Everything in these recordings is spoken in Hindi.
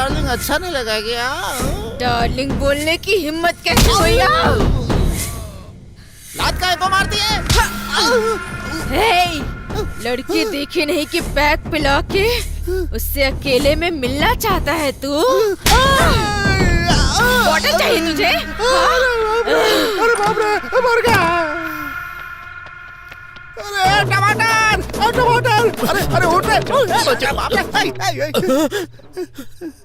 डार्लिंग अच्छा नहीं लगा क्या? डार्लिंग बोलने की हिम्मत कैसे हुई? लात काय को मारती है? हे, लड़की देखी नहीं कि बैग पिला के उससे अकेले में मिलना चाहता है तू? बॉटल चाहिए तुझे? अरे बाप रे, मर गया। अरे टमाटर, टमाटर, अरे उठ रे, बाप रे।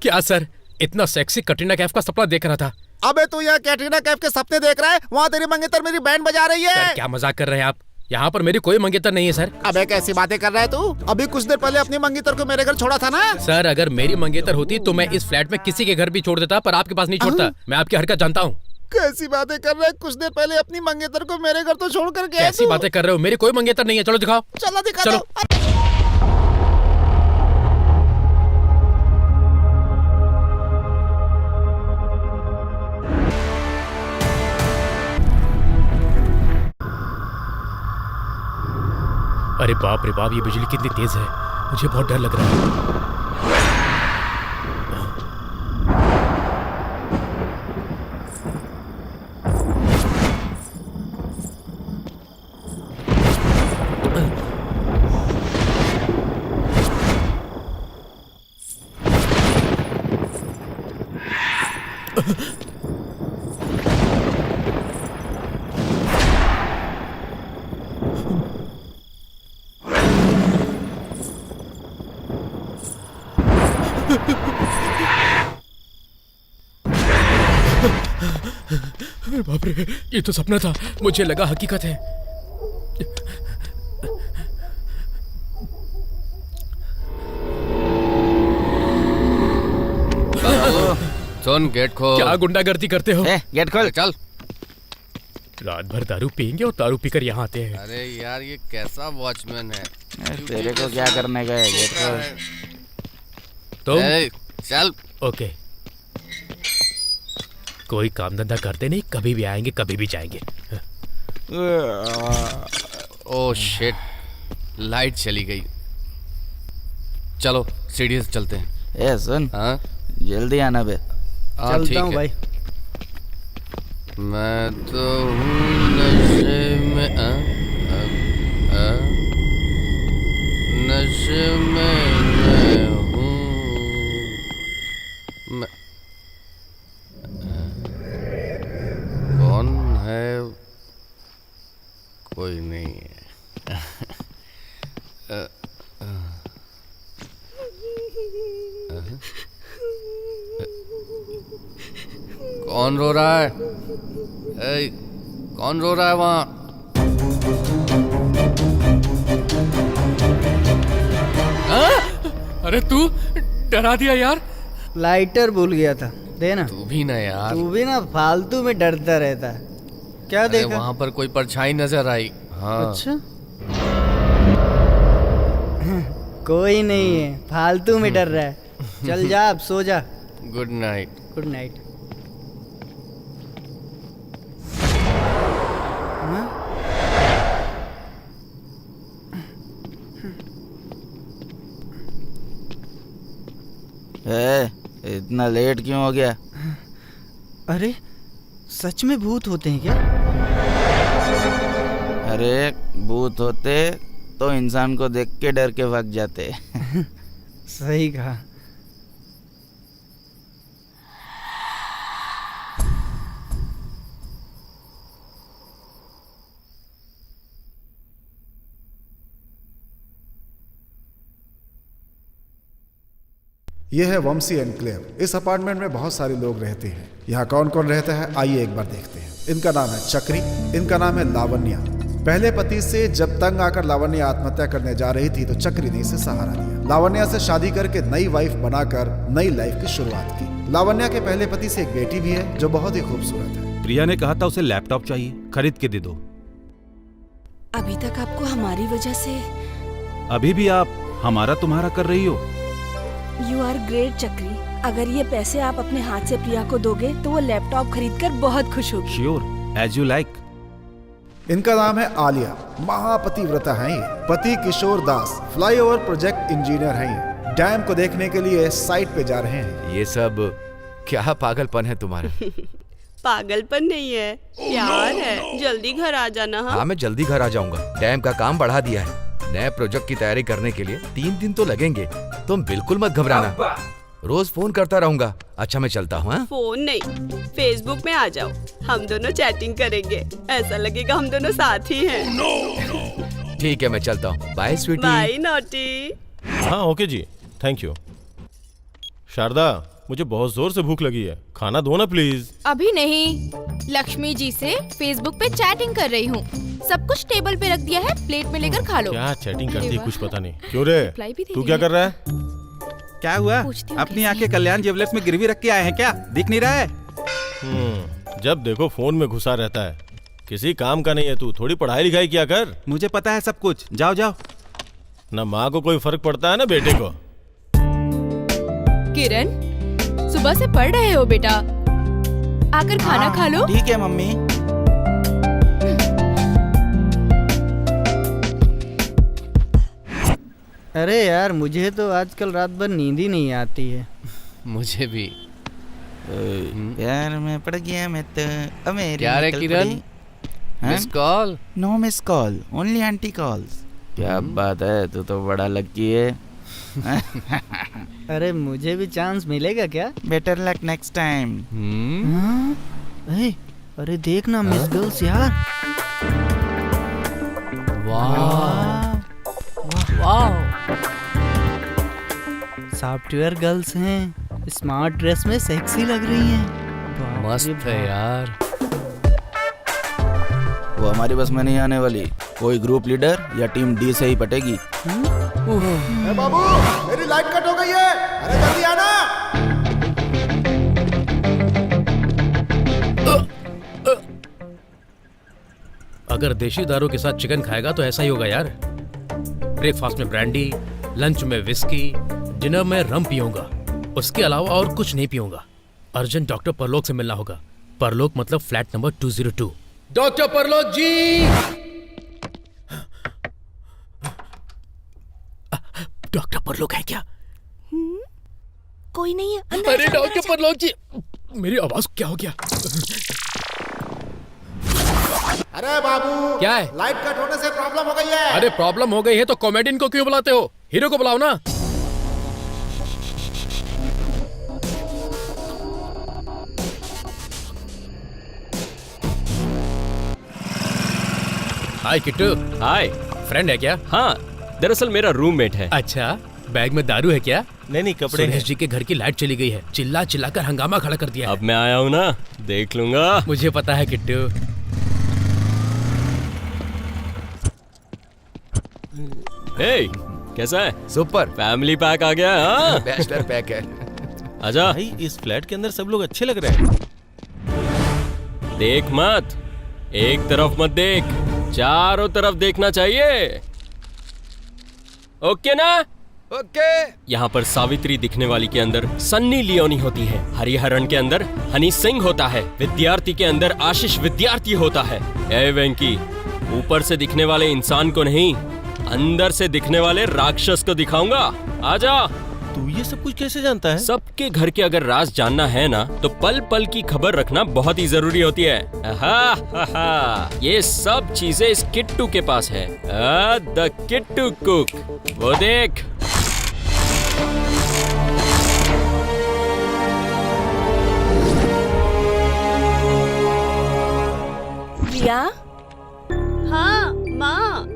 क्या सर, इतना सेक्सी कटरीना कैफ का सपना देख रहा था। अबे तू यहाँ कैटरीना कैफ के सपने देख रहा है, वहाँ तेरी मंगेतर मेरी बैंड बजा रही है। सर क्या मजाक कर रहे हैं आप? यहाँ पर मेरी कोई मंगेतर नहीं है सर। अबे कैसी बातें कर रहा है तू? अभी कुछ देर पहले अपनी मंगेतर को मेरे घर छोड़ा था ना। सर अगर मेरी मंगेतर होती तो मैं इस फ्लैट में किसी के घर भी छोड़ देता, पर आपके पास नहीं छोड़ता। मैं आपकी हरकत जानता हूँ। कैसी बातें कर रहा है? कुछ देर पहले अपनी मंगेतर को मेरे घर तो छोड़ कर गया। कैसी बातें कर रहे हो? मेरी कोई मंगेतर नहीं है। चलो दिखाओ। चलो दिखा चलो। दो। अरे बाप रे बाप, ये बिजली कितनी तेज है, मुझे बहुत डर लग रहा है। अरे बाप रे, ये तो सपना था, मुझे लगा हकीकत है। सुन, गेट खोल। क्या गुंडागर्दी करते हो? गेट खोल। चल। रात भर दारू पियेंगे और दारू पीकर यहाँ आते हैं। अरे यार, ये कैसा वॉचमैन है? तेरे को क्या करने का है? गेट खोल। तुम चल। ओके, कोई काम धंधा करते नहीं, कभी भी आएंगे कभी भी जाएंगे। ओह शिट, लाइट चली गई। चलो सीढ़ी से चलते हैं। ए सुन, हाँ जल्दी आना बे। चलता हूँ भाई। मैं तो हूँ नशे में, नशे में मैं हूँ। कौन है? कोई नहीं है। कौन रो रहा है? ए, कौन रो रहा है वहाँ? अरे तू डरा दिया यार। लाइटर भूल गया था, देना। तू भी ना यार, तू भी ना फालतू में डरता रहता है। क्या अरे देखा? वहाँ पर कोई परछाई नजर आई। हाँ। अच्छा, कोई नहीं है, फालतू में डर रहा है। चल जा, अब सो जा। Good night. Good night. इतना लेट क्यों हो गया? अरे सच में भूत होते हैं क्या? अरे भूत होते तो इंसान को देख के डर के भाग जाते। सही कहा। यह है वंशी एनक्लेव। इस अपार्टमेंट में बहुत सारे लोग रहते हैं। यहाँ कौन कौन रहता है आइए एक बार देखते हैं। इनका नाम है चक्री, इनका नाम है लावण्या। पहले पति से जब तंग आकर लावण्या आत्महत्या करने जा रही थी तो चक्री ने इसे सहारा दिया। लावण्या से शादी करके नई वाइफ बनाकर नई लाइफ की शुरुआत की। लावण्या के पहले पति से एक बेटी भी है जो बहुत ही खूबसूरत है। प्रिया ने कहा था उसे लैपटॉप चाहिए, खरीद के दे दो। अभी तक आपको हमारी वजह से। अभी भी आप हमारा तुम्हारा कर रही हो। यू आर ग्रेट चक्री। अगर ये पैसे आप अपने हाथ से प्रिया को दोगे तो वो लैपटॉप खरीदकर बहुत खुश होगी। Sure, as you like. इनका नाम है आलिया। महापतिव्रता है ये। पति Kishore Das flyover project engineer है ये। डैम को देखने के लिए साइट पे जा रहे हैं। ये सब क्या पागलपन है तुम्हारा? पागलपन नहीं है, प्यार है। जल्दी घर आ जाना। हाँ, मैं जल्दी घर आ जाऊंगा। डैम का काम बढ़ा दिया है। नए प्रोजेक्ट की तैयारी करने के लिए 3 दिन तो लगेंगे। तुम बिल्कुल मत घबराना, रोज फोन करता रहूंगा। अच्छा, मैं चलता हूँ। फोन नहीं, फेसबुक में आ जाओ, हम दोनों चैटिंग करेंगे। ऐसा लगेगा हम दोनों साथ ही हैं। ठीक है, मैं चलता हूँ। Bye sweetie. Bye naughty. हाँ ओके जी, थैंक यू। शारदा, मुझे बहुत जोर से भूख लगी है, खाना दो ना प्लीज। अभी नहीं, लक्ष्मी जी से फेसबुक पे चैटिंग कर रही हूँ। सब कुछ टेबल पे रख दिया है, प्लेट में लेकर खा लो। क्या चैटिंग करती है कुछ पता नहीं। क्यों रे, रिप्लाई भी दे तू रही क्या है। कर रहा है? क्या हुआ? पूछती हूँ अपनी कैसे आंखें कल्याण ज्वेलर्स में गिरवी रख के आए हैं क्या? दिख नहीं रहा है? जब देखो फोन में घुसा रहता है। किसी काम का नहीं है तू, थोड़ी पढ़ाई लिखाई किया कर। मुझे पता है सब कुछ, जाओ जाओ। ना माँ को कोई फर्क पड़ता है ना बेटे को। किरण, सुबह से पढ़ रहे हो बेटा? आकर खाना खा लो। ठीक है मम्मी। अरे यार, मुझे तो आजकल रात भर नींद ही नहीं आती है। मुझे भी। यार मैं पड़ गया मैं तो। अब मेरी क्या रे निकल किरण? पड़ी। हाँ? Miss call? No miss call, only aunty calls. क्या बात है, तू तो बड़ा लकी है। अरे मुझे भी चांस मिलेगा क्या? Better luck next time. हाँ? अरे देख ना मिस गर्ल्स यार। सॉफ्टवेयर गर्ल्स हैं, स्मार्ट ड्रेस में सेक्सी लग रही हैं। मस्त है यार। वो हमारी बस में नहीं आने वाली। कोई ग्रुप लीडर या टीम डी से ही पटेगी। ए बाबू, मेरी लाइट कट हो गई है, अरे जल्दी आना। अगर देशी दारू के साथ चिकन खाएगा तो ऐसा ही होगा यार। ब्रेकफास्ट में ब्रांडी, लंच में विस्की, डिनर में रम पीऊंगा। उसके अलावा और कुछ नहीं पीऊंगा। अर्जेंट डॉक्टर परलोक से मिलना होगा। परलोक मतलब फ्लैट नंबर 202। डॉक्टर परलोक जी! डॉक्टर परलोक है क्या? कोई नहीं है अंदर। अरे डॉक्टर परलोक जी, मेरी आवाज क्या हो गया? अरे बाबू, क्या है? लाइट कट होने से प्रॉब्लम हो गई है। अरे प्रॉब्लम हो गई है तो कॉमेडियन को क्यों बुलाते हो? हीरो को बुलाओ ना। हाय किट्टू। हाय। फ्रेंड है क्या? हाँ, दरअसल मेरा रूममेट है। अच्छा, बैग में दारू है क्या? नहीं कपड़े हैं। सुरेश जी के घर की लाइट चली गई है, चिल्ला चिल्ला कर हंगामा खड़ा कर दिया है। अब मैं आया हूँ ना, देख लूंगा। मुझे पता है किट्टू। हे, कैसा है? सुपर। फैमिली पैक आ गया है, हाँ? बैचलर पैक है। आजा। भाई इस फ्लैट के अंदर सब लोग अच्छे लग रहे हैं। देख मत, एक तरफ मत देख, चारों तरफ देखना चाहिए। ओके ना? ओके। यहाँ पर सावित्री दिखने वाली के अंदर सन्नी लियोनी होती है, हरिहरन के अंदर हनी सिंह होता है, विद्यार्थी के अंदर आशीष विद्यार्थी होता है। ए वेंकी, ऊपर से दिखने वाले इंसान को नहीं, अंदर से दिखने वाले राक्षस को दिखाऊंगा। आजा। तू ये सब कुछ कैसे जानता है? सबके घर के अगर राज जानना है ना, तो पल पल की खबर रखना बहुत ही जरूरी होती है। ये सब चीजें इस किट्टू के पास है। द किट्टू कुक, वो देख। प्रिया। हाँ माँ।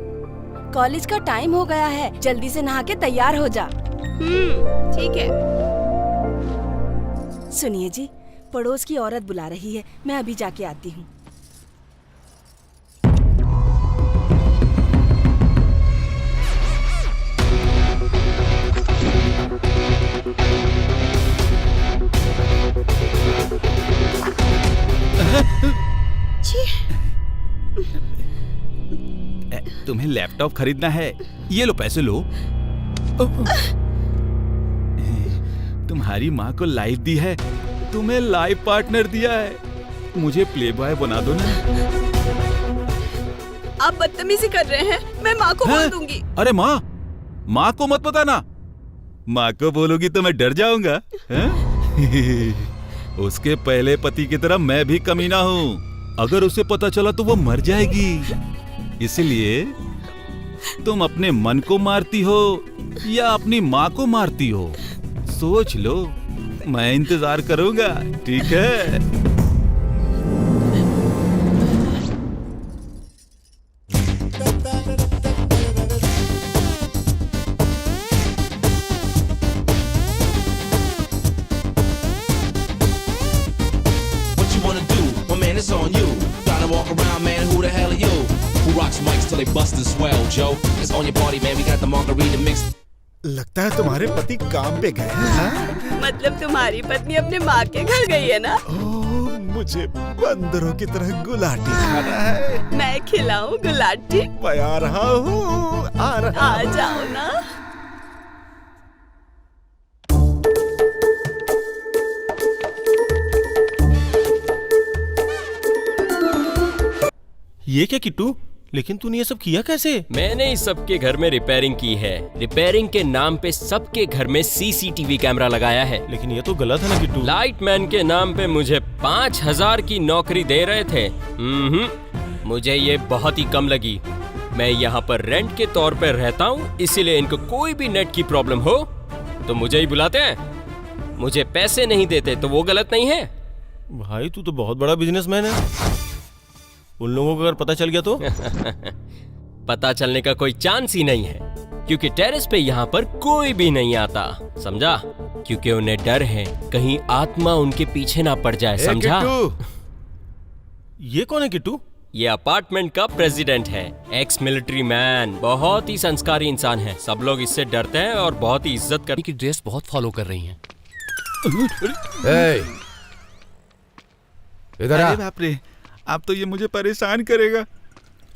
कॉलेज का टाइम हो गया है, जल्दी से नहा के तैयार हो जा। ठीक है। सुनिए जी, पड़ोस की औरत बुला रही है, मैं अभी जाके आती हूँ। तुम्हें लैपटॉप खरीदना है, ये लो पैसे लो। तुम्हारी माँ को लाइफ दी है, तुम्हें लाइफ पार्टनर दिया है, मुझे प्लेबॉय बना दो ना। आप बदतमीजी कर रहे हैं, मैं माँ को बोल दूंगी। अरे माँ को मत बताना, माँ को बोलोगी तो मैं डर जाऊंगा, हैं? उसके पहले पति की तरह मैं भी कमीना हूँ। अगर उसे पता चला तो वो मर जाएगी। इसलिए तुम अपने मन को मारती हो या अपनी माँ को मारती हो, सोच लो। मैं इंतजार करूंगा, ठीक है? लगता है तुम्हारे पति काम पे गए हैं। मतलब तुम्हारी पत्नी अपने माँ के घर गई है ना? ओह, मुझे बंदरों की तरह गुलाटी खाना है। मैं खिलाऊं गुलाटी? मैं आ रहा हूँ, आ जाओ ना। ये क्या किट्टू, लेकिन तूने ये सब किया कैसे? मैंने इस सबके घर में रिपेयरिंग की है। रिपेयरिंग के नाम पे सबके घर में सीसीटीवी कैमरा लगाया है। लेकिन ये तो गलत है ना किट्टू। लाइटमैन के नाम पे मुझे 5000 की नौकरी दे रहे थे। मुझे ये बहुत ही कम लगी। मैं यहाँ पर रेंट के तौर पर रहता हूँ, इसीलिए इनको कोई भी नेट की प्रॉब्लम हो तो मुझे ही बुलाते हैं। मुझे पैसे नहीं देते तो वो गलत नहीं है। भाई तू तो बहुत बड़ा बिजनेसमैन है। उन लोगों को अगर पता चल गया तो? पता चलने का कोई चांस ही नहीं है, क्योंकि टेरेस पे यहाँ पर कोई भी नहीं आता, समझा? क्योंकि उन्हें डर है कहीं आत्मा उनके पीछे ना पड़ जाए, समझा? ये कौन है किट्टू? ये अपार्टमेंट का प्रेसिडेंट है, एक्स मिलिट्री मैन, बहुत ही संस्कारी इंसान है। सब लोग इससे डरते हैं और बहुत ही इज्जत करने की ड्रेस बहुत फॉलो कर रही हैं। इधर आ। अरे बाप रे, अब तो ये मुझे परेशान करेगा।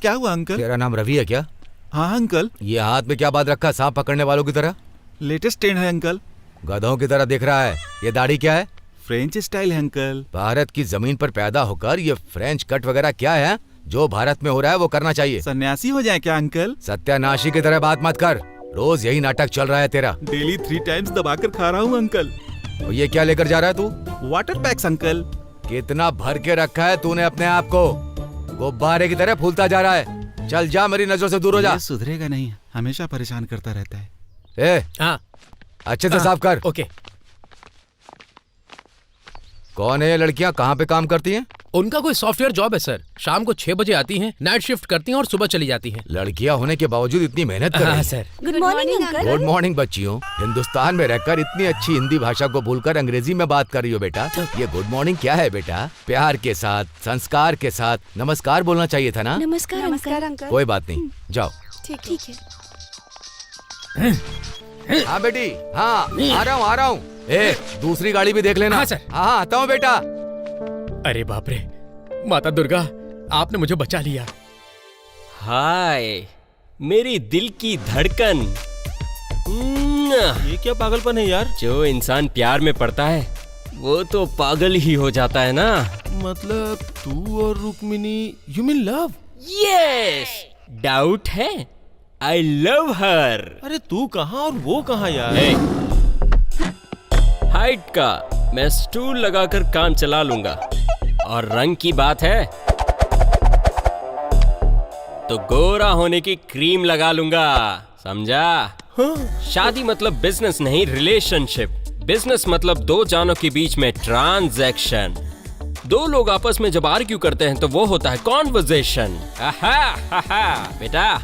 क्या हुआ अंकल? तेरा नाम रवि है क्या? हाँ अंकल। ये हाथ में क्या बात रखा, सांप पकड़ने वालों की तरह? लेटेस्ट ट्रेंड है अंकल। गधों की तरह दिख रहा है। ये दाढ़ी क्या है? फ्रेंच स्टाइल है अंकल। भारत की जमीन पर पैदा होकर ये फ्रेंच कट वगैरह क्या है? जो भारत में हो रहा है वो करना चाहिए। सन्यासी हो जाए क्या अंकल? सत्यानाशी की तरह बात मत कर। रोज यही नाटक चल रहा है तेरा। डेली 3 टाइम्स दबाकर खा रहा हूँ अंकल। और ये क्या लेकर जा रहा है तू? Water PACS uncle. कितना भर के रखा है तूने अपने आप को? गुब्बारे की तरह फूलता जा रहा है। चल जा, मेरी नजरों से दूर हो जा। ये सुधरेगा नहीं, हमेशा परेशान करता रहता है। हाँ, अच्छे से साफ कर। ओके। कौन है ये लड़कियां, कहाँ पे काम करती हैं? उनका कोई सॉफ्टवेयर जॉब है सर। शाम को 6 बजे आती हैं, नाइट शिफ्ट करती हैं और सुबह चली जाती हैं। लड़कियां होने के बावजूद इतनी मेहनत कर रही हैं। Sir. Good morning uncle. Good morning बच्चियों। हिंदुस्तान में रहकर इतनी अच्छी हिंदी भाषा को भूलकर अंग्रेजी में बात कर रही हो बेटा। ये गुड मॉर्निंग क्या है बेटा? प्यार के साथ, संस्कार के साथ नमस्कार बोलना चाहिए था ना? नमस्कार अंकल। कोई बात नहीं, जाओ। ठीक है। हाँ बेटी, हाँ आ रहा हूँ। दूसरी गाड़ी भी देख लेना। हाँ सर। हाँ आता हूँ बेटा। अरे बाप रे, माता दुर्गा, आपने मुझे बचा लिया। हाय मेरी दिल की धड़कन। ये क्या पागलपन है यार? जो इंसान प्यार में पड़ता है वो तो पागल ही हो जाता है ना। मतलब तू और Rukmini, you mean love? Yes, doubt है? I love her. अरे तू कहाँ और वो कहाँ यार? हाइट का मैं स्टूल लगाकर काम चला लूंगा, और रंग की बात है तो गोरा होने की क्रीम लगा लूंगा, समझा? हाँ? शादी मतलब बिजनेस नहीं, रिलेशनशिप। बिजनेस मतलब दो जानों के बीच में ट्रांजैक्शन। दो लोग आपस में जब आर्ग्यू करते हैं तो वो होता है कॉन्वर्सेशन। बेटा,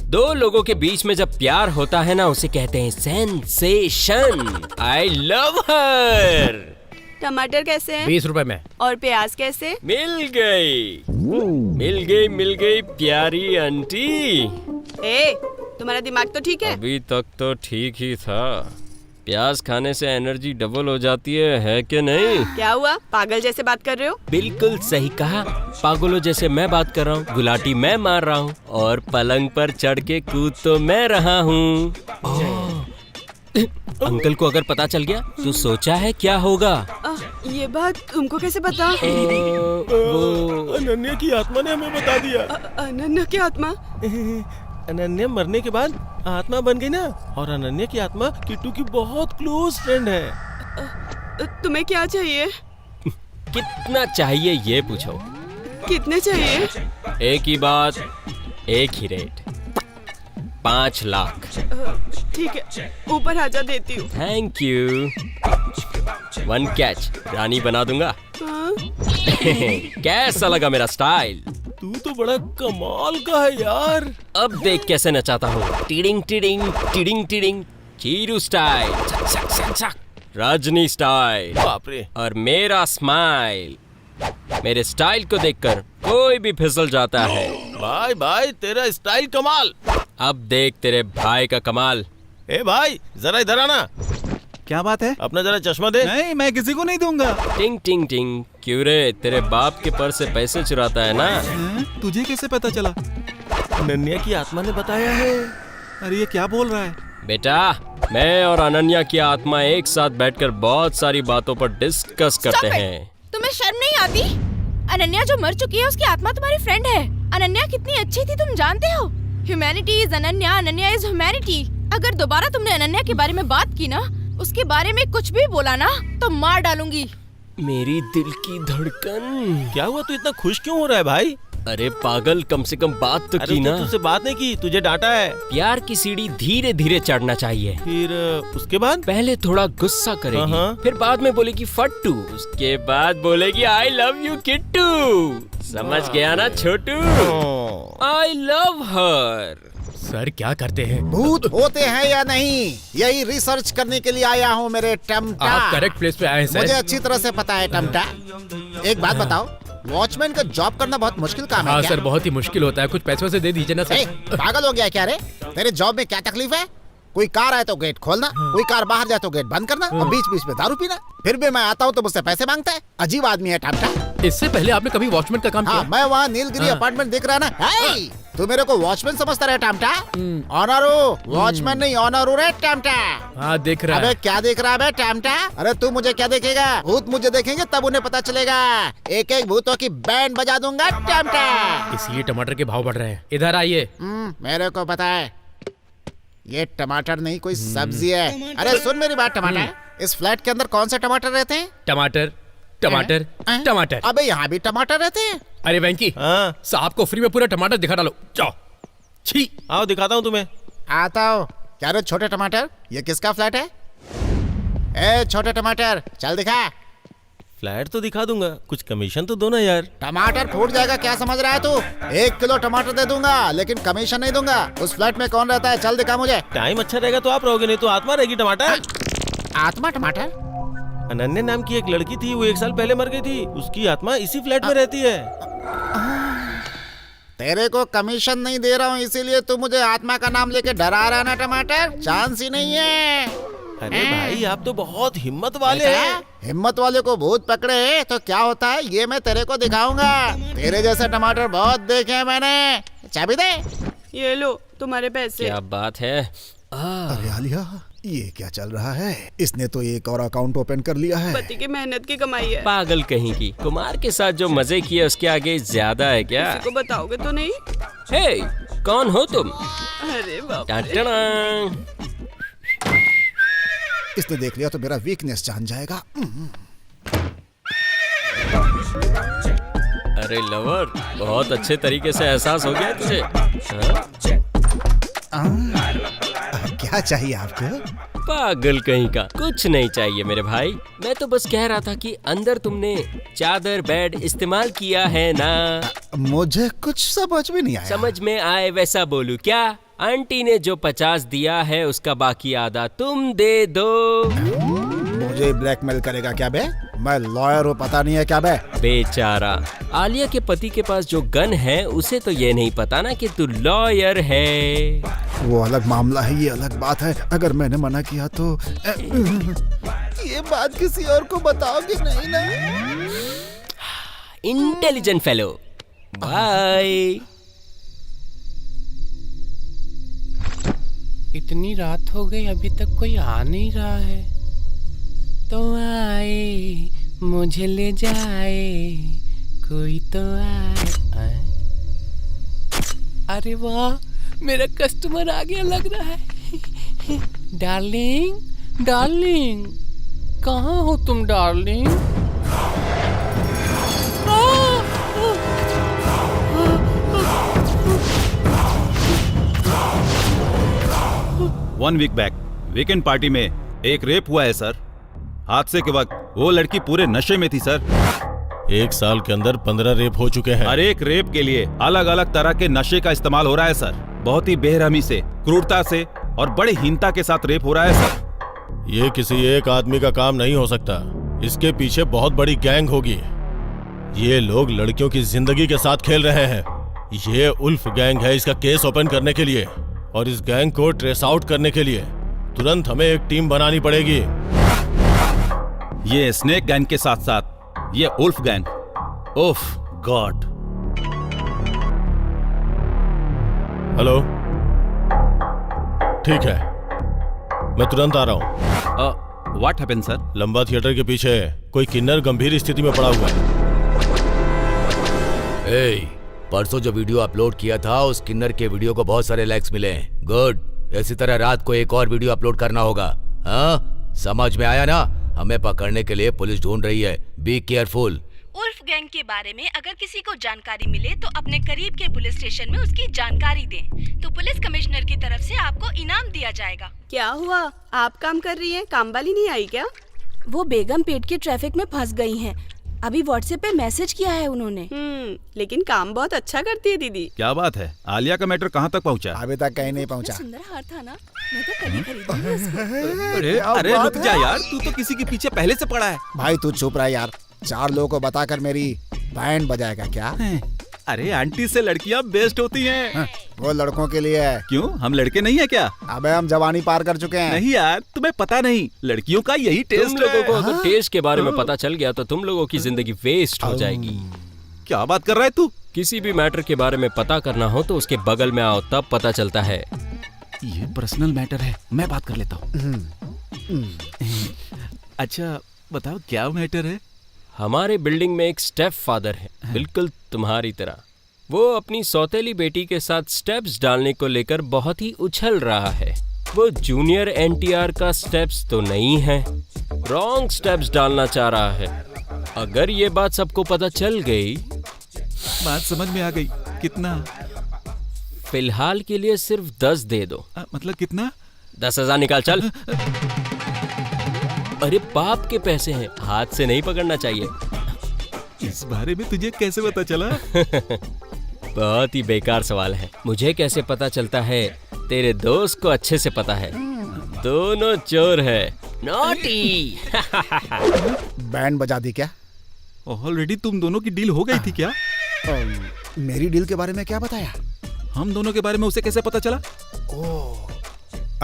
दो लोगों के बीच में जब प्यार होता है ना, उसे कहते हैं सेंसेशन। आई लव हर। टमाटर कैसे हैं? 20 रुपए में। और प्याज कैसे? मिल गई प्यारी आंटी। तुम्हारा दिमाग तो ठीक है? अभी तक तो ठीक ही था। प्याज खाने से एनर्जी डबल हो जाती है कि नहीं? क्या हुआ, पागल जैसे बात कर रहे हो? बिल्कुल सही कहा, पागलों जैसे मैं बात कर रहा हूँ। गुलाटी मैं मार रहा हूँ और पलंग पर चढ़ के कूद तो मैं रहा हूँ। अंकल को अगर पता चल गया तो सोचा है क्या होगा? ये बात तुमको कैसे पता? वो अनन्या की आत्मा ने हमें बता दिया। अनन्या की आत्मा? अनन्या मरने के बाद आत्मा बन गई ना, और अनन्या की आत्मा किट्टू की बहुत क्लोज फ्रेंड है। तुम्हें क्या चाहिए? कितना चाहिए ये पूछो। कितने चाहिए? एक ही बात, एक ही रेट, 5 लाख। ठीक है, ऊपर आजा, देती हूँ। Thank you. 1 कैच, रानी बना दूंगा। हाँ? कैसा लगा मेरा स्टाइल? तू तो बड़ा कमाल का है यार। अब देख कैसे नचाता हूँ। Tiding tiding tiding tiding, Chiru style, छक छक छक छक, रजनी स्टाइल, बाप रे। और मेरा स्माइल। मेरे स्टाइल को देखकर कोई भी फिसल जाता है। भाई भाई तेरा स्टाइल कमाल। अब देख तेरे भाई का कमाल। ए भाई जरा इधर आना। क्या बात है? अपना जरा चश्मा दे। नहीं, मैं किसी को नहीं दूंगा। टिंग टिंग टिंग, क्यों रे, तेरे बाप के पर्स से पैसे चुराता है ना? तुझे कैसे पता चला? अनन्या की आत्मा ने बताया है। अरे ये क्या बोल रहा है? बेटा, मैं और अनन्या की आत्मा एक साथ बैठकर बहुत सारी बातों पर डिस्कस करते हैं। तुम्हें शर्म नहीं आती? अनन्या जो मर चुकी है उसकी आत्मा तुम्हारी फ्रेंड है। अनन्या कितनी अच्छी थी तुम जानते हो? Humanity is Ananya, Ananya is humanity. अगर दोबारा तुमने अनन्या के बारे में बात की ना, उसके बारे में कुछ भी बोला ना, तो मार डालूंगी। मेरी दिल की धड़कन। क्या हुआ, तू इतना खुश क्यों हो रहा है भाई? अरे पागल, कम से कम बात तो की ना। तुझसे बात नहीं की, तुझे डांटा है। प्यार की सीढ़ी धीरे धीरे चढ़ना चाहिए। फिर उसके बाद? पहले थोड़ा गुस्सा करेगी, फिर बाद में बोलेगी फट्टू, उसके बाद बोलेगी आई लव यू किट्टू। समझ गया ना छोटू? आई लव हर। सर क्या करते हैं? भूत होते हैं या नहीं, यही रिसर्च करने के लिए आया हूँ मेरे टमटा। आप करेक्ट प्लेस पे आए हैं सर। मुझे अच्छी तरह से पता है टमटा। एक बात बताओ, वॉचमैन का जॉब करना बहुत मुश्किल काम है हाँ क्या? सर, बहुत ही मुश्किल होता है। कुछ पैसे से दे दीजिए ना सर। पागल हो गया क्या रे? तेरे जॉब में क्या तकलीफ है? कोई कार आए तो गेट खोलना, कोई कार बाहर जाए तो गेट बंद करना, और बीच बीच में दारू पीना। फिर भी मैं आता हूँ तो मुझसे पैसे मांगता है। अजीब आदमी है टमटा। इससे पहले आपने कभी वॉचमैन का काम हाँ, किया? मैं वहाँ नीलगिरी अपार्टमेंट देख रहा ना। तू मेरे को वॉचमैन समझता रहे टमटा? ऑनर वॉचमैन नहीं, ऑनर रे टमटा। हाँ देख रहा अबे है। क्या देख रहा है टमटा? अरे तू मुझे क्या देखेगा? भूत मुझे देखेंगे तब उन्हें पता चलेगा। एक एक भूतों की बैंड बजा दूंगा टमटा। इसलिए टमाटर के भाव बढ़ रहे हैं। इधर आइए। मेरे को पता है, ये टमाटर नहीं कोई सब्जी है। अरे सुन मेरी बात टमाटर, इस फ्लैट के अंदर कौन से टमाटर रहते हैं? टमाटर टमाटर टमाटर। अबे यहाँ भी टमाटर रहते हैं। अरे वेंकी, साहब को फ्री में पूरा टमाटर दिखा डालो, जाओ। छी, आओ दिखाता हूँ तुम्हें। आता हूँ। क्या रे छोटे टमाटर, ये किसका फ्लैट है? ए छोटे टमाटर, चल दिखा। फ्लैट तो दिखा दूंगा, कुछ कमीशन तो दो ना यार। टमाटर फूट जाएगा क्या समझ रहा है तू? 1 किलो टमाटर दे दूंगा, लेकिन कमीशन नहीं दूंगा। उस फ्लैट में कौन रहता है? चल दिखा मुझे। टाइम अच्छा रहेगा तो आप रहोगे, नहीं तो आत्मा रहेगी टमाटर। आत्मा टमाटर? अनन्या नाम की एक लड़की थी, वो 1 साल पहले मर गई थी। उसकी आत्मा इसी फ्लैट में रहती है। तेरे को कमीशन नहीं दे रहा हूँ, इसीलिए तू मुझे आत्मा का नाम लेके डरा रहा ना टमाटर? चांस ही नहीं है। अरे भाई आप तो बहुत हिम्मत वाले हैं। हिम्मत वाले को भूत पकड़े तो क्या होता है, ये मैं तेरे को दिखाऊंगा। तेरे जैसे टमाटर बहुत देखे हैं मैंने। चाबी दे। ये लो तुम्हारे पैसे। क्या बात है? अरे आलिया, ये क्या चल रहा है? इसने तो एक और अकाउंट ओपन कर लिया है। पति की मेहनत की कमाई है। पागल कहीं की। कुमार के साथ जो मजे किए उसके आगे ज्यादा है क्या? किसी को बताओगे तो नहीं? हे, कौन हो तुम? अरे बाप। इसने देख लिया तो मेरा वीकनेस जान जाएगा। अरे लवर, बहुत अच्छे तरीके से एहसास हो गया तुझे। क्या चाहिए आपको? पागल कहीं का। कुछ नहीं चाहिए मेरे भाई, मैं तो बस कह रहा था कि अंदर तुमने चादर बेड इस्तेमाल किया है ना? मुझे कुछ समझ में नहीं आया। समझ में आए वैसा बोलूं क्या? आंटी ने जो 50 दिया है उसका बाकी आधा तुम दे दो। मुझे ब्लैकमेल करेगा क्या बे? मैं लॉयर हूँ, पता नहीं है क्या बे? बेचारा, आलिया के पति के पास जो गन है उसे तो ये नहीं पता ना कि तू लॉयर है। वो अलग मामला है, ये अलग बात है। अगर मैंने मना किया तो ये बात किसी और को बताओगे नहीं ना? Intelligent fellow, bye. इतनी रात हो गई, अभी तक कोई आ नहीं रहा है। तो आए, मुझे ले जाए, कोई तो आए। अरे वाह, मेरा कस्टमर आ गया लग रहा है। डार्लिंग डार्लिंग, कहाँ हो तुम darling? 1 week back weekend party में एक रेप हुआ है सर। हादसे के वक्त वो लड़की पूरे नशे में थी सर। 1 साल के अंदर 15 रेप हो चुके हैं। हर एक रेप के लिए अलग अलग तरह के नशे का इस्तेमाल हो रहा है सर। बहुत ही बेरहमी से, क्रूरता से और बड़ी हीनता के साथ रेप हो रहा है सर। ये किसी एक आदमी का काम नहीं हो सकता, इसके पीछे बहुत बड़ी गैंग होगी। ये लोग लड़कियों की जिंदगी के साथ खेल रहे हैं। ये उल्फ गैंग है। इसका केस ओपन करने के लिए और इस गैंग को ट्रेस आउट करने के लिए तुरंत हमें एक टीम बनानी पड़ेगी। ये स्नेक गैंग के साथ साथ ये उल्फ गैंग, ओफ गॉड। हेलो, ठीक है, मैं तुरंत आ रहा हूँ। What happened sir? लंबा थिएटर के पीछे कोई किन्नर गंभीर स्थिति में पड़ा हुआ है। परसों जो वीडियो अपलोड किया था उस किन्नर के वीडियो को बहुत सारे लाइक्स मिले हैं। गुड। इसी तरह रात को एक और वीडियो अपलोड करना होगा। हाँ, समझ में आया ना? हमें पकड़ने के लिए पुलिस ढूंढ रही है। Be careful. उल्फ गैंग के बारे में अगर किसी को जानकारी मिले तो अपने करीब के पुलिस स्टेशन में उसकी जानकारी दें, तो पुलिस कमिश्नर की तरफ से आपको इनाम दिया जाएगा। क्या हुआ? आप काम कर रही हैं, काम वाली नहीं आई क्या? वो बेगम पेट के ट्रैफिक में फंस गई हैं। अभी व्हाट्सएप पे मैसेज किया है उन्होंने। लेकिन काम बहुत अच्छा करती है दीदी। क्या बात है, आलिया का मैटर कहाँ तक पहुँचा? अभी तक कहीं नहीं पहुँचा। सुंदर हार था ना, मैं तो कभी खरीदूंगी उसको। अरे रुक जा यार, तू तो किसी के पीछे पहले से पड़ा है। भाई तू चुप रहा यार। 4 लोगों को बताकर मेरी बैंड बजाएगा क्या? अरे आंटी से लड़कियां बेस्ट होती हैं। वो लड़कों के लिए है। क्यों, हम लड़के नहीं है क्या? अबे हम जवानी पार कर चुके हैं। नहीं यार, तुम्हें पता नहीं, लड़कियों का यही टेस्ट तुम लोगों को अगर टेस्ट के बारे में पता चल गया तो तुम लोगों की जिंदगी वेस्ट हो जाएगी। क्या बात कर रहा है तू? किसी भी मैटर के बारे में पता करना हो तो उसके बगल में आओ, तब पता चलता है। ये पर्सनल मैटर है, मैं बात कर लेता हूँ। अच्छा बताओ क्या मैटर है? हमारे बिल्डिंग में एक स्टेप फादर है, बिल्कुल तुम्हारी तरह। वो अपनी सौतेली बेटी के साथ स्टेप्स डालने को लेकर बहुत ही उछल रहा है। वो जूनियर एनटीआर का स्टेप्स तो नहीं है, रॉन्ग स्टेप्स डालना चाह रहा है। अगर ये बात सबको पता चल गई। बात समझ में आ गई। कितना? फिलहाल के लिए सिर्फ 10 दे दो। मतलब कितना? 10,000 निकाल चल। अरे बाप के पैसे हैं, हाथ से नहीं पकड़ना चाहिए। इस बारे में तुझे कैसे पता चला? बहुत ही बेकार सवाल है। मुझे कैसे पता चलता है? तेरे दोस्त को अच्छे से पता है। दोनों चोर है। नॉटी। बैंड बजा दी क्या? ऑलरेडी तुम दोनों की डील हो गई थी क्या? मेरी डील के बारे में क्या बताया? हम दोनों के बारे में उसे कैसे पता चला? ओह,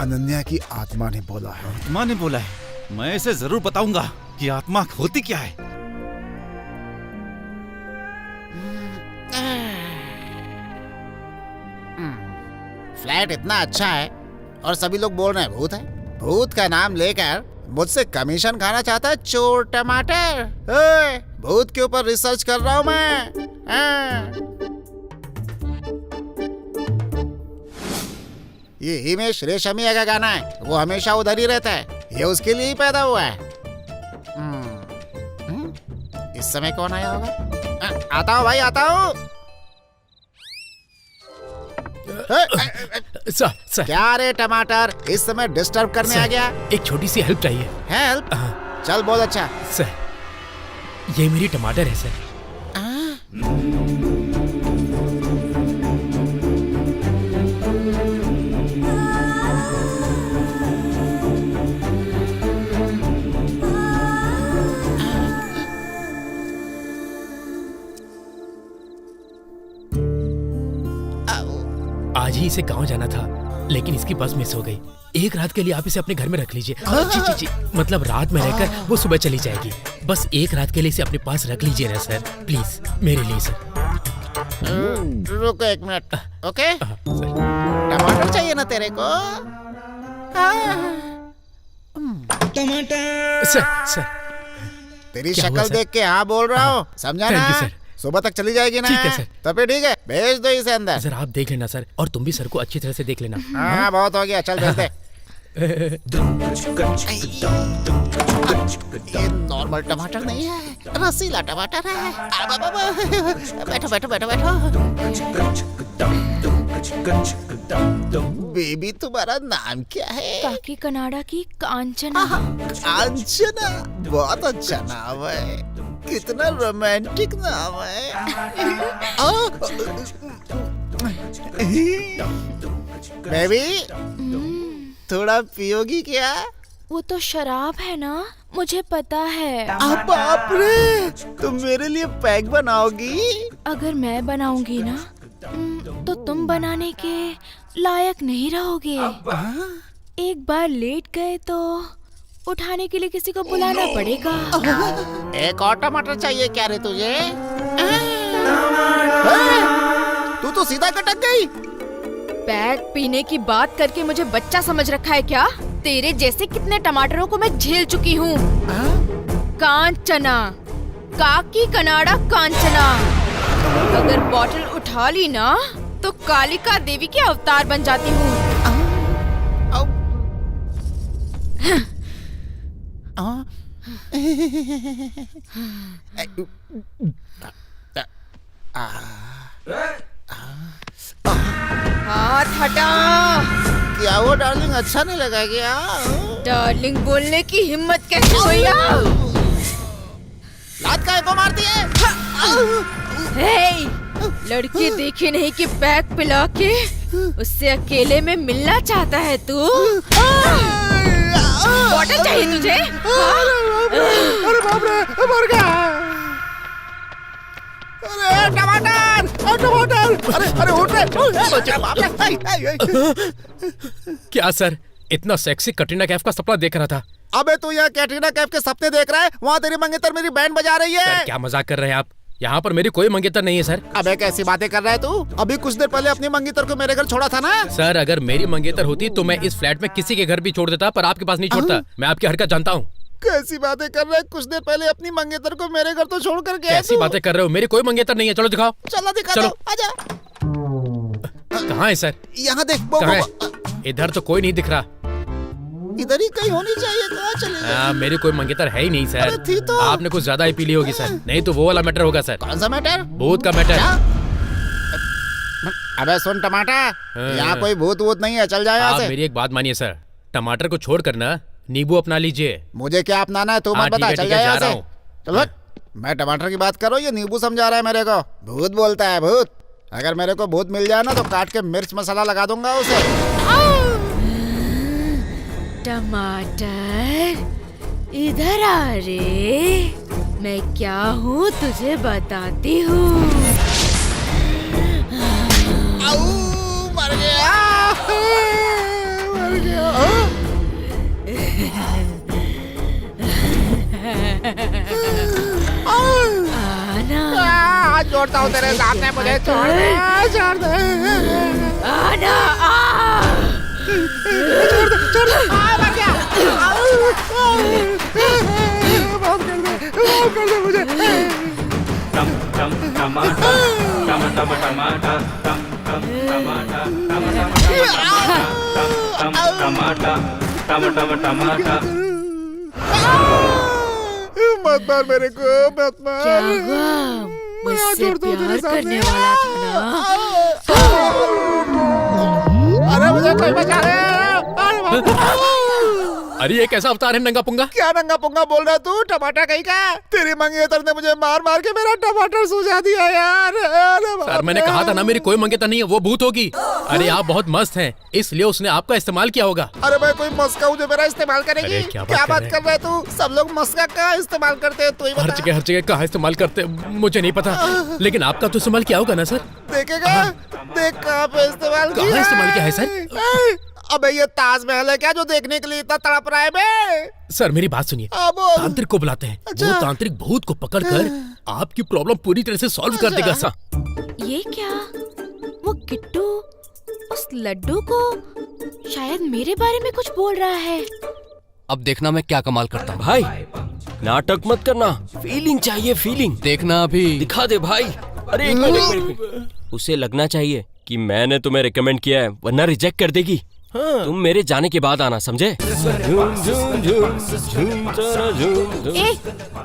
अनन्या की आत्मा ने बोला है। आत्मा ने बोला है? मैं इसे जरूर बताऊंगा कि आत्मा होती क्या है। फ्लैट इतना अच्छा है और सभी लोग बोल रहे हैं भूत है। भूत का नाम लेकर मुझसे कमीशन खाना चाहता है चोर टमाटर। भूत के ऊपर रिसर्च कर रहा हूं मैं। ये हिमेश रेशमिया का गाना है, वो हमेशा उधर ही रहता है। ये उसके लिए ही पैदा हुआ है। इस समय कौन आया होगा? आता हूँ भाई, आता हूँ। सर क्या रे टमाटर, इस समय डिस्टर्ब करने आ गया? एक छोटी सी हेल्प चाहिए। हेल्प? चल बहुत अच्छा। सर, ये मेरी टमाटर है सर। आज ही इसे गांव जाना था, लेकिन इसकी बस मिस हो गई। एक रात के लिए आप इसे अपने घर में रख लीजिए। जी, मतलब रात में रहकर वो सुबह चली जाएगी। बस एक रात के लिए इसे अपने पास रख लीजिए ना सर, प्लीज, मेरे लिए सर। रुको 1 मिनट। ओके, टमाटर चाहिए ना तेरे को? टमाटर। सर तेरी शक्ल देख के हाँ बोल रहा हूँ, समझा ना? सुबह तक चली जाएगी ना? ठीक है, सर। तो फिर ठीक है, भेज दो इसे अंदर। सर आप देख लेना सर, और तुम भी सर को अच्छी तरह से देख लेना। हाँ बहुत हो गया, चल भेज दे। ये नॉर्मल टमाटर नहीं है, रसीला टमाटर है। बैठो बैठो बैठो बैठो। बेबी तुम्हारा नाम क्या है? काकी कनाडा की कांचना। कांचना, बहुत अच्छा नाम है, कितना रोमांटिक नाम है। बेबी थोड़ा पियोगी क्या? वो तो शराब है ना, मुझे पता है। बाप रे, तुम मेरे लिए पैक बनाओगी? अगर मैं बनाऊंगी ना तो तुम बनाने के लायक नहीं रहोगे। एक बार लेट गए तो उठाने के लिए किसी को बुलाना पड़ेगा। एक और टमाटर चाहिए क्या रे तुझे? तू तो सीधा कटक गई। पैक पीने की बात करके मुझे बच्चा समझ रखा है क्या? तेरे जैसे कितने टमाटरों को मैं झेल चुकी हूँ। कांचना, काकी कनाडा कांचना। अगर बॉटल उठा ली ना तो कालिका देवी के अवतार बन जाती हूँ। हाथ हटा। क्या वो डार्लिंग अच्छा नहीं लगा क्या? डार्लिंग बोलने की हिम्मत कैसे हुई? लात काय को मारती है? हे, लड़की देखी नहीं कि पैक पिला के उससे अकेले में मिलना चाहता है तू? बॉटल चाहिए तुझे? अरे बाप रे, मर गया। अरे टमाटर, टमाटर, अरे उठ रे। क्या सर, इतना सेक्सी कटरीना कैफ का सपना देख रहा था। अबे तू यहाँ कैटरीना कैफ के सपने देख रहा है, वहाँ तेरी मंगेतर मेरी बैंड बजा रही है। सर क्या मजाक कर रहे हैं आप? यहाँ पर मेरी कोई मंगेतर नहीं है सर। अबे कैसी बातें कर रहा है तू? अभी कुछ देर पहले अपनी मंगेतर को मेरे घर छोड़ा था ना? सर अगर मेरी मंगेतर होती तो मैं इस फ्लैट में किसी के घर भी छोड़ देता, पर आपके पास नहीं छोड़ता। मैं आपकी हरकत जानता हूँ। कैसी बातें कर रहा है? कुछ देर पहले अपनी मंगेतर को मेरे घर तो छोड़ कर गया। कैसी बातें कर रहे हो? मेरी कोई मंगेतर नहीं है। चलो दिखाओ। चलो दिखा चलो। दो, आजा। कहाँ है सर? यहाँ देख। कहाँ है? इधर तो कोई नहीं दिख रहा। इधर ही कहीं होनी चाहिए, कहाँ चले गए? मेरी कोई मंगेतर है ही नहीं सर। अरे थी तो। आपने कुछ ज्यादा ही पी ली होगी सर, नहीं तो वो वाला मैटर होगा सर। कौन सा मैटर? भूत का मैटर। अबे सुन टमाटर, यहाँ कोई भूत वूत नहीं है, चल जाए यहाँ आप से। मेरी एक बात मानिए सर, टमाटर को छोड़ कर ना नींबू अपना लीजिए। मुझे क्या अपनाना है तू मत बता, चल जाए यहाँ से। चलो मैं टमाटर की बात करो, ये नींबू समझा रहा है मेरे को। भूत बोलता है भूत। अगर मेरे को भूत मिल जाए ना तो काट के मिर्च मसाला लगा दूंगा उसे। टमाटर इधर आ रे, मैं क्या हूँ तुझे बताती हूँ। मर गया, मर गया। आना, जोड़ता हूँ तेरे सामने, मुझे छोड़ दे, छोड़ दे। आना, छोड़ दे, छोड़ दे। मर गया। माफ कर दे मुझे। मत मार मेरे को, मत मार। क्या हुआ? मुझसे प्यार करने वाला था ना? अरे मुझे कोई बचा ले। अरे ये कैसा अवतार है नंगा पुंगा? क्या नंगा पुंगा बोल रहा तू? टमाटर कहीं का? तेरी मंगेतर ने मुझे मार मार के मेरा टमाटर सूझा दिया यार। सर मैंने कहा था ना मेरी कोई मंगेतर नहीं है, वो भूत होगी। अरे आप बहुत मस्त हैं, इसलिए उसने आपका इस्तेमाल किया होगा। अरे मैं कोई मस्का हूँ जो मेरा इस्तेमाल करेगी? अरे क्या बात कर रहा है तू? सब लोग मस्का का इस्तेमाल करते हैं, तू ही हर जगह कहाँ इस्तेमाल करते मुझे नहीं पता, लेकिन आपका तो इस्तेमाल किया होगा ना सर? देखेगा, देख कहाँ पे इस्तेमाल किया। कहाँ इस्तेमाल किया है सर? अबे ये ताजमहल है क्या जो देखने के लिए इतना तड़प रहा है बे? सर मेरी बात सुनिए, तांत्रिक को बुलाते हैं। अच्छा। वो तांत्रिक भूत को पकड़कर आपकी प्रॉब्लम पूरी तरह से सॉल्व कर देगा सर। ये क्या? वो किट्टू उस लड्डू को शायद मेरे बारे में कुछ बोल रहा है। अब देखना मैं क्या कमाल करता हूँ। भाई नाटक मत करना, फीलिंग चाहिए, फीलिंग। देखना अभी। दिखा दे भाई। अरे एक मिनट। उसे लगना चाहिए कि मैंने तुम्हें रिकमेंड किया है, वरना रिजेक्ट कर देगी। तुम मेरे जाने के बाद आना, समझे? ए,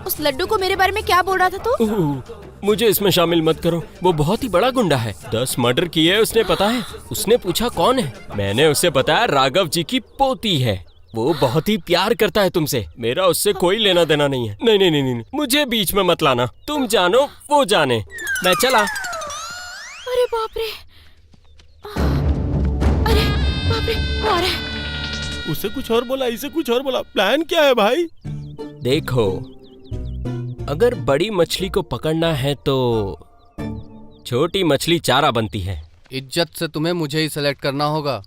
उस लड्डू को मेरे बारे में क्या बोल रहा था तू? मुझे इसमें शामिल मत करो। वो बहुत ही बड़ा गुंडा है, 10 मर्डर किए उसने, पता है। उसने पूछा कौन है, मैंने उसे बताया राघव जी की पोती है। वो बहुत ही प्यार करता है तुमसे, मेरा उससे कोई लेना देना नहीं है। नहीं नहीं नहीं नहीं, मुझे बीच में मत लाना। तुम जानो वो जाने, मैं चला। अरे बाप रे, अरे बाप रे, वो आ रहा है। उसे कुछ और बोला, इसे कुछ और बोला। प्लान क्या है भाई? देखो, अगर बड़ी मछली को पकड़ना है तो छोटी मछली चारा बनती है। इज्जत से तुम्हें मुझे ही सेलेक्ट करना होगा।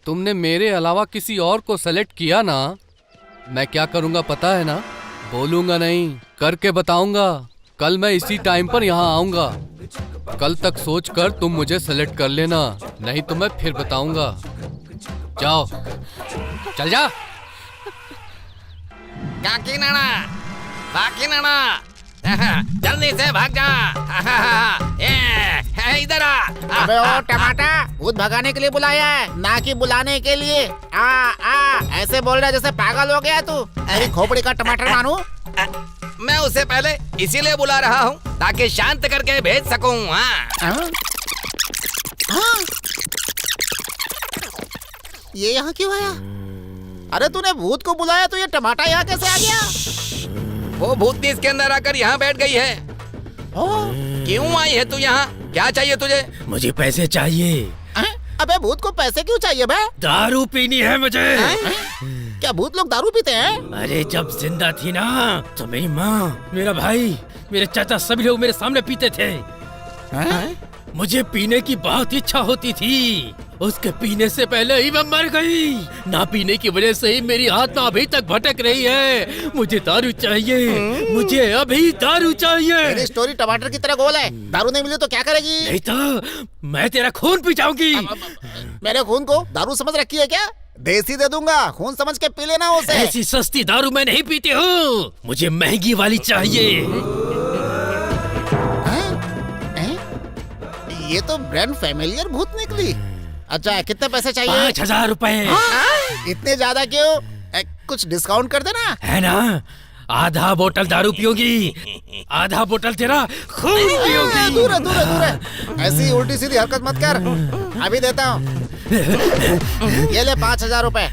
तुमने मेरे अलावा किसी और को सेलेक्ट किया ना, मैं क्या करूंगा पता है ना? बोलूंगा नहीं, करके बताऊंगा। कल मैं इसी टाइम पर यहाँ आऊंगा। कल तक सोच कर तुम मुझे सेलेक्ट कर लेना, नहीं तो मैं फिर बताऊंगा। जाओ, चल जा। काकी नाना, बाकी नाना, जल्दी से भाग जा। इधर आ। अबे ओ टमाटर, भूत भगाने के लिए बुलाया है, ना कि बुलाने के लिए। ऐसे बोल रहा है जैसे पागल हो गया तू। अरे खोपड़ी का टमाटर मानू। मैं उसे पहले इसीलिए बुला रहा हूँ ताकि शांत करके भेज सकूं। ये यहाँ क्यों आया? अरे तूने भूत को बुलाया तो ये टमाटर यहाँ कैसे आ गया? वो भूतनी इसके अंदर आकर यहाँ बैठ गई है। क्यों आई है तू यहाँ? क्या चाहिए तुझे? मुझे पैसे चाहिए। अबे भूत को पैसे क्यों चाहिए बे? दारू पीनी है मुझे। क्या भूत लोग दारू पीते हैं? अरे जब जिंदा थी ना, तो मेरी माँ, मेरा भाई, मेरे चाचा, सभी लोग मेरे सामने पीते थे। मुझे पीने की बहुत इच्छा होती थी। उसके पीने से पहले ही मैं मर गई। ना पीने की वजह से ही मेरी आत्मा अभी तक भटक रही है। मुझे दारू चाहिए, मुझे अभी दारू चाहिए। मेरी स्टोरी टमाटर की तरह गोल है। दारू नहीं मिली तो क्या करेगी? नहीं तो मैं तेरा खून पी जाऊंगी। मेरे खून को दारू समझ रखी है क्या? देसी दे दूंगा, खून समझ के पी लेना उसे। ऐसी सस्ती दारू मैं नहीं पीती हूँ, मुझे महंगी वाली चाहिए। ये तो ब्रांड फैमिलियर भूत निकली। अच्छा, कितने पैसे चाहिए? 5000 रुपए। इतने ज्यादा क्यों? कुछ डिस्काउंट कर देना। है ना? आधा बोतल दारू पियोगी, आधा बोतल तेरा खून पियोगी। दूर है, दूर है, दूर है। ऐसी उल्टी सीधी हरकत मत कर। अभी देता हूँ। ये ले 5000 रुपए।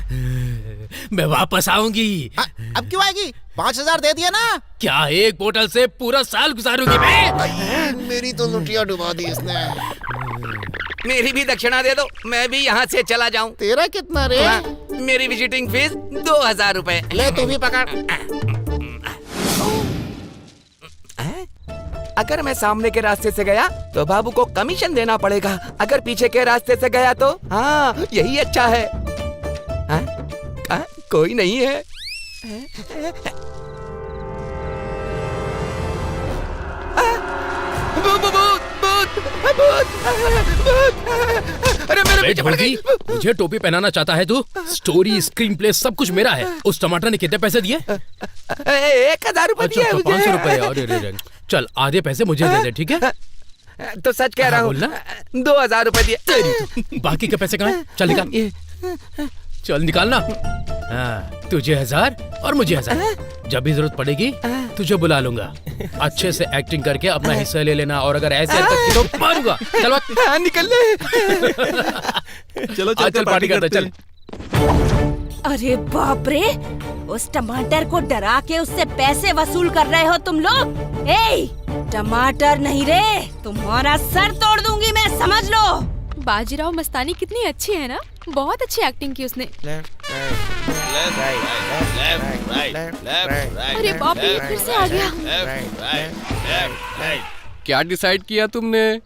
मैं वापस आऊंगी। अब क्यों आएगी? 5000 दे दिया ना। क्या एक बोतल से पूरा साल गुजारूंगी मैं? मेरी तो लुटिया डुबा दी इसने। मेरी भी दक्षिणा दे दो, मैं भी यहाँ से चला जाऊँ। तेरा कितना रे? मेरी विजिटिंग फीस 2000 रुपए। ले तू भी पकड़। अगर मैं सामने के रास्ते से गया तो बाबू को कमीशन देना पड़ेगा। अगर पीछे के रास्ते से गया तो हाँ, यही अच्छा है। कोई नहीं है। अरे मेरे मुझे टोपी पहनाना चाहता है तू? स्टोरी, स्क्रीन प्ले सब कुछ मेरा है। उस टमाटर ने कितने पैसे दिए? 1000 रुपए दिए मुझे। 500 रुपए। अरे चल, आधे पैसे मुझे दे दे, ठीक है? तो सच कह रहा हूँ, 2000 रुपए दिए। बाकी के पैसे कहाँ हैं? चल निकाल, चल निकालना। तुझे 1000 और मुझे 1000। जब भी जरूरत पड़ेगी तुझे बुला लूंगा। अच्छे से एक्टिंग करके अपना हिस्सा ले लेना, और अगर ऐसे तो मारूंगा। चल निकल ले। चलो चल पार्टी करते चल। अरे बाप रे, उस टमाटर को डरा के उससे पैसे वसूल कर रहे हो तुम लोग। ए, टमाटर नहीं रे, तुम्हारा सर तोड़ दूंगी मैं, समझ लो। बाजीराव मस्तानी कितनी अच्छी है ना, बहुत अच्छी एक्टिंग की उसने। अरे बाप रे, फिर से आ गया। क्या डिसाइड किया तुमने?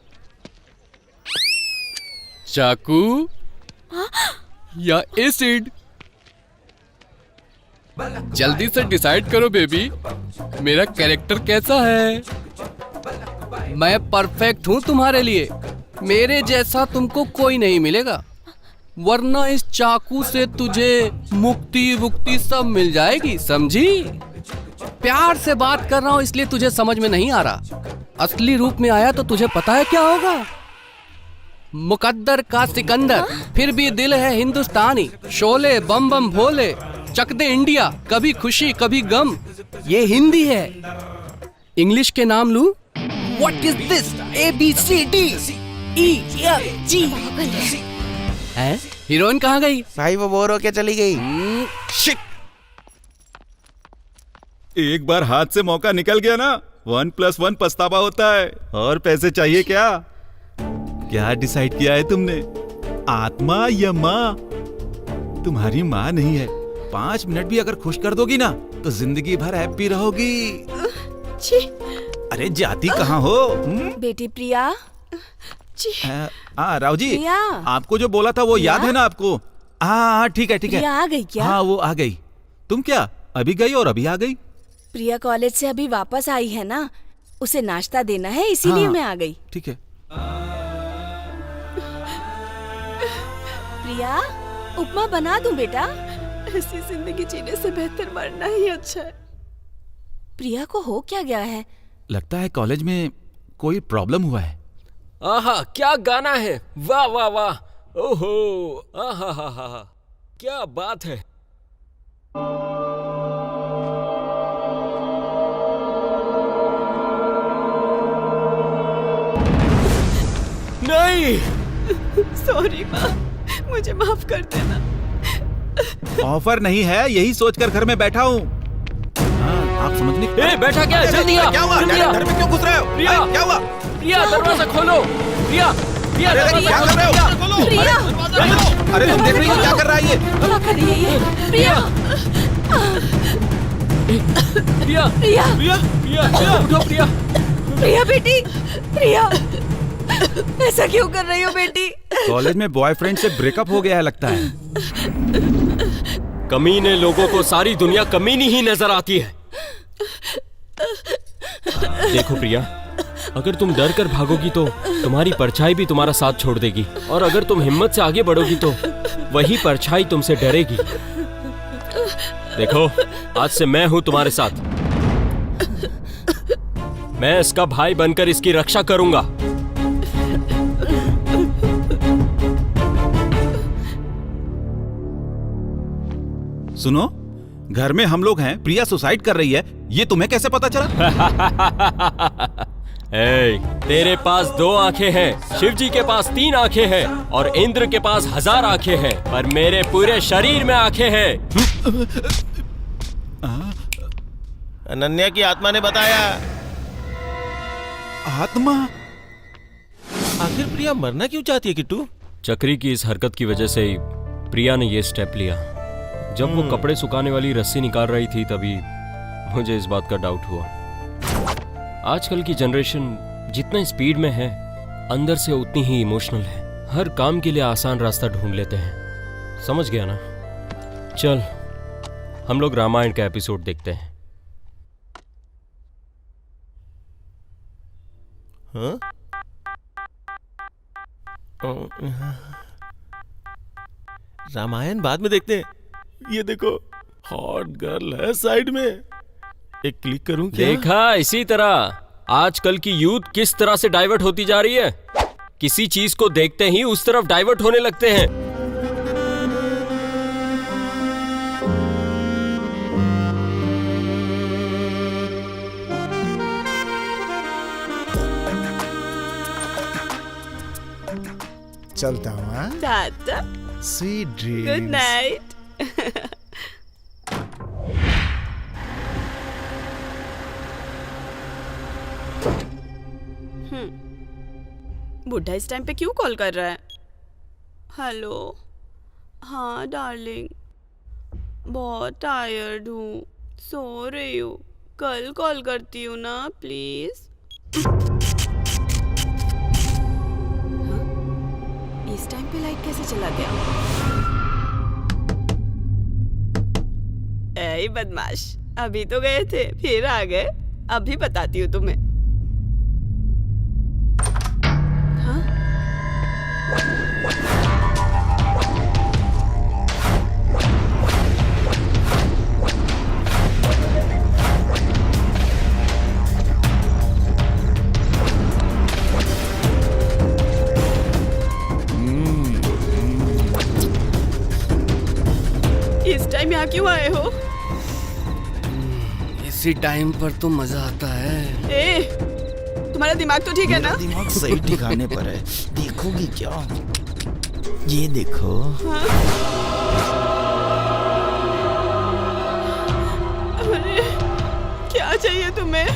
चाकू या एसिड? जल्दी से डिसाइड करो बेबी, मेरा कैरेक्टर कैसा है? मैं परफेक्ट हूँ तुम्हारे लिए। मेरे जैसा तुमको कोई नहीं मिलेगा, वरना इस चाकू से तुझे मुक्ति वुक्ति सब मिल जाएगी, समझी? प्यार से बात कर रहा हूँ इसलिए तुझे समझ में नहीं आ रहा। असली रूप में आया तो तुझे पता है क्या होगा? मुकद्दर का सिकंदर, फिर भी दिल है हिंदुस्तानी। शोले बम बम भोले, चक दे इंडिया, कभी खुशी कभी गम। ये हिंदी है। इंग्लिश के नाम लूं? What is this? ABCD EFG। हैं? हीरोइन कहाँ गई? भाई वो बोर होके चली गई। शिट। एक बार हाथ से मौका निकल गया ना, 1+1 पछतावा होता है। और पैसे चाहिए क्या? क्या डिसाइड किया है तुमने? आत्मा या माँ? तुम्हारी माँ नहीं है। 5 मिनट भी अगर खुश कर दोगी ना तो जिंदगी भर हैप्पी रहोगी। अरे जाती कहाँ हो? बेटी प्रिया। राव जी, प्रिया। आपको जो बोला था वो याद है ना आपको? हाँ ठीक है ठीक है। प्रिया आ गई क्या? हाँ वो आ गई। तुम क्या अभी गई और अभी आ गई? प्रिया कॉलेज से अभी वापस आई है ना, उसे नाश्ता देना है इसीलिए हाँ, मैं आ गई। ठीक है। प्रिया उपमा बना दूं बेटा? ऐसी जिंदगी जीने से बेहतर मरना ही अच्छा है। प्रिया को हो क्या गया है? लगता है कॉलेज में कोई प्रॉब्लम हुआ है। आहा क्या गाना है, वाह वाह वाह, ओहो, आहा हा हा हा, क्या बात है। नहीं, सॉरी माँ, मुझे माफ कर देना। ऑफर नहीं है, यही सोचकर घर में बैठा हूँ। आप समझने। ए, बैठा क्या है? जल्दी आ। क्या हुआ? घर में क्यों घुस रहे हो? प्रिया, क्या हुआ? प्रिया दरवाजा खोलो। प्रिया, प्रिया दरवाजा क्या कर रहे हो? प्रिया, अरे तुम देख रही हो क्या कर रहा है ये? क्या कर रही है ये? प्रिया, प्रिया, प्रिया, प्रिया, प्रिया, उठो प्रिया। प्रिया बेटी, प्रिया ऐसा क्यों कर रही हो बेटी? कॉलेज में बॉयफ्रेंड से ब्रेकअप हो गया है लगता है। कमीने लोगों को सारी दुनिया कमीनी ही नजर आती है। देखो प्रिया, अगर तुम डर कर भागोगी तो तुम्हारी परछाई भी तुम्हारा साथ छोड़ देगी, और अगर तुम हिम्मत से आगे बढ़ोगी तो वही परछाई तुमसे डरेगी। देखो, आज से मैं हूं तुम्हारे साथ। मैं इसका भाई बनकर इसकी रक्षा करूंगा। सुनो, घर में हम लोग हैं, प्रिया सुसाइड कर रही है, ये तुम्हें कैसे पता चला? ए, तेरे पास 2 आंखें हैं, शिव जी के पास 3 आंखें हैं, और इंद्र के पास 1000 आंखें हैं, पर मेरे पूरे शरीर में आंखें हैं। अनन्या की आत्मा ने बताया। आत्मा? आखिर प्रिया मरना क्यों चाहती है किट्टू? चक्री की इस हरकत की वजह से ही प्रिया ने ये स्टेप लिया। जब वो कपड़े सुखाने वाली रस्सी निकाल रही थी तभी मुझे इस बात का डाउट हुआ। आजकल की जनरेशन जितना स्पीड में है, अंदर से उतनी ही इमोशनल है। हर काम के लिए आसान रास्ता ढूंढ लेते हैं। समझ गया ना? चल हम लोग रामायण का एपिसोड देखते हैं। हाँ? रामायण बाद में देखते हैं। ये देखो, हॉट गर्ल है साइड में। एक क्लिक करूं क्या? देखा, इसी तरह आजकल की यूथ किस तरह से डाइवर्ट होती जा रही है। किसी चीज को देखते ही उस तरफ डाइवर्ट होने लगते हैं। चलता हूँ। हाँ? Tata, sweet dreams. Good night. बुढ़ा इस टाइम पे क्यों कॉल कर रहा है? हेलो, हाँ डार्लिंग, बहुत टायर्ड हूँ, सो रही हूँ, कल कॉल करती हूँ ना प्लीज। इस टाइम पे लाइट कैसे चला गया? ऐ बदमाश, अभी तो गए थे फिर आ गए। अभी बताती हूँ तुम्हें। टाइम यहाँ क्यों आए हो? इसी टाइम पर तो मजा आता है। ए, तुम्हारा दिमाग तो ठीक है ना? दिमाग सही ठिकाने पर है। देखोगी क्या? ये देखो। अरे क्या चाहिए तुम्हें?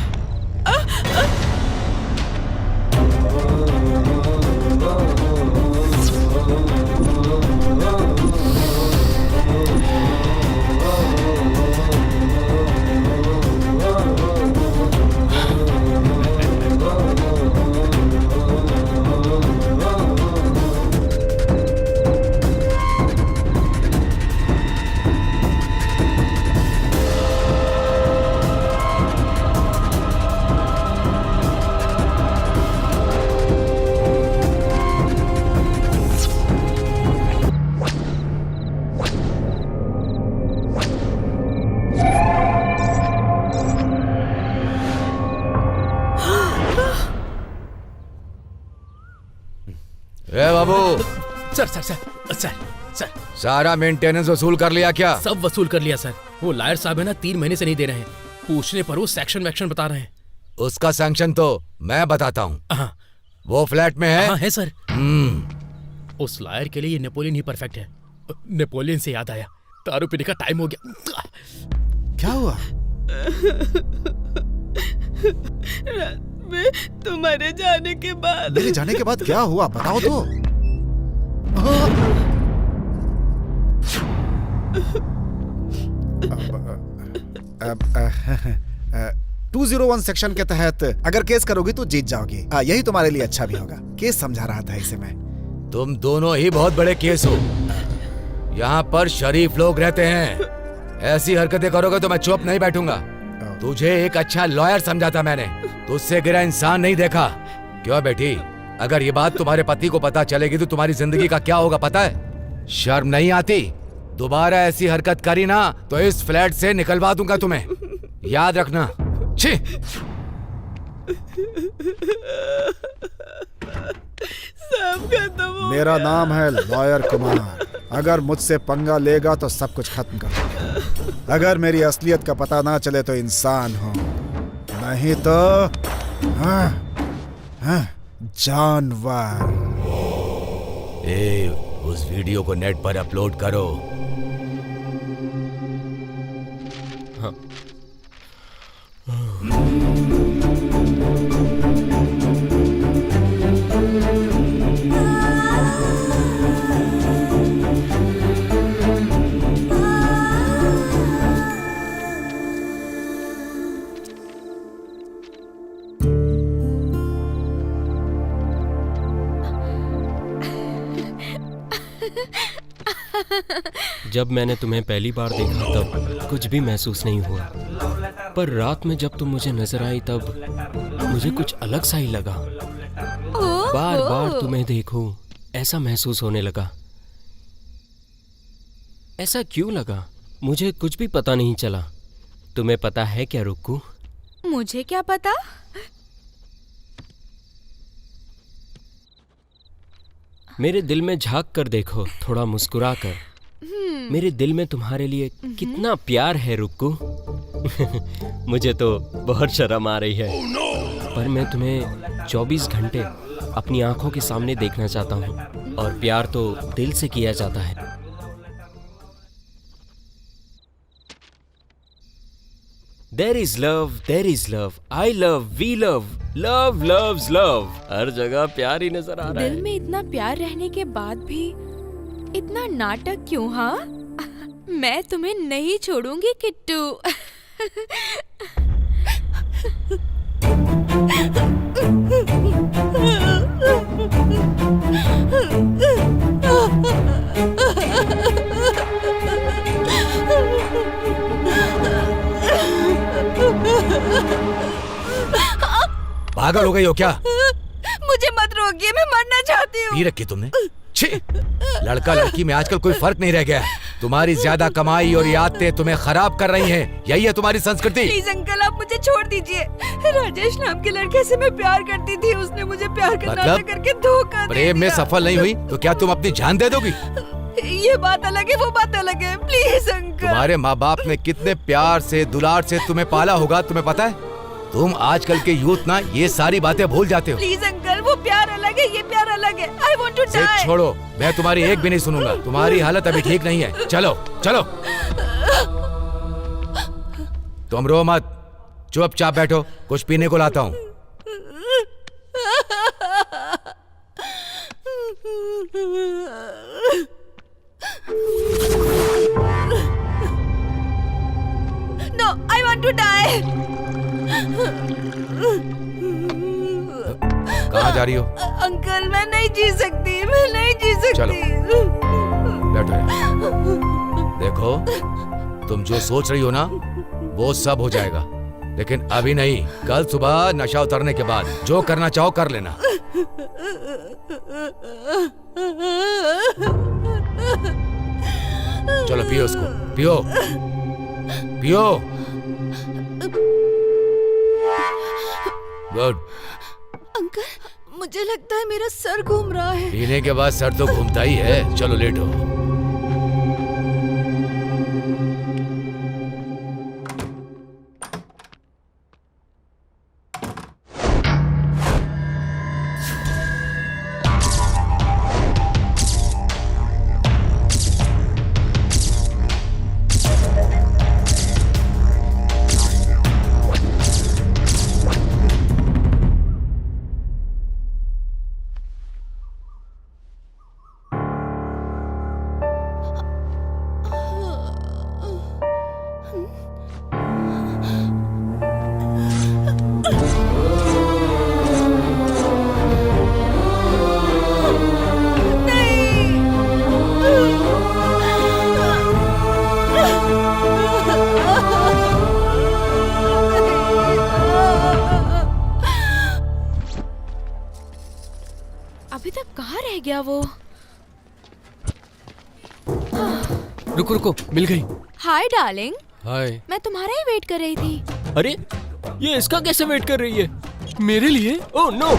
ए बाबू, sir sir sir sir sir सारा मेंटेनेंस वसूल कर लिया क्या? सब वसूल कर लिया सर। वो लायर साहब है ना, 3 महीने से नहीं दे रहे हैं। पूछने पर वो सेक्शन वैक्शन बता रहे हैं। उसका सैंक्शन तो मैं बताता हूँ। वो फ्लैट में है? हाँ है सर। उस लायर के लिए ये नेपोलियन ही परफेक्ट है। नेपोलियन से याद आया, दारू पीने का टाइम हो गया। क्या हुआ? रात में तुम्हारे जाने के बाद। मेरे जाने के बाद क्या हुआ बताओ तो। 201 सेक्शन के तहत अगर केस करोगी तो जीत जाओगी। यही तुम्हारे लिए अच्छा भी होगा। केस समझा रहा था इसे मैं। तुम दोनों ही बहुत बड़े केस हो। यहाँ पर शरीफ लोग रहते हैं। ऐसी हरकतें करोगे तो मैं चुप नहीं बैठूंगा। तुझे एक अच्छा लॉयर समझा था मैंने, तुझसे गिरा इंसान नहीं देखा। क्यों बेटी, अगर ये बात तुम्हारे पति को पता चलेगी तो तुम्हारी जिंदगी का क्या होगा पता है? शर्म नहीं आती? दोबारा ऐसी हरकत करी ना तो इस फ्लैट से निकलवा दूंगा तुम्हें, याद रखना। छी! सब खत्म हो मेरा नाम है लॉयर कुमार। अगर मुझसे पंगा लेगा तो सब कुछ खत्म कर दूंगा। अगर मेरी असलियत का पता ना चले तो इंसान हो, नहीं तो जानवर। उस वीडियो को नेट पर अपलोड करो। हाँ। जब मैंने तुम्हें पहली बार देखा तब कुछ भी महसूस नहीं हुआ, पर रात में जब तुम मुझे नजर आई तब मुझे कुछ अलग सा ही लगा। बार बार तुम्हें देखूं ऐसा महसूस होने लगा। ऐसा क्यों लगा मुझे कुछ भी पता नहीं चला। तुम्हें पता है क्या रुक्कू? मुझे क्या पता? मेरे दिल में झांक कर देखो, थोड़ा मुस्कुरा कर। मेरे दिल में तुम्हारे लिए कितना प्यार है रुक्कू। मुझे तो बहुत शर्म आ रही है, पर मैं तुम्हें 24 घंटे अपनी आंखों के सामने देखना चाहता हूँ, और प्यार तो दिल से किया जाता है। There is love, there is love, I love, we love, love loves love। हर जगह प्यार ही नजर आ रहा है। दिल में इतना प्यार रहने के बाद भी इतना नाटक क्यों? हाँ, मैं तुम्हें नहीं छोड़ूंगी किट्टू। पागल हो गई हो क्या? मुझे मत रोकिए, मैं मरना चाहती हूँ। पी रखी तुमने? छी! लड़का लड़की में आजकल कोई फर्क नहीं रह गया। तुम्हारी ज्यादा कमाई और आदतें तुम्हें खराब कर रही हैं। यही है तुम्हारी संस्कृति। प्लीज अंकल, आप मुझे छोड़ दीजिए। राजेश नाम के लड़के से मैं प्यार करती थी, उसने मुझे प्यार करना करके धोखा दे दिया। प्रेम में सफल नहीं हुई तो क्या तुम अपनी जान दे दोगी? ये बात अलग है, वो बात अलग है। Please uncle. तुम्हारे माँ बाप ने कितने प्यार से दुलार से तुम्हें पाला होगा, तुम्हें पता है? तुम आजकल के यूथ ना ये सारी बातें भूल जाते हो। प्लीज अंकल, वो प्यार अलग है, ये प्यार अलग है। आई वांट टू जिद डाई। छोड़ो, मैं तुम्हारी एक भी नहीं सुनूंगा। तुम्हारी हालत अभी ठीक नहीं है। चलो चलो, तुम रो मत, चुपचाप बैठो, कुछ पीने को लाता हूँ। No, I want to die. कहाँ जा रही हो? अंकल, मैं नहीं जी सकती, मैं नहीं जी सकती। बैठो यहाँ। देखो, तुम जो सोच रही हो ना, वो सब हो जाएगा, लेकिन अभी नहीं। कल सुबह नशा उतरने के बाद जो करना चाहो कर लेना। चलो पियो उसको, पियो पियो। गुड। अंकल, मुझे लगता है मेरा सर घूम रहा है। पीने के बाद सर तो घूमता ही है। चलो लेटो। अभी तक कहाँ रह गया वो? रुको रुको, मिल गई। Hi darling. हाय। मैं तुम्हारा ही वेट कर रही थी। अरे ये इसका कैसे वेट कर रही है? मेरे लिए? Oh no.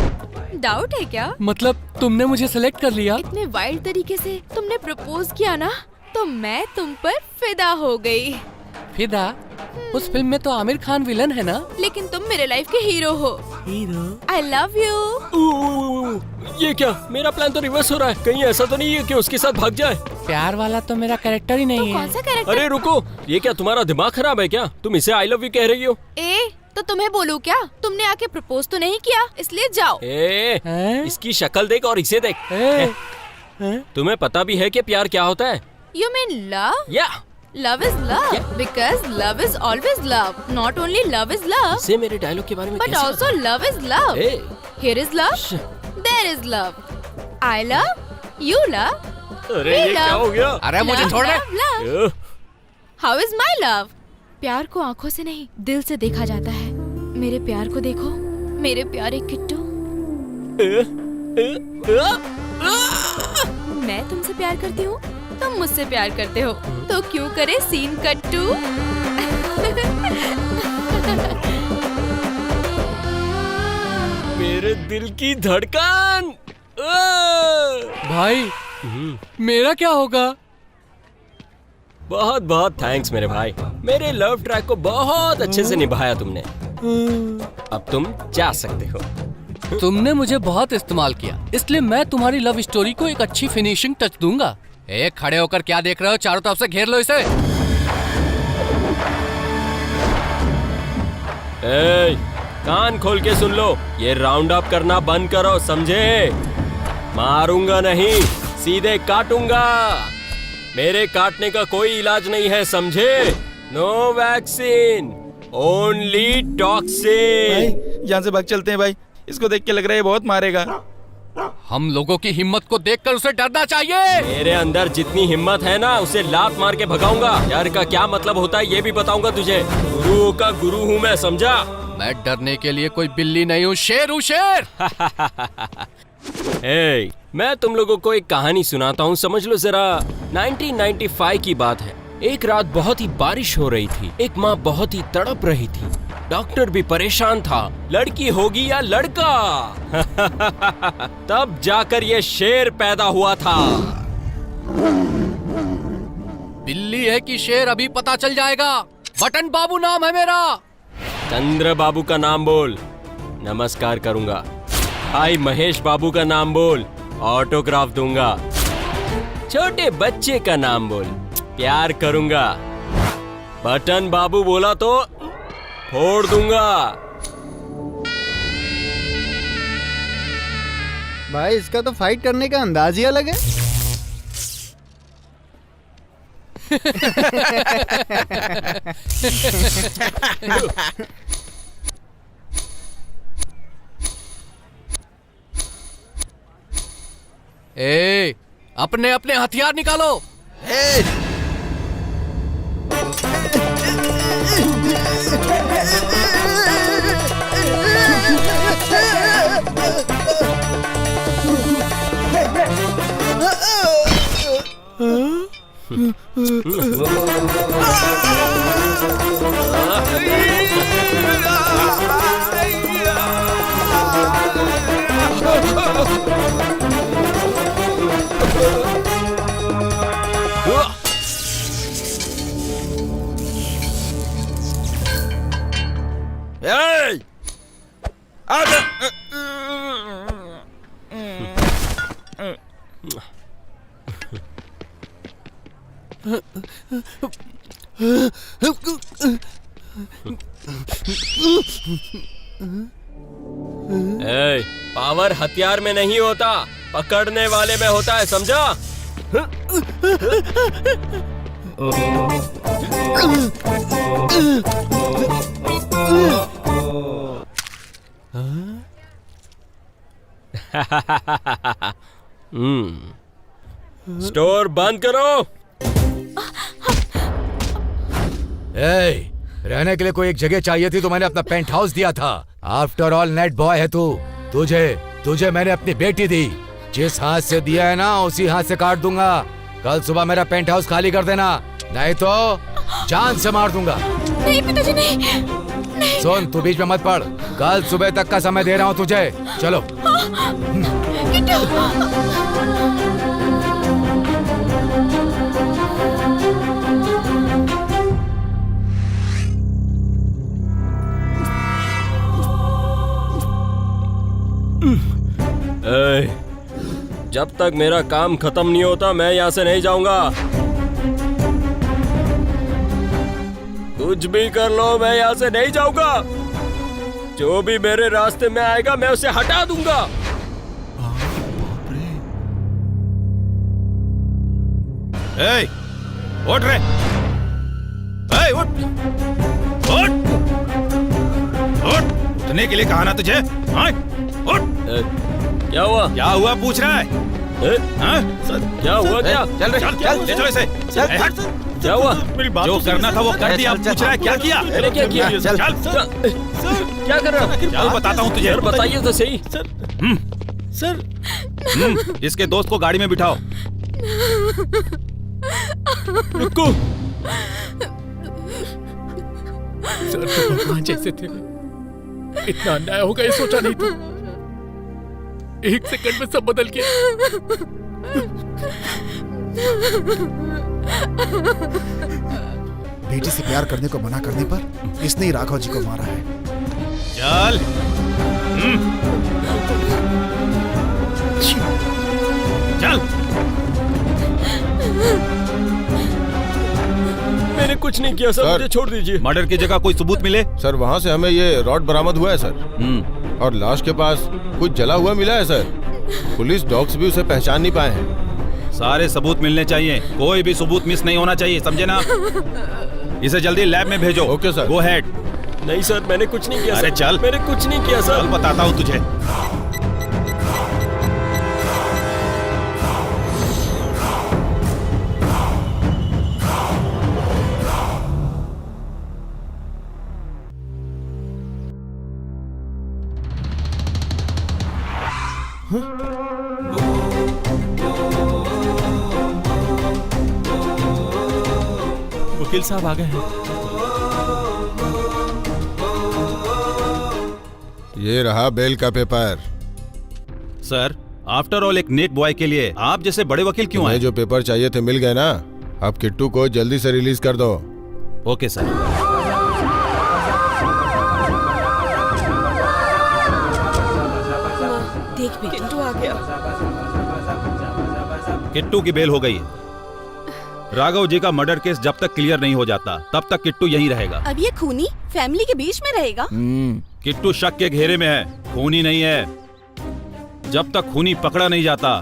डाउट है क्या? मतलब तुमने मुझे सेलेक्ट कर लिया? इतने वाइल्ड तरीके से तुमने प्रपोज किया ना, तो मैं तुम पर फिदा हो गई। फिदा? उस फिल्म में तो आमिर खान विलन है ना? लेकिन तुम मेरे लाइफ के हीरो हो। हीरो? I love you. ये क्या? मेरा प्लान तो रिवर्स हो रहा है। कहीं ऐसा तो नहीं है कि उसके साथ भाग जाए? प्यार वाला तो मेरा कैरेक्टर ही नहीं है। कौन सा कैरेक्टर? अरे रुको, ये क्या तुम्हारा दिमाग खराब है क्या? तुम इसे आई लव यू कह रही हो? तो तुम्हें बोलूं क्या? तुमने आके प्रपोज तो नहीं किया, इसलिए जाओ। इसकी शक्ल देख और इसे देख। तुम्हें पता भी है कि प्यार क्या होता है? You mean love? Yeah. Love is love. Because love is always love. Not only love is love. इसे मेरे डायलॉग के बारे में But कैसे also love is love. Here is love. There is love. I love. You love. अरे ये क्या हो गया? अरे मुझे छोड़ दे। Love. How is my love? प्यार को आंखों से नहीं, दिल से देखा जाता है। मेरे प्यार को देखो, मेरे प्यारे किट्टू। मैं तुमसे प्यार करती हूँ, तुम मुझसे प्यार करते हो, तो क्यों करे सीन कट्टू? मेरे दिल की धड़कन। भाई, मेरा क्या होगा? बहुत बहुत थैंक्स मेरे भाई। मेरे लव ट्रैक को बहुत अच्छे से निभाया तुमने। अब तुम जा सकते हो। तुमने मुझे बहुत इस्तेमाल किया, इसलिए मैं तुम्हारी लव स्टोरी को एक अच्छी फिनिशिंग टच दूंगा। खड़े होकर क्या देख रहे हो? चारों तरफ से घेर लो इसे। कान खोल के सुन लो, ये राउंड अप करना बंद करो, समझे? मारूंगा नहीं, सीधे काटूंगा। मेरे काटने का कोई इलाज नहीं है, समझे? No vaccine, only toxin. यहाँ से भाग चलते हैं भाई, इसको देख के लग रहा है बहुत मारेगा। हम लोगों की हिम्मत को देखकर उसे डरना चाहिए। मेरे अंदर जितनी हिम्मत है ना, उसे लात मार के भगाऊंगा। डर का क्या मतलब होता है ये भी बताऊंगा तुझे। गुरुओं का गुरु हूँ मैं, समझा? मैं डरने के लिए कोई बिल्ली नहीं हूँ, शेर हूँ, शेर। मैं तुम लोगों को एक कहानी सुनाता हूँ, समझ लो जरा। 1995 की बात है। एक रात बहुत ही बारिश हो रही थी। एक माँ बहुत ही तड़प रही थी। डॉक्टर भी परेशान था, लड़की होगी या लड़का। तब जाकर ये शेर पैदा हुआ था। बिल्ली है कि शेर अभी पता चल जाएगा। बटन बाबू नाम है मेरा। चंद्र बाबू का नाम बोल, नमस्कार करूंगा। भाई महेश बाबू का नाम बोल, ऑटोग्राफ दूंगा। छोटे बच्चे का नाम बोल, प्यार करूंगा। बटन बाबू बोला तो फोड़ दूंगा। भाई इसका तो फाइट करने का अंदाज ही अलग है। ए, अपने अपने हथियार निकालो। पावर हथियार में नहीं होता, पकड़ने वाले में होता है, समझा? स्टोर बंद करो। रहने के लिए कोई एक जगह चाहिए थी तो मैंने अपना पेंट हाउस दिया था। आफ्टर ऑल नेट बॉय है तू। तुझे मैंने अपनी बेटी दी। जिस हाथ से दिया है ना उसी हाथ से काट दूंगा। कल सुबह मेरा पेंट हाउस खाली कर देना, नहीं तो जान से मार दूंगा। नहीं पिताजी, नहीं। सुन, तू बीच में मत पड़। कल सुबह तक का समय दे रहा हूँ तुझे। चलो। जब तक मेरा काम खत्म नहीं होता मैं यहाँ से नहीं जाऊंगा। कुछ भी कर लो, मैं यहाँ से नहीं जाऊंगा। जो भी मेरे रास्ते में आएगा मैं उसे हटा दूंगा। उठ रे, उठ। उठने के लिए कहा ना तुझे? उठ। क्या हुआ? क्या हुआ पूछ रहा है? क्या हुआ? क्या चल ले चलो इसे। क्या हुआ? जो करना था वो कर दिया। पूछ रहा है क्या किया? क्या किया? चल क्या कर रहा? चल बताता हूँ तुझे। बताइए तो सही। सर इसके दोस्त को गाड़ी में बिठाओ। रुको। सर तो भगवान जैसे थे। इतना अन्याय होगा ये सोचा नहीं था। एक सेकंड में सब बदल गया। बेटी से प्यार करने को मना करने पर इसने ही राघव जी को मारा है। चल। चल। मैंने कुछ नहीं किया सर, मुझे छोड़ दीजिए। मर्डर की जगह कोई सबूत मिले? सर वहाँ से हमें ये रॉड बरामद हुआ है सर। और लाश के पास कुछ जला हुआ मिला है सर। पुलिस डॉग्स भी उसे पहचान नहीं पाए हैं। सारे सबूत मिलने चाहिए, कोई भी सबूत मिस नहीं होना चाहिए, समझे ना? इसे जल्दी लैब में भेजो। Okay sir. Go head. नहीं सर, मैंने कुछ नहीं किया। अरे चल। मैंने कुछ नहीं किया सर। चल बताता हूँ तुझे। वकील साहब आ गए हैं। ये रहा बेल का पेपर। सर आफ्टर ऑल एक नेट बॉय के लिए आप जैसे बड़े वकील क्यों आए? जो पेपर चाहिए थे मिल गए ना? अब किट्टू को जल्दी से रिलीज कर दो। Okay sir. देख बेटा, किट्टू आ गया। किट्टू की बेल हो गई है। राघव जी का मर्डर केस जब तक क्लियर नहीं हो जाता तब तक किट्टू यहीं रहेगा। अब ये खूनी फैमिली के बीच में रहेगा। किट्टू शक के घेरे में है, खूनी नहीं है। जब तक खूनी पकड़ा नहीं जाता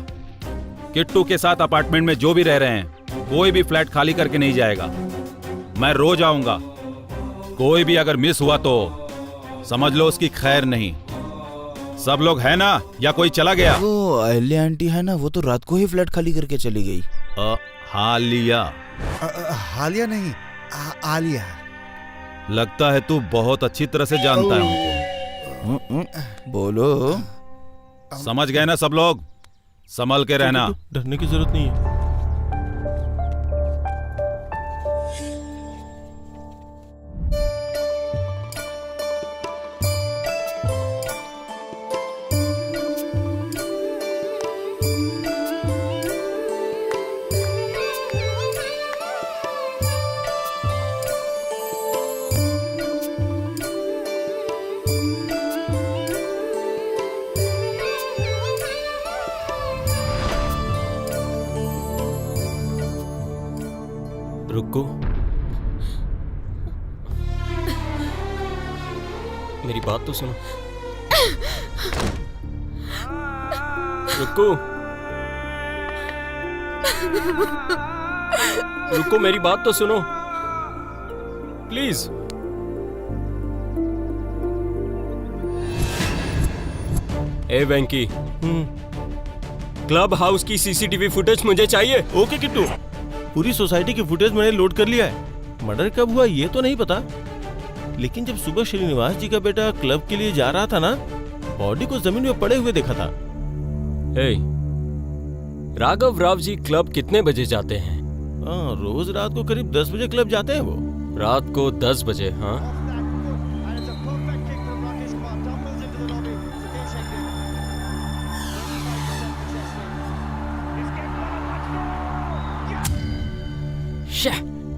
किट्टू के साथ अपार्टमेंट में जो भी रह रहे हैं कोई भी फ्लैट खाली करके नहीं जाएगा। मैं रोज आऊंगा, कोई भी अगर मिस हुआ तो समझ लो उसकी खैर नहीं। सब लोग है ना या कोई चला गया? वो अहल्या आंटी है ना, वो तो रात को ही फ्लैट खाली करके चली गई। हालिया? हालिया नहीं, आलिया। लगता है तू बहुत अच्छी तरह से जानता है उनको। बोलो। समझ गए ना सब लोग? संभल के रहना। डरने की जरूरत नहीं है। रुको, मेरी बात तो सुनो। रुको, रुको, मेरी बात तो सुनो please. A Venky, club house की सीसीटीवी फुटेज मुझे चाहिए। ओके किट्टू, पूरी सोसाइटी की फुटेज मैंने लोड कर लिया है। मर्डर कब हुआ ये तो नहीं पता, लेकिन जब सुबह श्रीनिवास जी का बेटा क्लब के लिए जा रहा था ना, बॉडी को जमीन में पड़े हुए देखा था। हे, राघव राव जी क्लब कितने बजे जाते हैं? रोज रात को करीब 10 बजे क्लब जाते हैं वो। रात को 10 बजे? हाँ,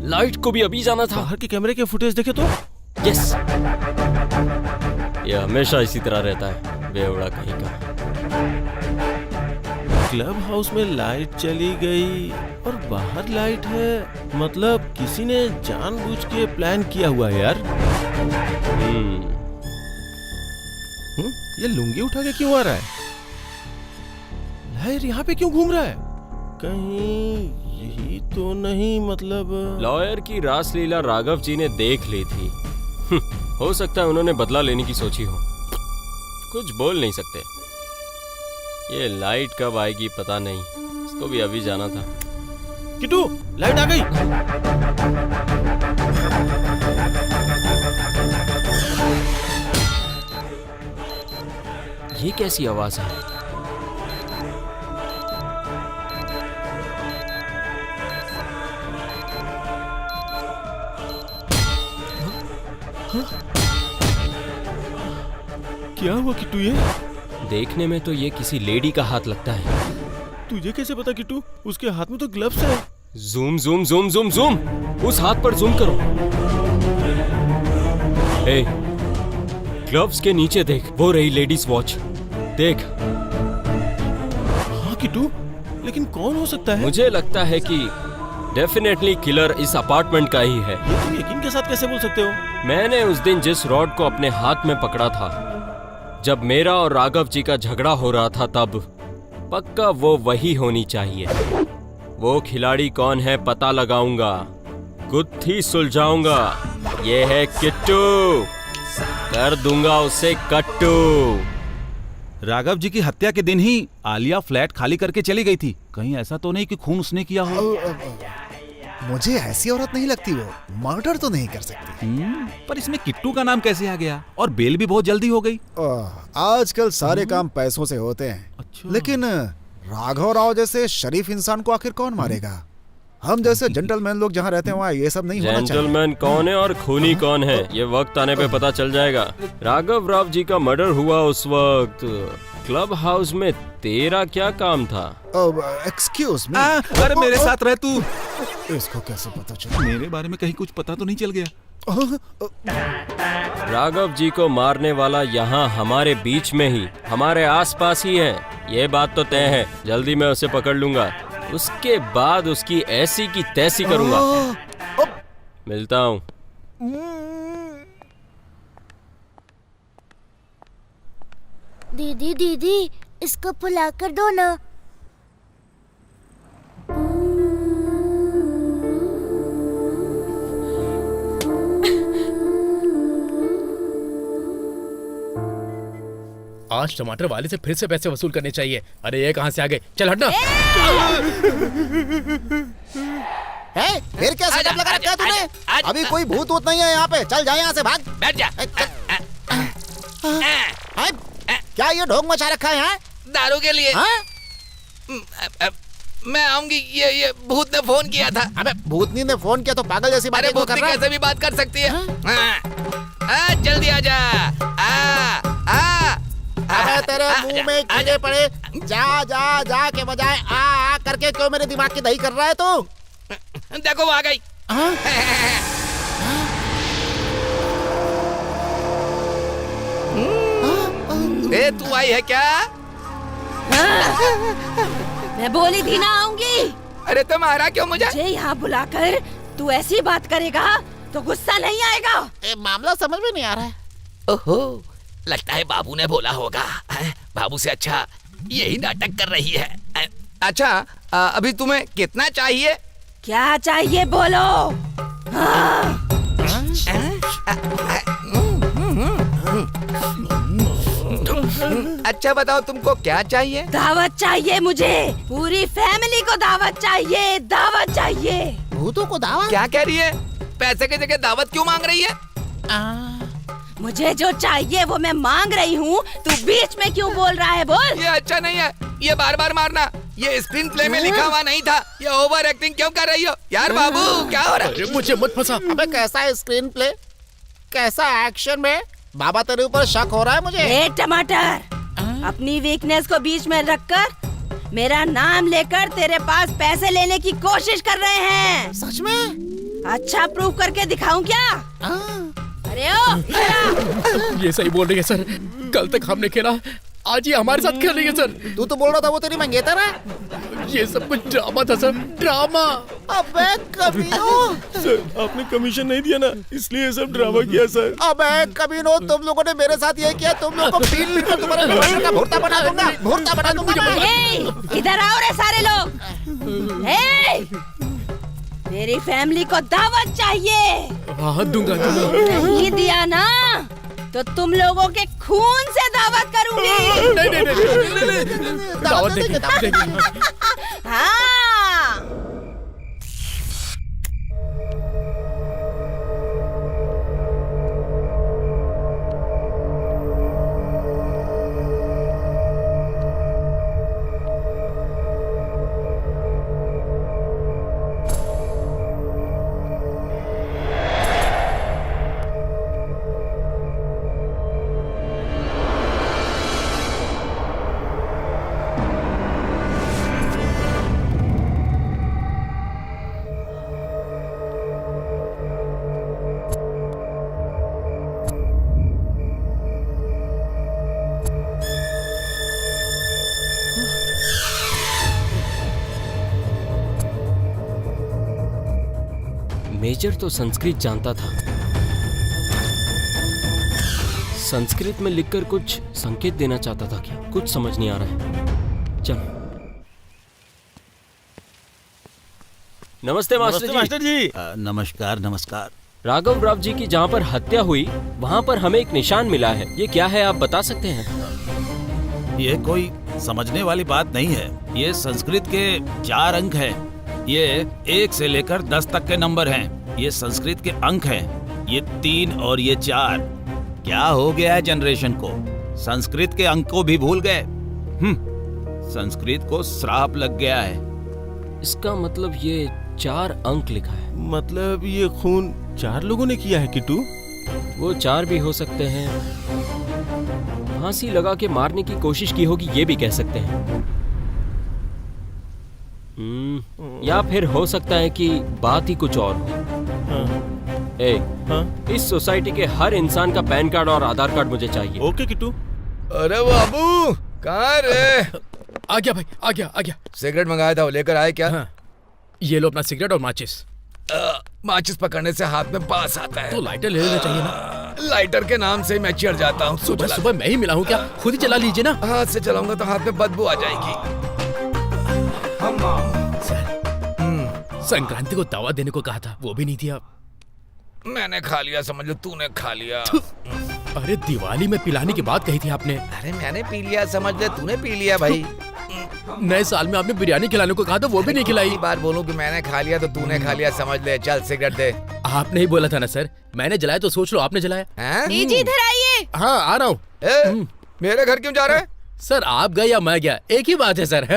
लाइट को भी अभी जाना था। बाहर के कैमरे के फुटेज देखे तो? यस, ये हमेशा इसी तरह रहता है, बेवड़ा कहीं का। क्लब हाउस में लाइट चली गई और बाहर लाइट है, मतलब किसी ने जानबूझ के प्लान किया हुआ है यार। ये लुंगी उठा के क्यों आ रहा है? लायर यहाँ पे क्यों घूम रहा है? कहीं यही तो नहीं, मतलब लॉयर की रासलीला राघव जी ने देख ली थी। हो सकता है उन्होंने बदला लेने की सोची हो। कुछ बोल नहीं सकते। ये लाइट कब आएगी पता नहीं, इसको भी अभी जाना था। किट्टू, लाइट आ गई। ये कैसी आवाज है? क्या हुआ किट्टू? ये देखने में तो ये किसी लेडी का हाथ लगता है। तुझे कैसे पता किट्टू? उसके हाथ में तो ग्लव्स है। Zoom zoom zoom zoom zoom, उस हाथ पर जूम करो। ए, ग्लव्स के नीचे देख, वो रही लेडीज वॉच, देख। हाँ किट्टू, लेकिन कौन हो सकता है? मुझे लगता है कि डेफिनेटली किलर इस अपार्टमेंट का ही है। ये तुम यकीन के साथ कैसे बोल सकते हो? मैंने उस दिन जिस रॉड को अपने हाथ में पकड़ा था, जब मेरा और राघव जी का झगड़ा हो रहा था, तब पक्का वो वही होनी चाहिए। वो खिलाड़ी कौन है पता लगाऊंगा, गुत्थी सुलझाऊंगा। ये है किट्टू, कर दूंगा उसे कट्टू। राघव जी की हत्या के दिन ही आलिया फ्लैट खाली करके चली गई थी। कहीं ऐसा तो नहीं कि खून उसने किया हो? मुझे ऐसी औरत नहीं लगती, वो मर्डर तो नहीं कर सकती। पर इसमें किट्टू का नाम कैसे आ गया? और बेल भी बहुत जल्दी हो गई। आजकल सारे काम पैसों से होते हैं। अच्छा। लेकिन राघव राव जैसे शरीफ इंसान को आखिर कौन मारेगा? हम जैसे जेंटलमैन लोग जहाँ रहते हैं वहाँ ये सब नहीं होना चाहिए। जेंटलमैन कौन है और खूनी कौन है, ये वक्त आने पे पता चल जाएगा। राघव राव जी का मर्डर हुआ उस वक्त क्लब हाउस में तेरा क्या काम था? Excuse me. अरे मेरे साथ रह तू। इसको कैसे पता चला? मेरे बारे में कहीं कुछ पता तो नहीं चल गया? राघव जी को मारने वाला यहाँ हमारे बीच में ही, हमारे आसपास ही है, ये बात तो तय है। जल्दी मैं उसे पकड़ लूंगा, उसके बाद उसकी ऐसी की तैसी करूंगा। मिलता हूँ। दीदी दीदी, इसको फुला कर दो ना। आज टमाटर वाले से फिर से पैसे वसूल करने चाहिए। अरे ये कहाँ से आ गए? चल हटना। फिर क्या सेटअप लगा रखा है तूने? अभी कोई भूत वूत नहीं है यहाँ पे। चल जा यहाँ से, भाग। बैठ जा। क्या ये ढोंग मचा रखा है यहाँ? दारू के लिए। मैं आऊंगी। ये भूत ने फोन किया था। अबे भूतनी ने फोन किया तो पागल जैसी बातें क्यों कर रहा है? कैसे भी बात कर सकती है। जल्दी आ जा। अबे तेरे मुंह में कीड़े पड़े। जा जा जा के बजाय आ करके क्यों मेरे दिमाग की दही कर रहा है तू? देखो वो आ गई। तू आई है क्या? मैं बोली थी ना आऊंगी। अरे तुम आ रहा क्यों मुझे यहाँ बुलाकर तू ऐसी बात करेगा तो गुस्सा नहीं आएगा? मामला समझ में नहीं आ रहा है। ओहो, लगता है बाबू ने बोला होगा। बाबू से अच्छा यही नाटक कर रही है। अच्छा, अभी तुम्हें कितना चाहिए? क्या चाहिए बोलो। अच्छा बताओ तुमको क्या चाहिए? दावत चाहिए मुझे। पूरी फैमिली को दावत चाहिए। दावत चाहिए। भूतों को दावत? क्या कह रही है? पैसे की जगह दावत क्यों मांग रही है? मुझे जो चाहिए वो मैं मांग रही हूँ, तू बीच में क्यों बोल रहा है? बोल। ये अच्छा नहीं है, ये बार बार मारना। ये स्क्रीन प्ले में लिखा हुआ नहीं था। ये ओवर एक्टिंग क्यों कर रही हो यार? बाबू क्या हो रहा है? मुझे मत फंसा। अबे कैसा स्क्रीन प्ले, कैसा एक्शन में? बाबा तेरे ऊपर शक हो रहा है मुझे। टमाटर, अपनी वीकनेस को बीच में रखकर मेरा नाम लेकर तेरे पास पैसे लेने की कोशिश कर रहे हैं। सच में? अच्छा प्रूव करके दिखाऊं क्या? अरे ओ, ये सही बोल रही है सर। कल तक हमने खेला, आज ये हमारे साथ खेल रही है सर। तू तो बोल रहा था वो तेरी मंगेतर है। ये सब कुछ ड्रामा था सर, ड्रामा। अबे कमीनों, सर आपने कमीशन नहीं दिया ना, इसलिए ये सब ड्रामा किया सर। अबे कमीनों, तुम लोगों ने मेरे साथ ये किया। तुम लोगों को पीट कर तुम्हारे टमाटर का भुर्ता बना दूंगा। भुर्ता बना दूंगा मैं। इधर आओ रे सारे लोग। मेरी फैमिली को दावत चाहिए। हाँ दूंगा। नहीं दिया ना तो तुम लोगों के खून से दावत करूंगी। नहीं। दावत देंगे। हाँ। मेजर तो संस्कृत जानता था। संस्कृत में लिखकर कुछ संकेत देना चाहता था क्या? कुछ समझ नहीं आ रहा है। चल। नमस्ते मास्टर जी। नमस्कार नमस्कार। राघव राव जी की जहाँ पर हत्या हुई वहाँ पर हमें एक निशान मिला है। ये क्या है आप बता सकते हैं? ये कोई समझने वाली बात नहीं है। ये संस्कृत के 4 अंक हैं। ये 1 से लेकर 10 तक के नंबर हैं। ये संस्कृत के अंक हैं। ये 3 और ये 4। क्या हो गया है जनरेशन को? संस्कृत के अंक को भी भूल गए। संस्कृत को श्राप लग गया है। इसका मतलब ये 4 अंक लिखा है। मतलब ये खून 4 लोगों ने किया है किट्टू? वो 4 भी हो सकते हैं। फांसी लगा के मारने की कोशिश की होगी, ये भी कह सकते हैं। या फिर हो सकता है कि बात ही कुछ और हो। ए, इस सोसाइटी के हर इंसान का पैन कार्ड और आधार कार्ड मुझे चाहिए। ओके किट्टू। अरे बाबू कहाँ रे? आ गया भाई, आ गया। सिगरेट मंगाया था, वो लेकर आए क्या? हाँ। ये लो अपना सिगरेट और माचिस। माचिस पकड़ने से हाथ में बास आता है। तो लाइटर ले लेना चाहिए ना। लाइटर के नाम से मैं चिढ़ जाता हूँ। सुबह मैं ही मिला हूँ क्या? खुद ही चला लीजिए ना। हाथ से चलाऊंगा तो हाथ में बदबू आ जाएगी। संक्रांति को दावा देने को कहा था, वो भी नहीं दिया। मैंने खा लिया, समझ लो तूने खा लिया। अरे दिवाली में पिलाने की बात कही थी आपने। अरे मैंने पी लिया, समझ ले तूने पी लिया भाई। नए साल में आपने बिरयानी खिलाने को कहा था, वो भी नहीं खिलाई। बार बोलूं कि मैंने खा लिया तो तूने खा लिया, समझ ले। चल सिगरेट दे। आपने ही बोला था ना सर, मैंने जलाया तो सोच लो आपने जलाया। जी इधर आइए। हाँ आ रहा हूँ। मेरे घर क्यों जा रहा है? सर आप गए या मैं गया, एक ही बात है सर।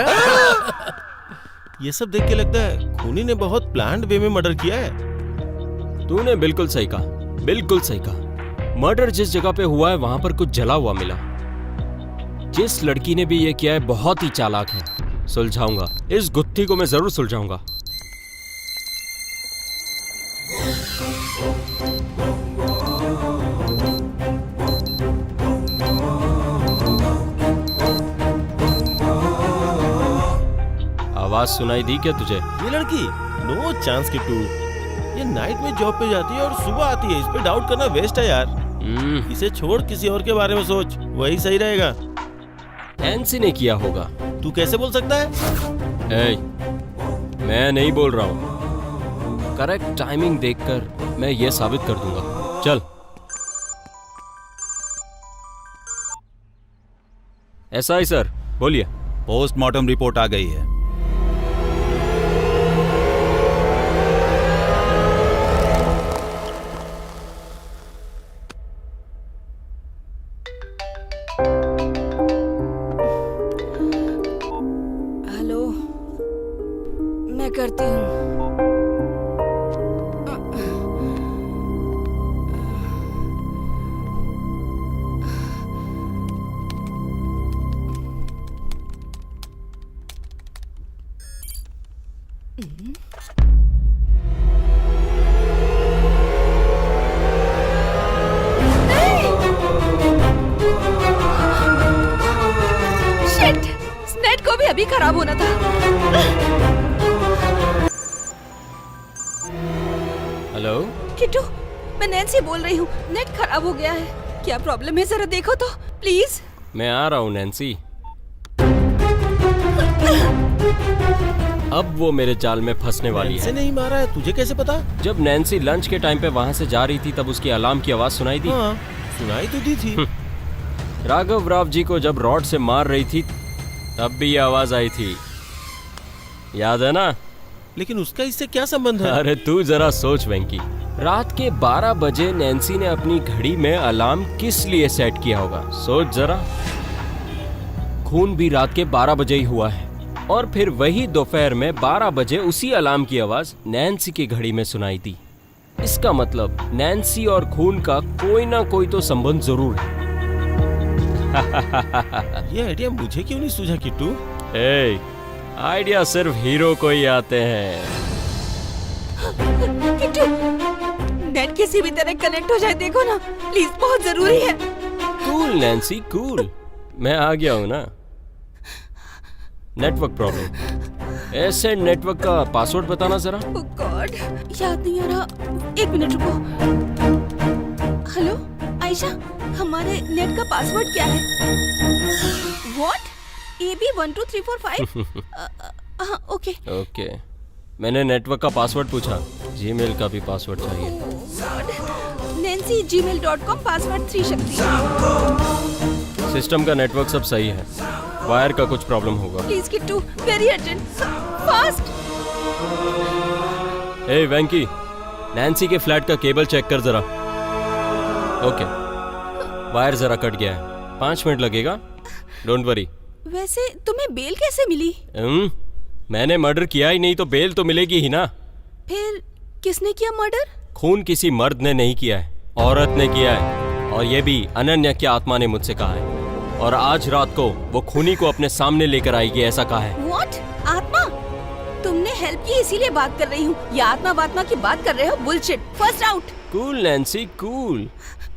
ये सब देख के लगता है खूनी ने बहुत प्लान्ड वे में मर्डर किया है। तूने बिल्कुल सही कहा, बिल्कुल सही कहा। मर्डर जिस जगह पे हुआ है वहां पर कुछ जला हुआ मिला। जिस लड़की ने भी ये किया है बहुत ही चालाक है। सुलझाऊंगा इस गुत्थी को, मैं जरूर सुलझाऊंगा। आवाज सुनाई दी क्या तुझे? ये लड़की नो चांस किट्टू। ये नाइट में जॉब पे जाती है और सुबह आती है। इस पे डाउट करना वेस्ट है यार। इसे छोड़ किसी और के बारे में सोच, वही सही रहेगा। नैन्सी ने किया होगा। तू कैसे बोल सकता है? ए, मैं नहीं बोल रहा हूँ। करेक्ट टाइमिंग देखकर मैं ये साबित कर दूंगा। चल। एसआई सर बोलिए। पोस्टमार्टम रिपोर्ट आ गई है। हेलो, मैं करती हूँ। शिट, स्नेट को भी अभी खराब होना था। हेलो किट्टू, मैं नैन्सी बोल रही हूँ। नेट खराब हो गया है। क्या प्रॉब्लम है, जरा देखो तो प्लीज। मैं आ रहा हूँ नैन्सी। अब वो मेरे जाल में फंसने वाली है। नहीं मारा है, तुझे कैसे पता? जब नैन्सी लंच के टाइम पे वहाँ से जा रही थी तब उसकी अलार्म की आवाज सुनाई दी। हाँ, सुनाई तो दी थी। राघव राव जी को जब रॉड से मार रही थी तब भी ये आवाज आई थी, याद है ना? लेकिन उसका इससे क्या संबंध है? अरे तू जरा सोच वेंकी, रात के 12 बजे नैन्सी ने अपनी घड़ी में अलार्म किस लिए सेट किया होगा? सोच जरा। खून भी रात के 12 बजे ही हुआ है और फिर वही दोपहर में 12 बजे उसी अलार्म की आवाज नैन्सी की घड़ी में सुनाई दी। इसका मतलब नैन्सी और खून का कोई ना कोई तो संबंध जरूर है। ये आइडिया मुझे क्यों नहीं सूझा किट्टू? ए, आइडिया सिर्फ हीरो को ही आते हैं। किट्टू, नेट किसी भी तरह कनेक्ट हो जाए, देखो ना प्लीज, बहुत जरूरी है। कूल नैन्सी कूल, मैं आ गया हूँ ना। Network problem. ऐसे नेटवर्क का पासवर्ड बताना जरा। ओह गॉड, याद नहीं आ रहा। 1 मिनट रुको। हेलो आयशा, हमारे नेट का पासवर्ड क्या है? व्हाट? AB12345? हाँ, ओके। ओके, मैंने नेटवर्क का पासवर्ड पूछा, जीमेल का भी पासवर्ड चाहिए। नैन्सी gmail.com पासवर्ड 3 शक्ति। सिस्टम का नेटवर्क सब सही है, वायर का कुछ प्रॉब्लम होगा। Please Kittu, very urgent, fast. A Venky, Nancy के फ्लैट का केबल चेक कर जरा। ओके, वायर जरा कट गया है, 5 मिनट लगेगा, डोंट वरी। वैसे तुम्हें बेल कैसे मिली? मैंने मर्डर किया ही नहीं तो बेल तो मिलेगी ही ना। फिर किसने किया मर्डर? खून किसी मर्द ने नहीं किया है, औरत ने किया है, और ये भी अनन्या की आत्मा ने मुझसे कहा है। और आज रात को वो खूनी को अपने सामने लेकर आएगी, ऐसा कहा है। What? आत्मा? तुमने हेल्प की इसीलिए बात कर रही हूँ। ये आत्मा वात्मा की बात कर रहे हो? Bullshit. First out. Cool Nancy cool,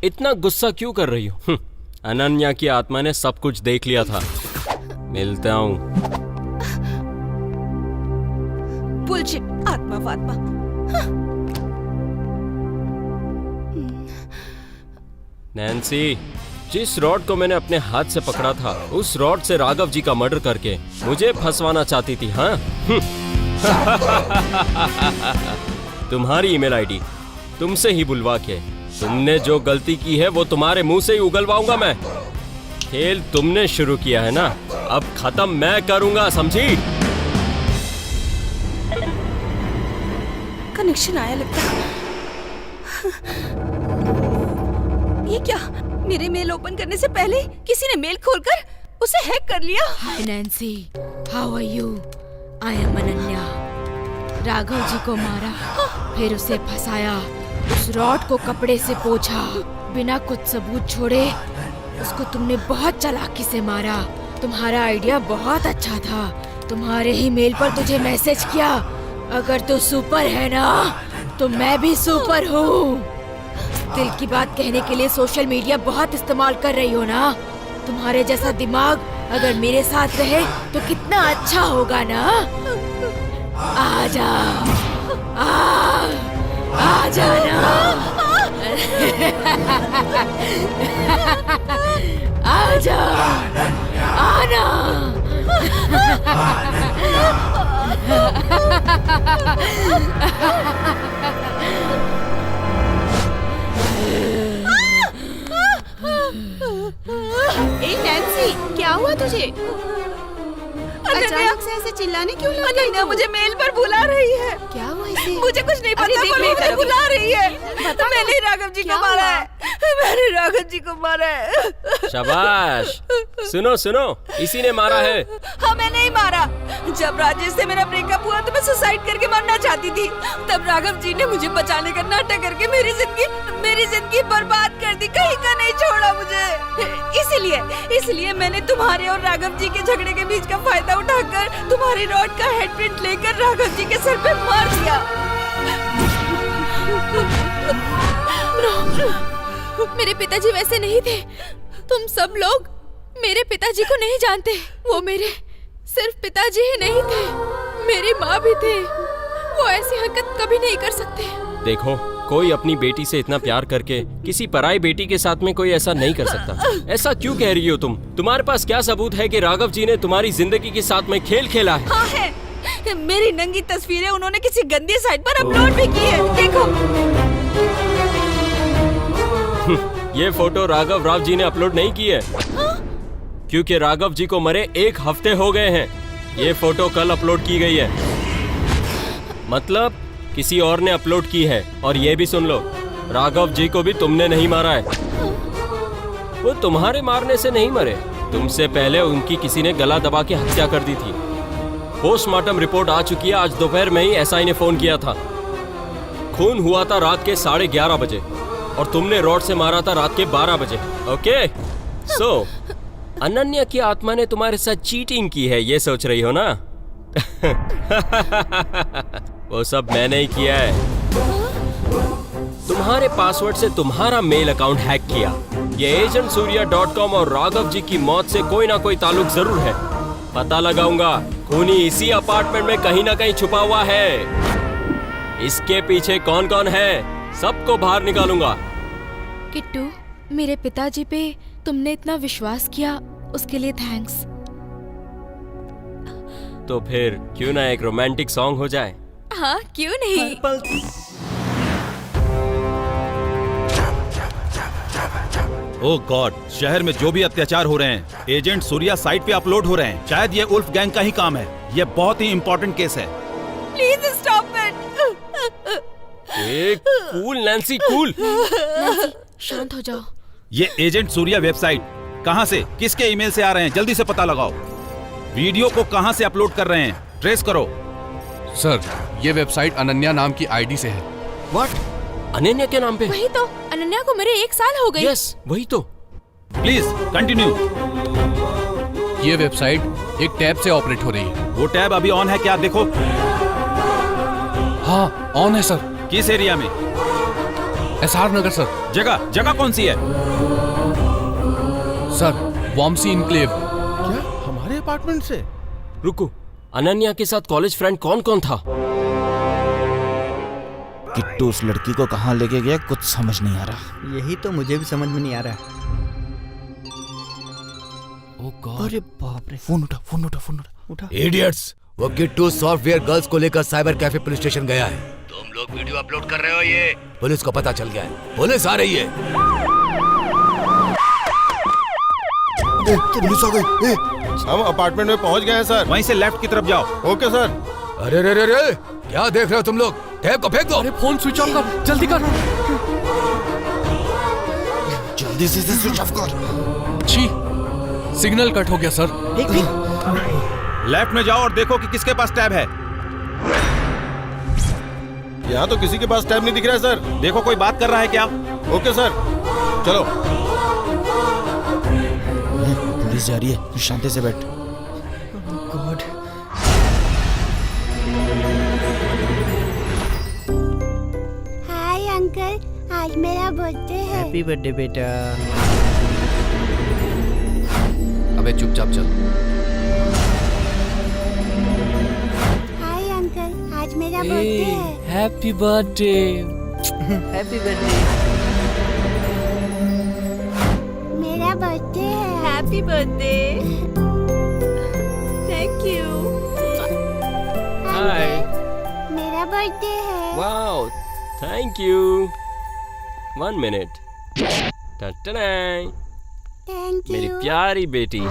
इतना गुस्सा क्यों कर रही हो? अनन्या की आत्मा ने सब कुछ देख लिया था। मिलता हूँ। बुलशिट, आत्मा वात्मा। नैन्सी, जिस रॉड को मैंने अपने हाथ से पकड़ा था, उस रॉड से राघव जी का मर्डर करके मुझे फंसवाना चाहती थी, हाँ? तुम्हारी ईमेल आईडी तुमसे ही बुलवा के तुमने जो गलती की है वो तुम्हारे मुंह से ही उगलवाऊंगा मैं। खेल तुमने शुरू किया है ना, अब खत्म मैं करूंगा, समझी? कनेक्शन आया लगता है। ये क्या? मेरे मेल ओपन करने से पहले किसी ने मेल खोलकर उसे हैक कर लिया। Hi Nancy, how are you? I am Ananya. Raghav ji को मारा, फिर उसे फंसाया, उस रॉड को कपड़े से पोंछा, बिना कुछ सबूत छोड़े उसको तुमने बहुत चालाकी से मारा। तुम्हारा आइडिया बहुत अच्छा था, तुम्हारे ही मेल पर तुझे मैसेज किया। अगर तू सुपर है ना, तो मैं भी सुपर हूँ। दिल की बात कहने के लिए सोशल मीडिया बहुत इस्तेमाल कर रही हो ना? तुम्हारे जैसा दिमाग अगर मेरे साथ रहे तो कितना अच्छा होगा ना? आजा, आजा ना, आजा, आना। ए नैन्सी, क्या हुआ तुझे? अचानक से ऐसे चिल्लाने क्यों लग गई? अनन्या मुझे मेल पर बुला रही है। क्या हुआ इसे? मुझे कुछ नहीं पता, पर मुझे बुला रही है। मैंने राघव जी को मारा है। मैंने राघव जी को मारा है। शाबाश। सुनो सुनो, इसी ने मारा है। हाँ, मैं नहीं मारा। जब राजेश से मेरा ब्रेकअप हुआ तो मैं सुसाइड करके मरना चाहती थी। तब राघव जी ने मुझे बचाने का नाटक करके मेरी जिंदगी बर्बाद कर दी। कहीं का नहीं छोड़ा मुझे। इसलिए मैंने तुम्हारे और राघव जी के झगड़े के बीच का फायदा उठाकर तुम्हारी रॉड का हेड प्रिंट लेकर राघव जी के सर पे मार दिया। मेरे पिताजी वैसे नहीं थे। तुम सब लोग मेरे पिताजी को नहीं जानते। वो मेरे सिर्फ पिताजी ही नहीं थे, मेरी माँ भी थे। वो ऐसी हरकत कभी नहीं कर सकते। देखो, कोई अपनी बेटी से इतना प्यार करके किसी पराई बेटी के साथ में कोई ऐसा नहीं कर सकता। ऐसा क्यों कह रही हो तुम? तुम्हारे पास क्या सबूत है कि राघव जी ने तुम्हारी जिंदगी के साथ में खेल खेला है? हाँ है। मेरी नंगी तस्वीरें उन्होंने किसी गंदी साइट पर अपलोड भी की है। देखो। ये फोटो राघव राव जी ने अपलोड नहीं की है। क्योंकि राघव जी को मरे 1 हफ्ते हो गए हैं। ये फोटो कल अपलोड की गई है। मतलब किसी और ने अपलोड की है। और ये भी सुन लो, राघव जी को भी तुमने नहीं मारा है। वो तुम्हारे मारने से नहीं मरे, तुमसे पहले उनकी किसी ने गला दबा के हत्या कर दी थी। पोस्टमार्टम रिपोर्ट आ चुकी है। आज दोपहर में ही एसआई ने फोन किया था। खून हुआ था रात के 11:30 बजे और तुमने रॉड से मारा था रात के 12 बजे। ओके, सो अनन्या की आत्मा ने तुम्हारे साथ चीटिंग की है, ये सोच रही हो ना? वो सब मैंने ही किया है। तुम्हारे पासवर्ड से तुम्हारा मेल अकाउंट हैक किया। ये agentsurya.com और राघव जी की मौत से कोई ना कोई ताल्लुक जरूर है। पता लगाऊंगा। खूनी इसी अपार्टमेंट में कहीं ना कहीं छुपा हुआ है। इसके पीछे कौन कौन है, सबको बाहर निकालूंगा। किट्टू, मेरे पिताजी पे तुमने इतना विश्वास किया, उसके लिए थैंक्स। तो फिर क्यों ना एक रोमांटिक सॉन्ग हो जाए? हाँ, क्यों नहीं। ओह गॉड, शहर में जो भी अत्याचार हो रहे हैं एजेंट सूर्या साइट पे अपलोड हो रहे हैं। शायद ये उल्फ गैंग का ही काम है। ये बहुत ही इम्पोर्टेंट केस है। Please stop it. Cool Nancy, cool. Nancy, शांत हो जाओ। ये एजेंट सूर्या वेबसाइट कहाँ से, किसके ईमेल से आ रहे हैं, जल्दी से पता लगाओ। वीडियो को कहाँ से अपलोड कर रहे हैं, ट्रेस करो। सर, ये वेबसाइट अनन्या नाम की आईडी से है। व्हाट? अनन्या के नाम पे? वही तो, अनन्या को मेरे 1 साल हो गए। यस, वही तो। Please continue. ये वेबसाइट एक टैब से ऑपरेट हो रही है। वो टैब अभी ऑन है क्या, देखो। हाँ ऑन है सर। किस एरिया में? SR Nagar sir. जगह जगह कौन सी है? Sir Vamsi enclave. क्या हमारे अपार्टमेंट से? रुको, अनन्या के साथ कॉलेज फ्रेंड कौन कौन था? किट्टू उस लड़की को कहाँ लेके गया कुछ समझ नहीं आ रहा। यही तो मुझे भी समझ में नहीं आ रहा। ओ गॉड। अरे बाप रे, फोन उठा फोन उठा फोन उठा। इडियट्स, वो किट्टू सॉफ्टवेयर गर्ल्स को लेकर साइबर कैफे पुलिस स्टेशन गया है। तुम लोग वीडियो अपलोड कर रहे हो, ये पुलिस को पता चल गया है। पुलिस आ रही है। पुलिस आ गई। हम अपार्टमेंट में पहुंच गए हैं सर। वहीं से लेफ्ट की तरफ जाओ। Okay sir. अरे रे रे रे, क्या देख रहे हो तुम लोग? टेप को फेंक दो। अरे फोन स्विच ऑफ कर, जल्दी कर। जल्दी से स्विच ऑफ कर। छी, सिग्नल कट हो गया सर। लेफ्ट में जाओ और देखो कि किसके पास टैब है। यहाँ तो किसी के पास टैब नहीं दिख रहा है सर। देखो कोई बात कर रहा है क्या? ओके सर, चलो। पुलिस जा रही है, शांति से बैठ। गॉड। हाय अंकल, आज मेरा बर्थडे है। हैप्पी बर्थडे बेटा। अबे चुपचाप चल। हाय अंकल, आज मेरा बर्थडे है। Happy birthday. Happy birthday. मेरा बर्थडे है। Happy birthday. Thank you. Hi. मेरा बर्थडे है। Wow, thank you. 1 मिनट। टटनाई, थैंक मेरी यू। प्यारी बेटी।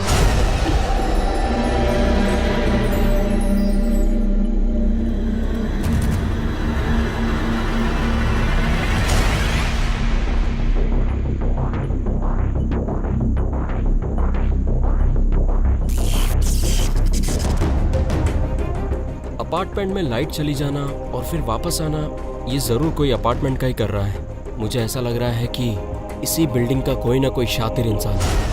अपार्टमेंट में लाइट चली जाना और फिर वापस आना, ये जरूर कोई अपार्टमेंट का ही कर रहा है। मुझे ऐसा लग रहा है कि इसी बिल्डिंग का कोई ना कोई शातिर इंसान है।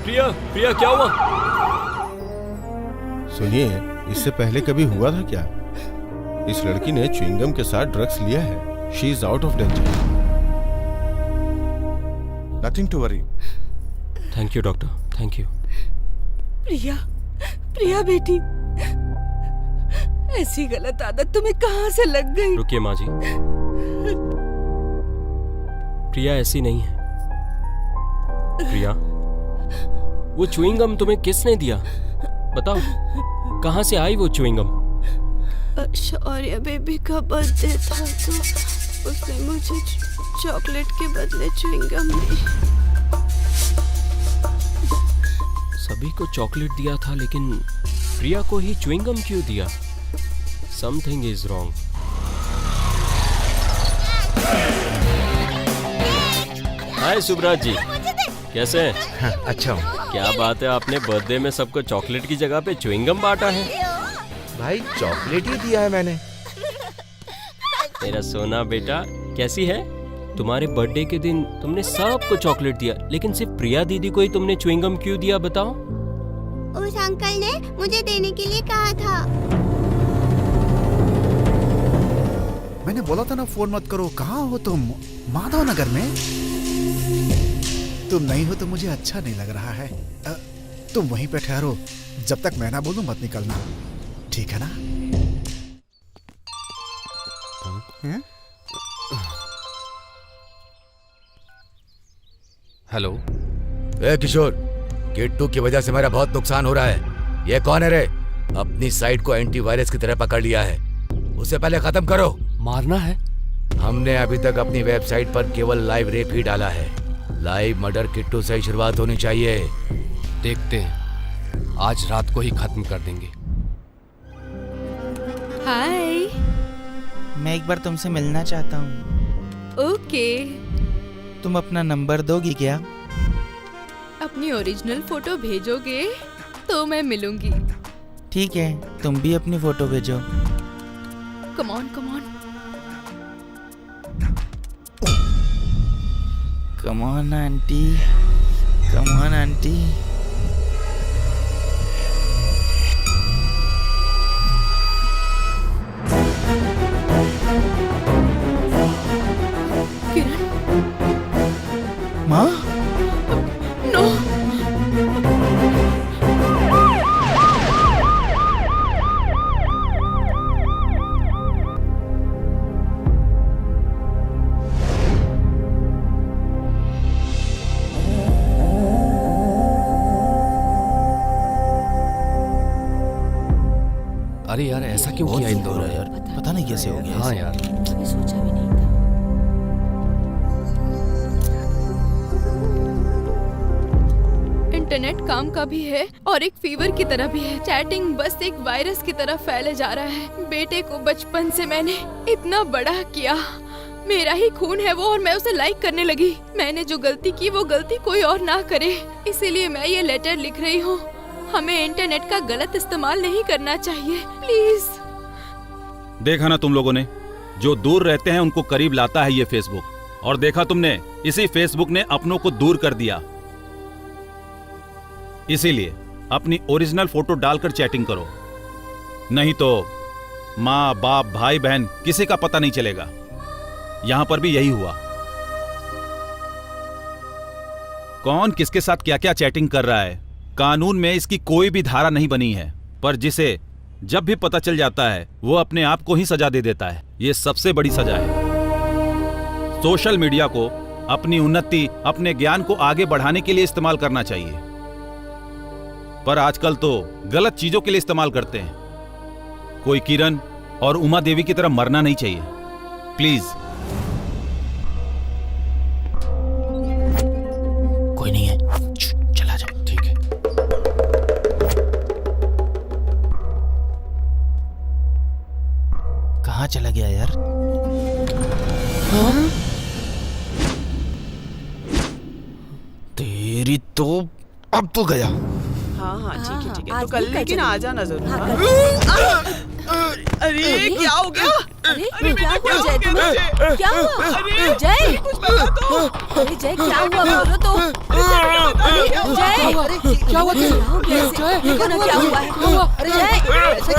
प्रिया, प्रिया क्या हुआ? सुनिए, इससे पहले कभी हुआ था क्या? इस लड़की ने च्युइंगम के साथ ड्रग्स लिया है। She is out of danger. Nothing to worry. Thank you doctor, thank you. Priya, Priya बेटी, ऐसी गलत आदत तुम्हें कहाँ से लग गई? रुकिए माँ जी, प्रिया ऐसी नहीं है। प्रिया, वो च्युइंगम तुम्हें किसने दिया? बताओ, कहाँ से आई वो च्युइंगम? शौर्य बेबी का बर्थडे था तो उसने मुझे चॉकलेट के बदले च्युइंगम दी। सभी को चॉकलेट दिया था, लेकिन प्रिया को ही च्युइंगम क्यों दिया? Something is wrong. Hi Subraj ji, कैसे हैं? अच्छा हूँ। क्या बात है, आपने बर्थडे में सबको चॉकलेट की जगह पे च्युइंगम बांटा है? भाई चॉकलेट ही दिया है मैंने। मेरा सोना बेटा, कैसी है? तुम्हारे बर्थडे के दिन तुमने सबको चॉकलेट दिया, लेकिन सिर्फ प्रिया दीदी को ही तुमने च्युइंगम क्यों दिया बताओ? उस अंकल ने मुझे देने के लिए कहा था। मैंने बोला था ना फोन मत करो। कहाँ हो तुम? माधव नगर में? तुम नहीं हो तो मुझे अच्छा नहीं लग रहा है। तुम वहीं पे ठहरो, जब तक मैं ना बोलूं मत निकलना, ठीक है ना? हेलो। ए किशोर, किट्टू की वजह से मेरा बहुत नुकसान हो रहा है। ये कौन है रे? अपनी साइट को एंटीवायरस की तरह पकड़ लिया है। उसे पहले खत्म करो। मारना है? हमने अभी तक अपनी वेबसाइट पर केवल लाइव रेप ही डाला है। लाइव मर्डर किट्टू से ही शुरुआत होनी चाहिए। देखते हैं, आज रात को ही खत्म कर देंगे। हाय। मैं एक बार तुमसे मिलना चाहता हूँ। ओके। तुम अपना नंबर दोगी क्या? अपनी ओरिजिनल फोटो भेजोगे तो मैं मिलूंगी। ठीक है, तुम भी अपनी फोटो भेजो। Come on come on. Come on aunty, come on aunty. Kiran. माँ? नो। अरे यार, ऐसा क्यों किया इन दोनों ने? यार पता नहीं कैसे हो गया। हाँ यार, कभी सोचा भी नहीं था। इंटरनेट काम का भी है और एक फीवर की तरह भी है। चैटिंग बस एक वायरस की तरह फैले जा रहा है। बेटे को बचपन से मैंने इतना बड़ा किया, मेरा ही खून है वो, और मैं उसे लाइक करने लगी। मैंने जो गलती की वो गलती कोई और ना करे, इसीलिए मैं ये लेटर लिख रही हूँ। हमें इंटरनेट का गलत इस्तेमाल नहीं करना चाहिए, प्लीज। देखा ना तुम लोगों ने, जो दूर रहते हैं उनको करीब लाता है ये फेसबुक, और देखा तुमने, इसी फेसबुक ने अपनों को दूर कर दिया। इसीलिए अपनी ओरिजिनल फोटो डालकर चैटिंग करो, नहीं तो माँ बाप भाई बहन किसी का पता नहीं चलेगा। यहां पर भी यही हुआ। कौन किसके साथ क्या क्या चैटिंग कर रहा है, कानून में इसकी कोई भी धारा नहीं बनी है, पर जिसे जब भी पता चल जाता है वो अपने आप को ही सजा दे देता है। ये सबसे बड़ी सजा है। सोशल मीडिया को अपनी उन्नति, अपने ज्ञान को आगे बढ़ाने के लिए इस्तेमाल करना चाहिए, पर आजकल तो गलत चीजों के लिए इस्तेमाल करते हैं। कोई किरण और उमा देवी की तरह मरना नहीं चाहिए, प्लीज। कोई नहीं है, चला जाओ। ठीक है। कहाँ चला गया यार? हाँ? तेरी तो अब तो गया। हाँ हाँ ठीक है ठीक है, आज तो कल भी लेकिन चलेंगे। आ जाना जरूर। हाँ, हाँ? अरे क्या हो गया? अरे क्या हुआ जय तुम्हें? क्या हुआ जय? अरे जय क्या हुआ बोलो तो। अरे जय क्या हुआ? जय देखो ना क्या हुआ है। जय जय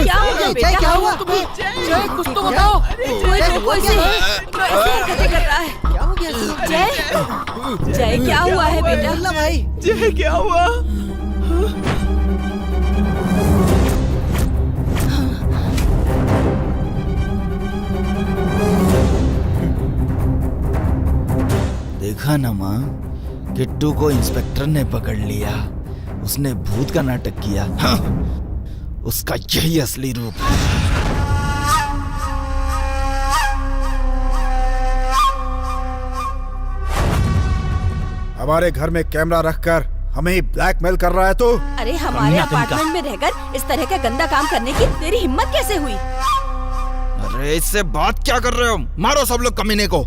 क्या हुआ बेटा? क्या हुआ तुम्हें? जय कुछ तो बताओ। कोई देखो इसे, ऐसी हरकतें कर रहा है। क्या हो गया जय? जय क्या हुआ है बेटा? भाई जय क्या हुआ? देखा ना माँ, किट्टू को इंस्पेक्टर ने पकड़ लिया। उसने भूत का नाटक किया। हाँ, उसका यही असली रूप है। हमारे घर में कैमरा रखकर हमें ही ब्लैकमेल कर रहा है तू? अरे हमारे अपार्टमेंट में रहकर इस तरह का गंदा काम करने की तेरी हिम्मत कैसे हुई? अरे इससे बात क्या कर रहे हो? मारो सब लोग कमीने को।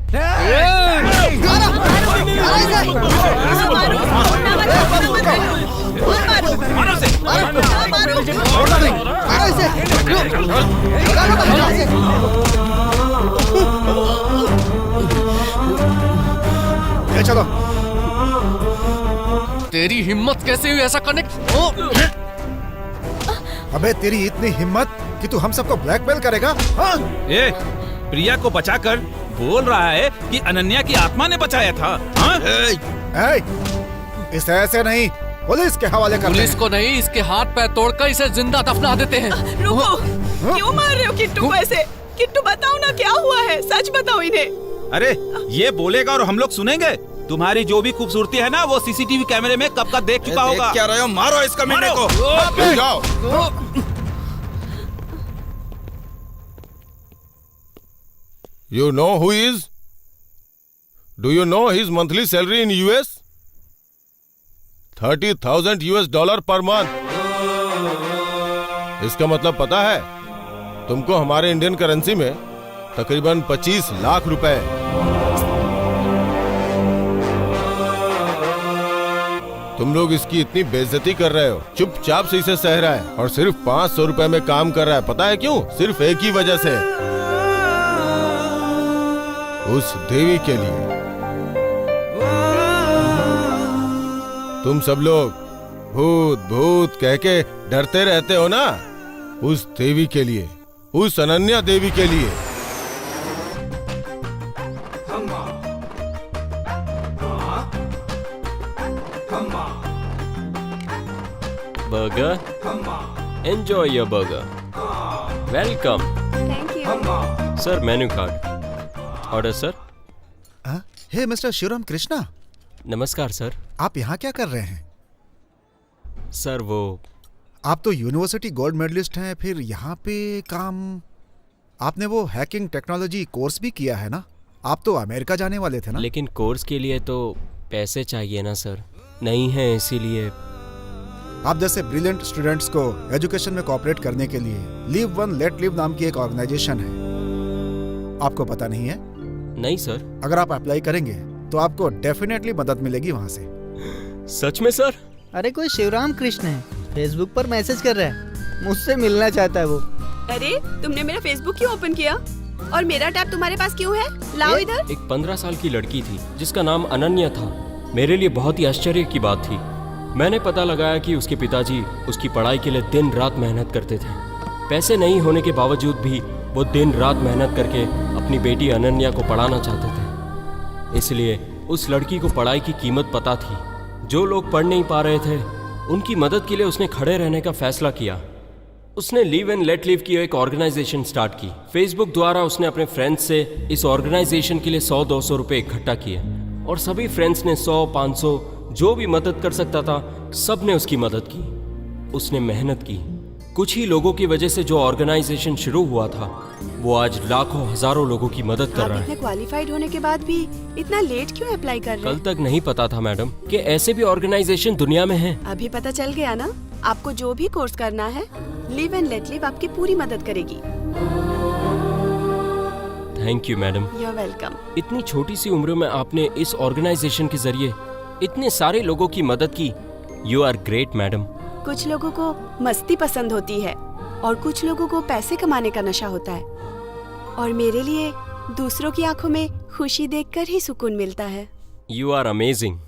ये चलो। तेरी हिम्मत कैसे हुई ऐसा करने? अबे तेरी इतनी हिम्मत कि तू हम सबको ब्लैकमेल करेगा? हाँ? ए, प्रिया को बचाकर बोल रहा है कि अनन्या की आत्मा ने बचाया था। हाँ? इसे ऐसे नहीं, पुलिस के हवाले कर। पुलिस को नहीं, इसके हाथ पैर तोड़कर इसे जिंदा दफना देते हैं। रुको, क्यों मार रहे हो किट्टू को ऐसे? किट्टू बताओ ना क्या हुआ है, सच बताओ इन्हें। अरे ये बोलेगा और हम लोग सुनेंगे? तुम्हारी जो भी खूबसूरती है ना वो सीसीटीवी कैमरे में कब का देख चुका होगा। क्या रहे हो? मारो इस कमीने को। जाओ। You know who he is? Do you know his monthly salary in US? $30,000 US per month. इसका मतलब पता है तुमको? हमारे इंडियन करेंसी में तकरीबन 25 लाख रुपए। तुम लोग इसकी इतनी बेइज्जती कर रहे हो, चुपचाप से इसे सह रहा है और सिर्फ 500 रुपए में काम कर रहा है। पता है क्यों? सिर्फ एक ही वजह से, उस देवी के लिए। तुम सब लोग भूत भूत कह के डरते रहते हो ना, उस देवी के लिए, उस अनन्या देवी के लिए। Burger? Enjoy your burger. Welcome. Thank you. Sir, menu card. Order, sir. Hey mister Shivram Krishna, नमस्कार सर। आप यहाँ क्या कर रहे हैं? सर वो आप तो यूनिवर्सिटी गोल्ड मेडलिस्ट हैं, फिर यहाँ पे काम? आपने वो हैकिंग टेक्नोलॉजी कोर्स भी किया है ना? आप तो अमेरिका जाने वाले थे ना? लेकिन कोर्स के लिए तो पैसे चाहिए ना सर, नहीं है, इसीलिए। आप जैसे ब्रिलियंट स्टूडेंट्स को एजुकेशन में कोऑपरेट करने के लिए लीव वन लेट लीव नाम की एक ऑर्गेनाइजेशन है। आपको पता नहीं है? नहीं सर। अगर आप अप्लाई करेंगे तो आपको डेफिनेटली मदद मिलेगी वहाँ से। सच में सर? अरे कोई शिवराम कृष्ण है, फेसबुक पर मैसेज कर रहा है, मुझसे मिलना चाहता है वो। अरे तुमने मेरा फेसबुक क्यों ओपन किया और मेरा टैब तुम्हारे पास क्यों है? लाओ इधर। एक 15 साल की लड़की थी जिसका नाम अनन्या था। मेरे लिए बहुत ही आश्चर्य की बात थी। मैंने पता लगाया कि उसके पिताजी उसकी पढ़ाई के लिए दिन रात मेहनत करते थे। पैसे नहीं होने के बावजूद भी वो दिन रात मेहनत करके अपनी बेटी अनन्या को पढ़ाना चाहते थे। इसलिए उस लड़की को पढ़ाई की कीमत पता थी। जो लोग पढ़ नहीं पा रहे थे उनकी मदद के लिए उसने खड़े रहने का फैसला किया। उसने लीव एंड लेट लीव की एक ऑर्गेनाइजेशन स्टार्ट की। फेसबुक द्वारा उसने अपने फ्रेंड्स से इस ऑर्गेनाइजेशन के लिए 100-200 रुपए इकट्ठा किए और सभी फ्रेंड्स ने 100-500 जो भी मदद कर सकता था सब ने उसकी मदद की। उसने मेहनत की। कुछ ही लोगों की वजह से जो ऑर्गेनाइजेशन शुरू हुआ था वो आज लाखों हजारों लोगों की मदद कर रहा है। इतने क्वालिफाइड होने के बाद भी इतना लेट क्यों अप्लाई कर रहे कल हैं? तक नहीं पता था मैडम कि ऐसे भी ऑर्गेनाइजेशन दुनिया में हैं। अभी पता चल गया ना? आपको जो भी कोर्स करना है लिव एंड लेट लिव आपकी पूरी मदद करेगी। Thank you madam. You are welcome. इतनी छोटी सी उम्र में आपने इस ऑर्गेनाइजेशन के जरिए इतने सारे लोगों की मदद की। You are great madam. कुछ लोगों को मस्ती पसंद होती है और कुछ लोगों को पैसे कमाने का नशा होता है, और मेरे लिए दूसरों की आंखों में खुशी देखकर ही सुकून मिलता है। You are amazing.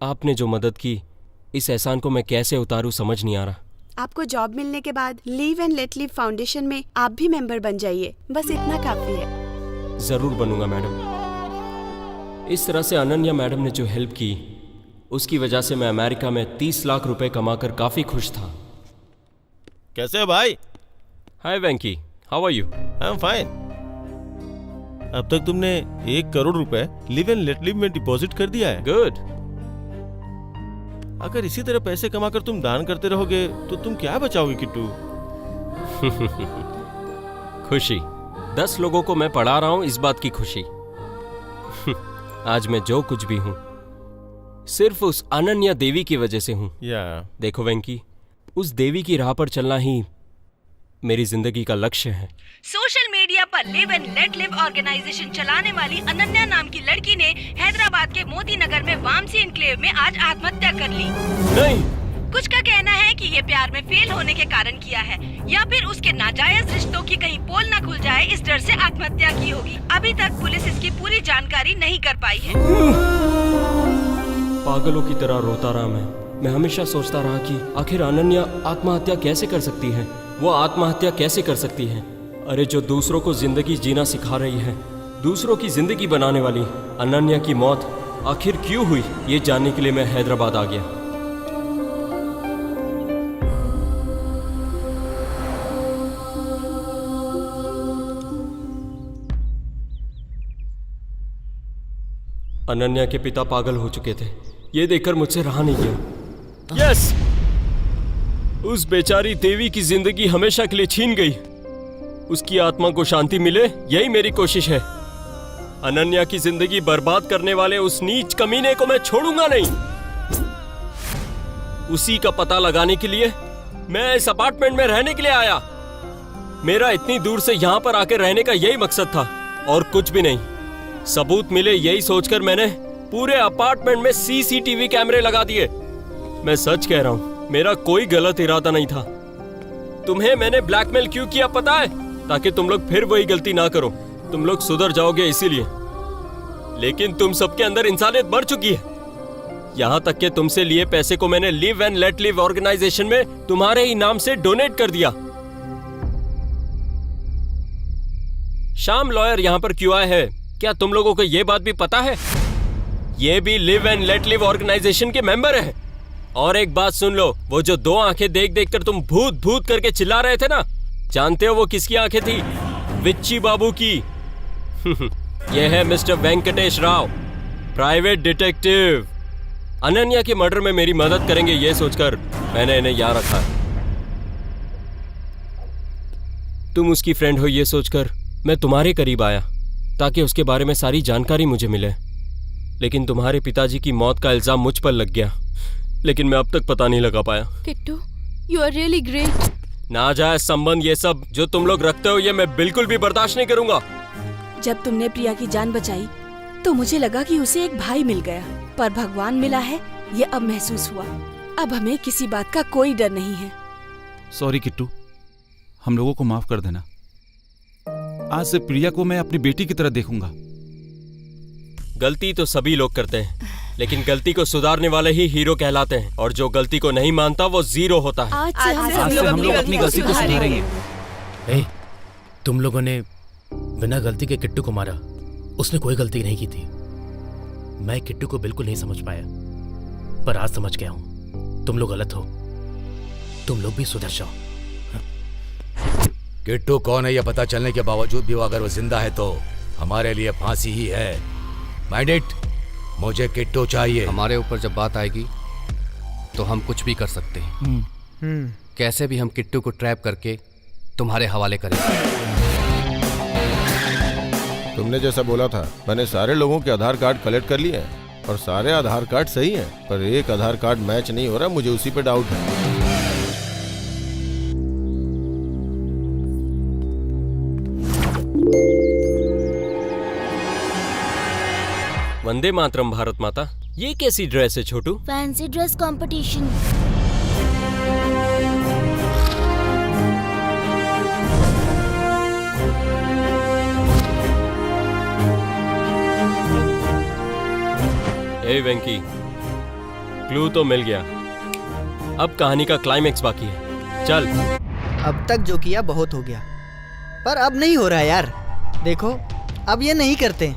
आपने जो मदद की इस एहसान को मैं कैसे उतारूं समझ नहीं आ रहा। आपको जॉब मिलने के बाद leave and let live foundation में आप भी मेंबर बन जाइए, बस इतना काफी है। जरूर बनूंगा मैडम। इस तरह से अनन्या मैडम ने जो हेल्प की उसकी वजह से मैं अमेरिका में 30 लाख रुपए कमाकर काफी खुश था। कैसे हो भाई? Hi Venky, how are you? I am fine. अब तक तुमने 1 करोड़ रुपए लिव एंड लेट लिव में डिपॉजिट कर दिया है। गुड। अगर इसी तरह पैसे कमाकर तुम दान करते रहोगे तो तुम क्या बचाओगे किट्टू? खुशी। 10 लोगों को मैं पढ़ा रहा हूं, इस बात की खुशी। आज मैं जो कुछ भी हूं सिर्फ उस अनन्या देवी की वजह से हूं। देखो वेंकी, उस देवी की राह पर चलना ही मेरी जिंदगी का लक्ष्य है। सोशल मीडिया पर live and let live organisation चलाने वाली अनन्या नाम की लड़की ने हैदराबाद के मोती नगर में वामसी एनक्लेव में आज आत्महत्या कर ली। नहीं। कुछ का कहना है कि ये प्यार में फेल होने के कारण किया है, या फिर उसके नाजायज रिश्तों की कहीं पोल न खुल जाए इस डर से आत्महत्या की होगी। अभी तक पुलिस इसकी पूरी जानकारी नहीं कर पाई है। पागलों की तरह रोता रहा मैं हमेशा सोचता रहा कि आखिर अनन्या आत्महत्या कैसे कर सकती है, वो आत्महत्या कैसे कर सकती है। अरे जो दूसरों को जिंदगी जीना सिखा रही है, दूसरों की जिंदगी बनाने वाली अनन्या की मौत आखिर क्यों हुई, ये जानने के लिए मैं हैदराबाद आ गया। अनन्या के पिता पागल हो चुके थे, ये देखकर मुझसे रहा नहीं गया। यस! उस बेचारी देवी की जिंदगी हमेशा के लिए छीन गई। उसकी आत्मा को शांति मिले, यही मेरी कोशिश है। अनन्या की जिंदगी बर्बाद करने वाले उस नीच कमीने को मैं छोड़ूंगा नहीं। उसी का पता लगाने के लिए मैं इस अपार्टमेंट में रहने के लिए आया। मेरा इतनी दूर से यहाँ पर आकर रहने का यही मकसद था और कुछ भी नहीं। सबूत मिले यही सोचकर मैंने पूरे अपार्टमेंट में सीसीटीवी कैमरे लगा दिए। मैं सच कह रहा हूँ, मेरा कोई गलत इरादा नहीं था। तुम्हें मैंने ब्लैकमेल क्यों किया पता है? ताकि तुम लोग फिर वही गलती ना करो। तुम लोग सुधर जाओगे इसीलिए। लेकिन तुम सबके अंदर इंसानियत मर चुकी है। यहाँ तक कि तुमसे लिए पैसे को मैंने live and let live organisation में तुम्हारे ही नाम से डोनेट कर दिया। शाम लॉयर यहाँ पर क्यों आए हैं? क्या तुम लोगों को ये बात भी पता है? ये भी live and let live organisation के मेंबर हैं। और एक बात सुन लो, वो जो 2 आंखें देख देख कर तुम भूत भूत करके चिल्ला रहे थे ना, जानते हो वो किसकी आंखें थी? विच्ची बाबू की। ये है mister Venkatesh Rao, private detective. Ananya के मर्डर में मेरी मदद करेंगे ये सोचकर मैंने इन्हें यहाँ रखा। तुम उसकी फ्रेंड हो ये सोचकर मैं तुम्हारे करीब आया ताकि उसके बारे में सारी जानकारी मुझे मिले। लेकिन तुम्हारे पिताजी की मौत का इल्जाम मुझ पर लग गया, लेकिन मैं अब तक पता नहीं लगा पाया। Kittu, you are really great. नाजायज संबंध ये सब जो तुम लोग रखते हो, ये मैं बिल्कुल भी बर्दाश्त नहीं करूंगा। जब तुमने प्रिया की जान बचाई तो मुझे लगा कि उसे एक भाई मिल गया, पर भगवान मिला है, ये अब महसूस हुआ। अब हमें किसी बात का कोई डर नहीं है। सॉरी किट्टू, हम लोगों को माफ कर देना। आज से प्रिया को मैं अपनी बेटी की तरह देखूंगा। गलती तो सभी लोग करते हैं, लेकिन गलती को सुधारने वाले ही हीरो कहलाते हैं, और जो गलती को नहीं मानता वो जीरो होता है। आज से हम लोग अपनी गलती को सुधारेंगे। तुम लोगों ने बिना गलती के किट्टू को मारा। उसने कोई गलती नहीं की थी। मैं किट्टू को बिल्कुल नहीं समझ पाया, पर आज समझ गया हूं। तुम लोग गलत हो, तुम लोग भी सुधर जाओ। किट्टू कौन है यह पता चलने के बावजूद भी अगर वो जिंदा है तो हमारे लिए फांसी ही है। माइंड इट, मुझे किट्टू चाहिए। हमारे ऊपर जब बात आएगी तो हम कुछ भी कर सकते हैं। कैसे भी हम किट्टू को ट्रैप करके तुम्हारे हवाले करेंगे। तुमने जैसा बोला था, मैंने सारे लोगों के आधार कार्ड कलेक्ट कर लिए हैं और सारे आधार कार्ड सही हैं, पर एक आधार कार्ड मैच नहीं हो रहा। मुझे उसी पे डाउट है। वंदे मातरम भारत माता। ये कैसी ड्रेस है छोटू? Fancy dress competition. ए वेंकी, क्लू तो मिल गया, अब कहानी का क्लाइमेक्स बाकी है। चल। अब तक जो किया बहुत हो गया, पर अब नहीं हो रहा यार। देखो, अब ये नहीं करते।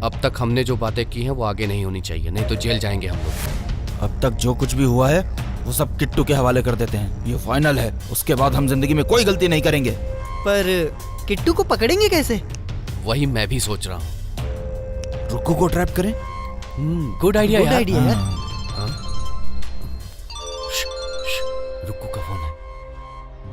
अब तक हमने जो बातें की हैं वो आगे नहीं होनी चाहिए, नहीं तो जेल जाएंगे हम लोग। अब तक जो कुछ भी हुआ है वो सब किट्टू के हवाले कर देते हैं। ये फाइनल है, उसके बाद हम जिंदगी में कोई गलती नहीं करेंगे। पर किट्टू को पकड़ेंगे कैसे? वही मैं भी सोच रहा हूँ। रुक्कू को ट्रैप करें? गुड आइडिया यार। रुक्कू का फोन है।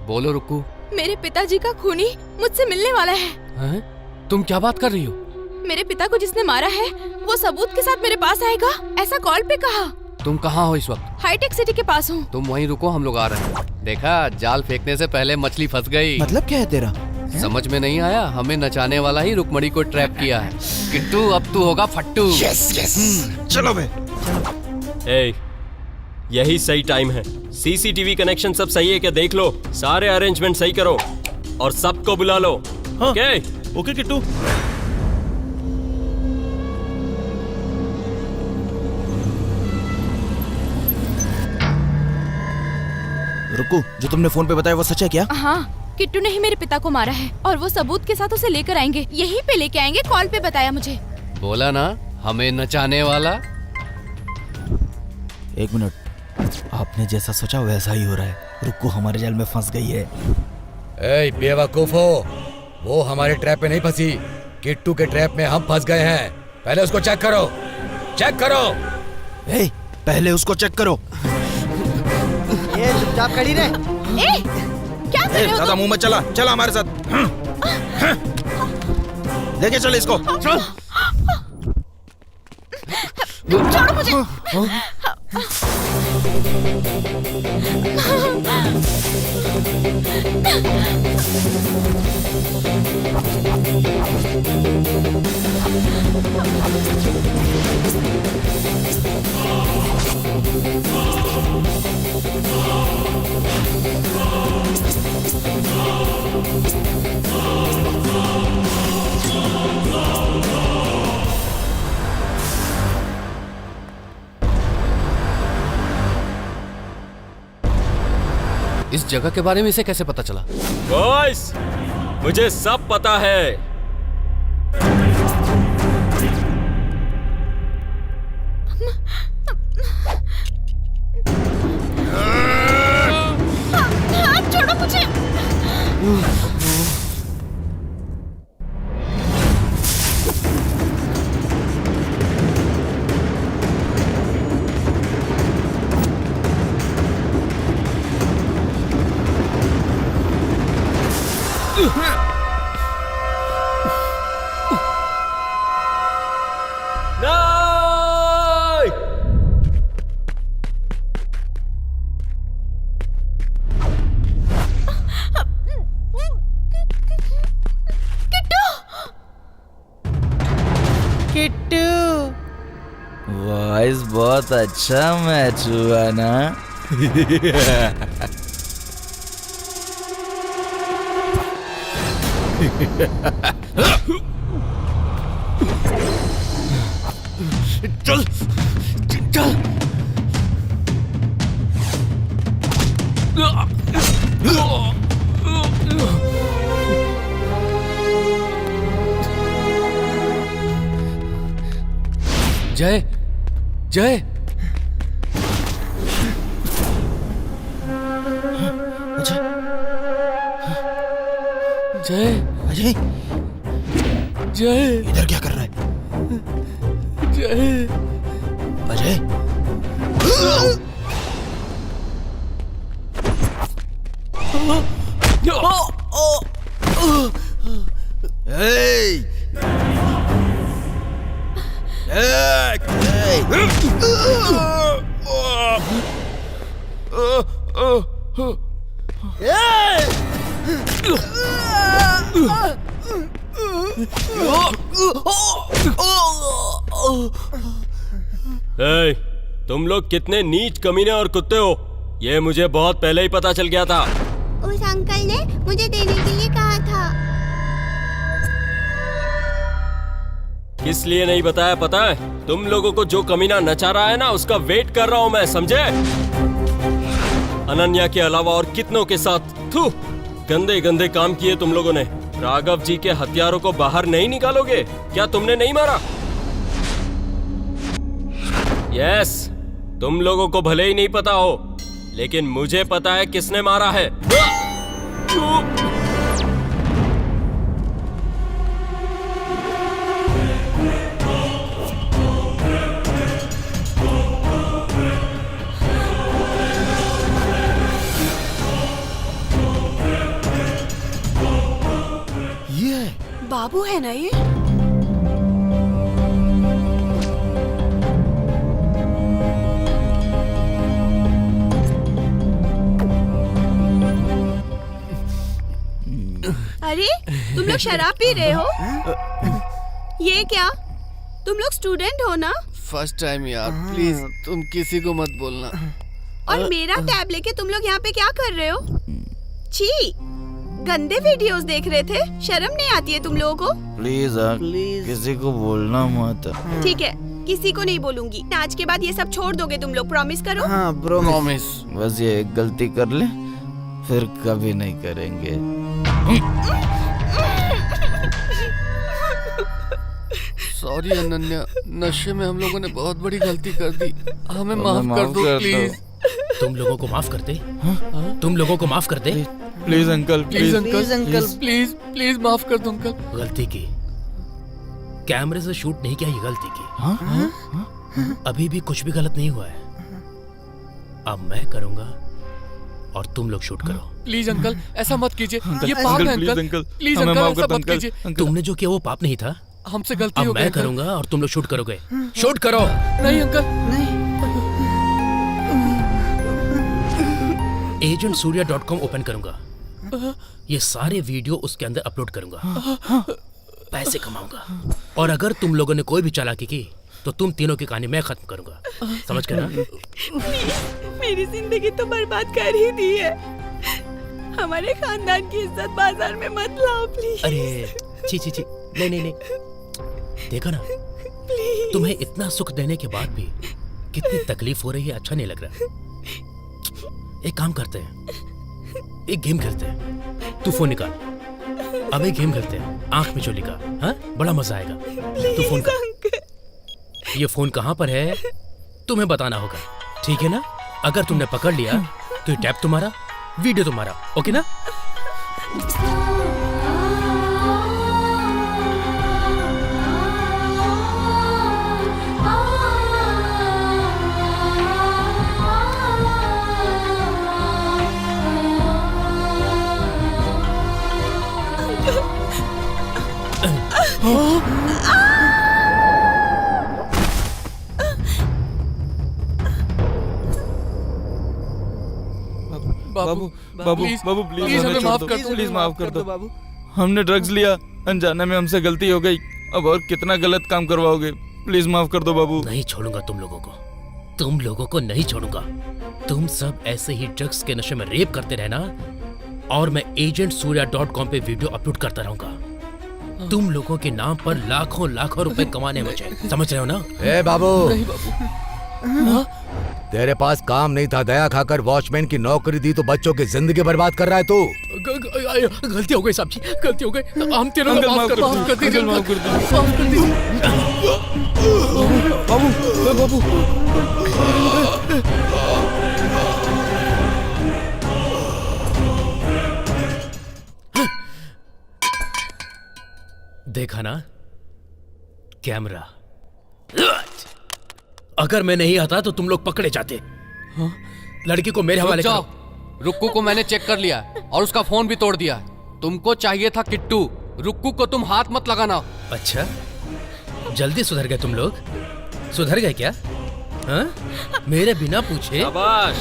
बोलो रुक्कू। मेरे पिताजी का खूनी मुझसे मिलने वाला है। हैं? तुम क्या बात कर रही हो? मेरे पिता को जिसने मारा है वो सबूत के साथ मेरे पास आएगा, ऐसा कॉल पे कहा। तुम कहाँ हो इस वक्त? हाईटेक सिटी के पास हूँ। तुम वहीं रुको, हम लोग आ रहे हैं। देखा, जाल फेंकने से पहले मछली फंस गई। मतलब क्या है तेरा? समझ में नहीं आया? हमें नचाने वाला ही रुकमणी को ट्रैप किया है। किट्टू, अब तू होगा फट्टू। Yes yes. चलो बे। ए, यही सही टाइम है। सीसीटीवी कनेक्शन सब सही है क्या देख लो, सारे अरेंजमेंट सही करो और सबको बुला लो। हाँ, ओके? ओके किट्टू। रुक्कू, जो तुमने फोन पे बताया वो सच है क्या? हाँ, किट्टू ने ही मेरे पिता को मारा है और वो सबूत के साथ उसे लेकर आएंगे। यहीं पे लेके आएंगे, कॉल पे बताया मुझे। बोला ना, हमें नचाने वाला। एक मिनट, आपने जैसा सोचा वैसा ही हो रहा है। रुक्कू हमारे जाल में फंस गई है। ए बेवकूफो, वो हमारे ट्रैप में नहीं फंसी, किट्टू के ट्रैप में हम फंस गए हैं। पहले उसको चेक करो, चेक करो। ए, पहले उसको चेक करो। ये चुपचाप खड़ी रहे। क्या कर रहे हो? दादा मुंह में चला हमारे साथ। लेके चले इसको। छोड़ो मुझे। इस जगह के बारे में इसे कैसे पता चला? बॉयज, मुझे सब पता है। हाथ छोड़ो मुझे। वॉइस बहुत अच्छा मैच हुआ ना। चल चल। जय जय जय अजय जय इधर क्या कर रहा है? जय अजय तुम लोग कितने नीच कमीने और कुत्ते हो, ये मुझे बहुत पहले ही पता चल गया था। उस अंकल ने मुझे देने के लिए कहा था। किस लिए नहीं बताया पता है? तुम लोगों को जो कमीना नचा रहा है ना, उसका वेट कर रहा हूं मैं, समझे? अनन्या के अलावा और कितनों के साथ थू गंदे गंदे काम किए तुम लोगों ने। राघव जी के हथियारों को बाहर नहीं निकालोगे क्या? तुमने नहीं मारा? यस, तुम लोगों को भले ही नहीं पता हो, लेकिन मुझे पता है किसने मारा है। ये बाबू है ना ये? अरे तुम लोग शराब पी रहे हो? ये क्या? तुम लोग स्टूडेंट हो ना? फर्स्ट टाइम यार, प्लीज तुम किसी को मत बोलना। और मेरा टैब लेके तुम लोग यहाँ पे क्या कर रहे हो? छी, गंदे वीडियोस देख रहे थे। शर्म नहीं आती है तुम लोगों को? प्लीज किसी को बोलना मत। ठीक है, किसी को नहीं बोलूंगी। आज के बाद ये सब छोड़ दोगे तुम लोग, प्रॉमिस करो। हाँ प्रॉमिस। बस ये एक गलती कर ले, फिर कभी नहीं करेंगे। सॉरी अनन्या, नशे में हम लोगों ने बहुत बड़ी गलती कर दी, हमें माफ कर दो प्लीज। तुम लोगों को माफ कर दे? तुम लोगों को माफ कर दे? Please uncle, please uncle, please please माफ कर दो अंकल। गलती की, कैमरे से शूट नहीं किया, ये गलती की। अभी भी कुछ भी गलत नहीं हुआ है। अब मैं करूंगा और तुम लोग शूट करो। प्लीज अंकल, ऐसा मत कीजिए, ये पाप है अंकल। प्लीज अंकल, ऐसा मत कीजिए। तुमने जो किया वो पाप नहीं था। हमसे गलती अब हो गई। मैं करूंगा और तुम लोग शूट करोगे। शूट करो। नहीं अंकल, नहीं। agentsurya.com ओपन करूंगा, ये सारे वीडियो उसके अंदर अपलोड करूंगा, पैसे कमाऊंगा, और अगर तुम लोगों ने कोई भी चालाकी की तो तुम तीनों की कहानी मैं खत्म करूंगा, समझ गए ना? मेरी जिंदगी तो बर्बाद कर ही दी है। हमारे खानदान की इज्जत बाजार में मत लाओ प्लीज। अरे छी, नहीं, देखा ना, तुम्हें इतना सुख देने के बाद भी कितनी तकलीफ हो रही है, अच्छा नहीं लग रहा। एक काम करते हैं, एक गेम खेलते हैं, तू फोन निकाल, अब एक गेम खेलते हैं आंख में चोली का, हाँ बड़ा मजा आएगा। तू फोन कर, ये फोन कहाँ पर है तुम्हें बताना होगा, ठीक है ना? अगर तुमने पकड़ लिया तो ये टैप तुम्हारा, वीडियो तुम्हारा, ओके ना? बाबू प्लीज हमें माफ कर दो, प्लीज माफ कर दो बाबू। हमने ड्रग्स लिया, अनजाने में हमसे गलती हो गई, अब और कितना गलत काम करवाओगे, प्लीज माफ कर दो बाबू। नहीं छोड़ूंगा तुम लोगों को नहीं छोड़ूंगा। तुम सब ऐसे ही ड्रग्स के नशे में रेप करते रहना और मैं agentsurya.com पे वीडियो अपलोड करता रहूंगा। तुम लोगों के नाम पर लाखों रुपए कमाने मुझे, समझ रहे हो ना? ए बाबू, नहीं बाबू, तेरे पास काम नहीं था, दया खाकर वॉचमैन की नौकरी दी तो बच्चों की जिंदगी बर्बाद कर रहा है तू। गलती हो गई साहब जी, गलती हो गई, हम तीनों को माफ कर दीजिए। बाबू देखा ना कैमरा, अगर मैं नहीं आता तो तुम लोग पकड़े जाते। लड़की को मेरे हवाले करो। रुक्कू को मैंने चेक कर लिया और उसका फोन भी तोड़ दिया। तुमको चाहिए था किट्टू, रुक्कू को तुम हाथ मत लगाना। अच्छा, जल्दी सुधर गए तुम लोग? सुधर गए क्या? हाँ? मेरे बिना पूछे? शाबाश।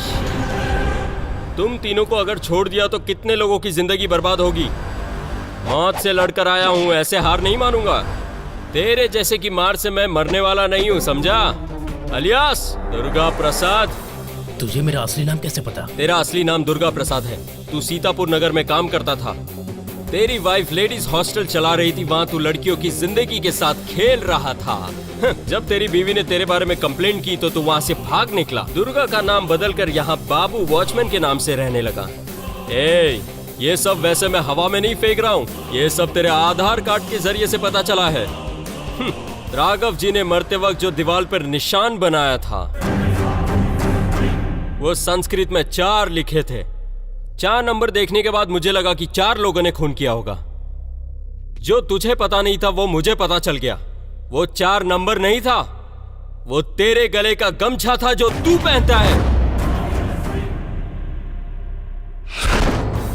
तुम तीनों को अगर छोड़ दिया तो कितने लोगों की जिंदगी बर्बाद होगी। मौत से लड़कर आया हूँ, ऐसे हार नहीं मानूंगा। तेरे जैसे की मार से मैं मरने वाला नहीं हूँ, समझा? अलियास दुर्गा प्रसाद। तुझे मेरा असली नाम कैसे पता? तेरा असली नाम दुर्गा प्रसाद है। तू सीतापुर नगर में काम करता था। तेरी वाइफ लेडीज हॉस्टल चला रही थी, वहाँ तू लड़कियों की जिंदगी के साथ खेल रहा था। जब तेरी बीवी ने तेरे बारे में कंप्लेंट की तो तू वहाँ से भाग निकला। दुर्गा का नाम बदलकर यहाँ बाबू वॉचमैन के नाम से रहने लगा। ये सब वैसे मैं हवा में नहीं फेंक रहा हूँ, ये सब तेरे आधार कार्ड के जरिए से पता चला है। राघव जी ने मरते वक्त जो दीवार पर निशान बनाया था वो संस्कृत में 4 लिखे थे। 4 नंबर देखने के बाद मुझे लगा कि 4 लोगों ने खून किया होगा। जो तुझे पता नहीं था वो मुझे पता चल गया। वो 4 नंबर नहीं था, वो तेरे गले का गमछा था जो तू पहनता है।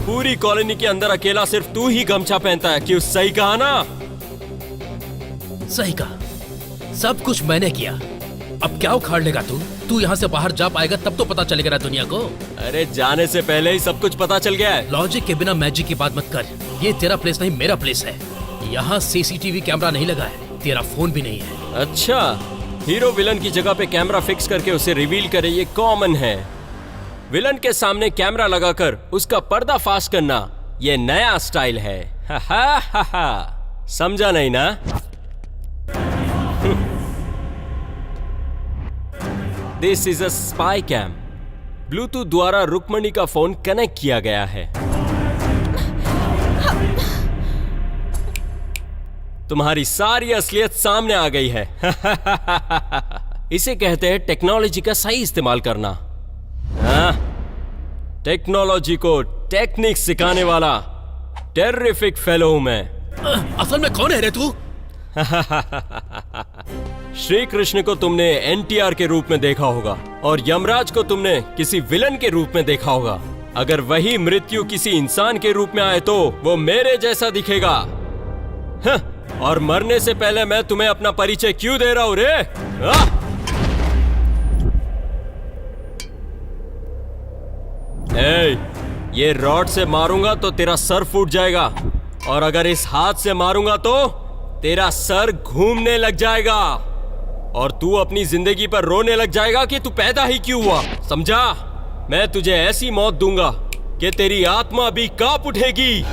पूरी कॉलोनी के अंदर अकेला सिर्फ तू ही गमछा पहनता है। क्यों? सही कहा ना? सही कहा, सब कुछ मैंने किया। अब क्या उखाड़ लेगा तू? तू यहाँ से बाहर जा पाएगा तब तो पता चलेगा ना दुनिया को। अरे जाने से पहले ही सब कुछ पता चल गया है। लॉजिक के बिना मैजिक की बात मत कर। ये तेरा प्लेस नहीं, मेरा प्लेस है। यहाँ सीसीटीवी कैमरा नहीं लगा है, तेरा फोन भी नहीं है। अच्छा, हीरो विलन की जगह पे कैमरा फिक्स करके उसे रिवील करे, ये कॉमन है। विलन के सामने कैमरा लगाकर उसका पर्दाफाश करना ये नया स्टाइल है। समझा नहीं ना? This is a spy cam. Bluetooth द्वारा रुक्मणी का फोन कनेक्ट किया गया है। तुम्हारी सारी असलियत सामने आ गई है। इसे कहते हैं टेक्नोलॉजी का सही इस्तेमाल करना। हाँ? टेक्नोलॉजी को टेक्निक सिखाने वाला टेरिफिक फेलो हूं मैं। असल में कौन है रे तू? श्री कृष्ण को तुमने एनटीआर के रूप में देखा होगा और यमराज को तुमने किसी विलन के रूप में देखा होगा। अगर वही मृत्यु किसी इंसान के रूप में आए तो वो मेरे जैसा दिखेगा। और मरने से पहले मैं तुम्हें अपना परिचय क्यों दे रहा हूं रे? ए, ये रॉड से मारूंगा तो तेरा सर फूट जाएगा, और अगर इस हाथ से मारूंगा तो तेरा सर घूमने लग जाएगा, और तू अपनी जिंदगी पर रोने लग जाएगा कि तू पैदा ही क्यों हुआ। समझा? मैं तुझे ऐसी मौत दूंगा कि तेरी आत्मा भी कांप उठेगी।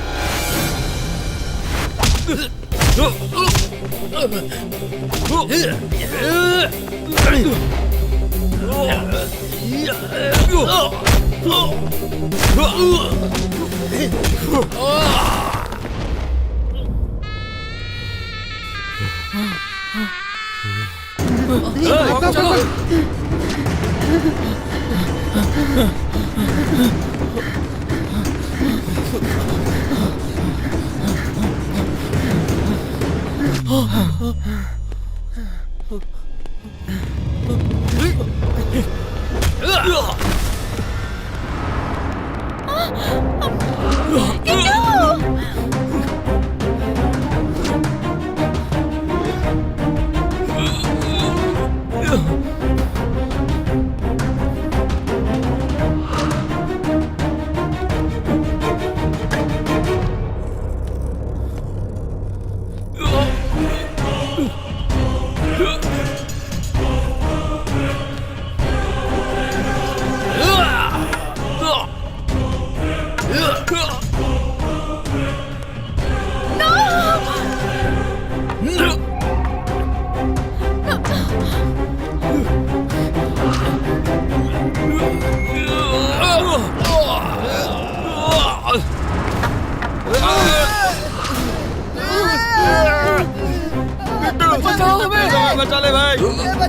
बचा ले भाई,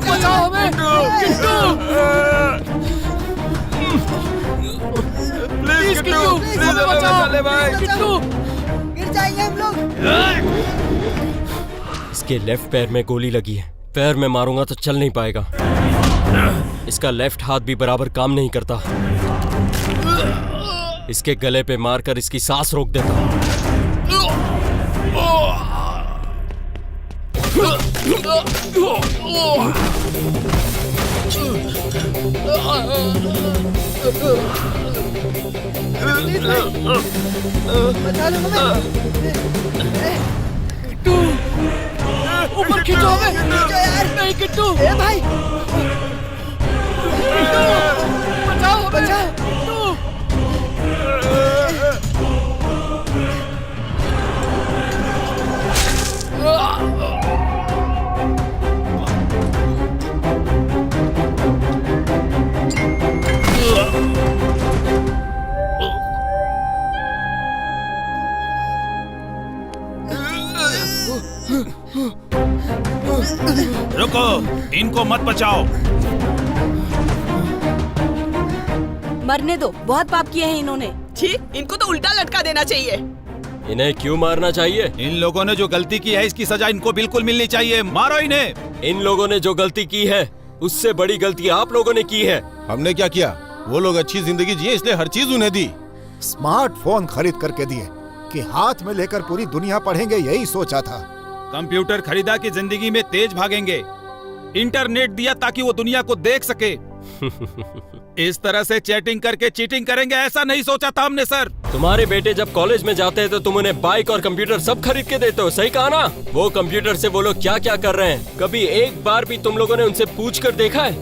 बचाओ हमें। प्लीज किट्टू, प्लीज बचा ले भाई। गिर जाएंगे हम लोग। इसके लेफ्ट पैर में गोली लगी है, पैर में मारूंगा तो चल नहीं पाएगा। इसका लेफ्ट हाथ भी बराबर काम नहीं करता। इसके गले पे मारकर इसकी सांस रोक देता हूं। बचा लो हमें। किट्टू, ऊपर खींचो हमें। नहीं किट्टू। ए भाई, बचाओ, बचाओ किट्टू। रुको, इनको मत बचाओ। मरने दो, बहुत पाप किए हैं इन्होंने। छी, इनको तो उल्टा लटका देना चाहिए। इन्हें क्यों मारना चाहिए? इन लोगों ने जो गलती की है इसकी सजा इनको बिल्कुल मिलनी चाहिए। मारो इन्हें। इन लोगों ने जो गलती की है उससे बड़ी गलती आप लोगों ने की है। हमने क्या किया? वो लोग अच्छी जिंदगी जिए इसलिए हर चीज उन्हें दी। स्मार्टफोन खरीद करके दिए कि हाथ में लेकर पूरी दुनिया पढ़ेंगे, यही सोचा था। कंप्यूटर खरीदा कि जिंदगी में तेज भागेंगे। इंटरनेट दिया ताकि वो दुनिया को देख सके। इस तरह से चैटिंग करके चीटिंग करेंगे ऐसा नहीं सोचा था हमने सर। तुम्हारे बेटे जब कॉलेज में जाते हैं तो तुम उन्हें बाइक और कंप्यूटर सब खरीद के देते हो, सही कहा ना? वो कंप्यूटर से वो लोग क्या क्या कर रहे हैं, कभी एक बार भी तुम लोगों ने उनसे पूछ कर देखा है?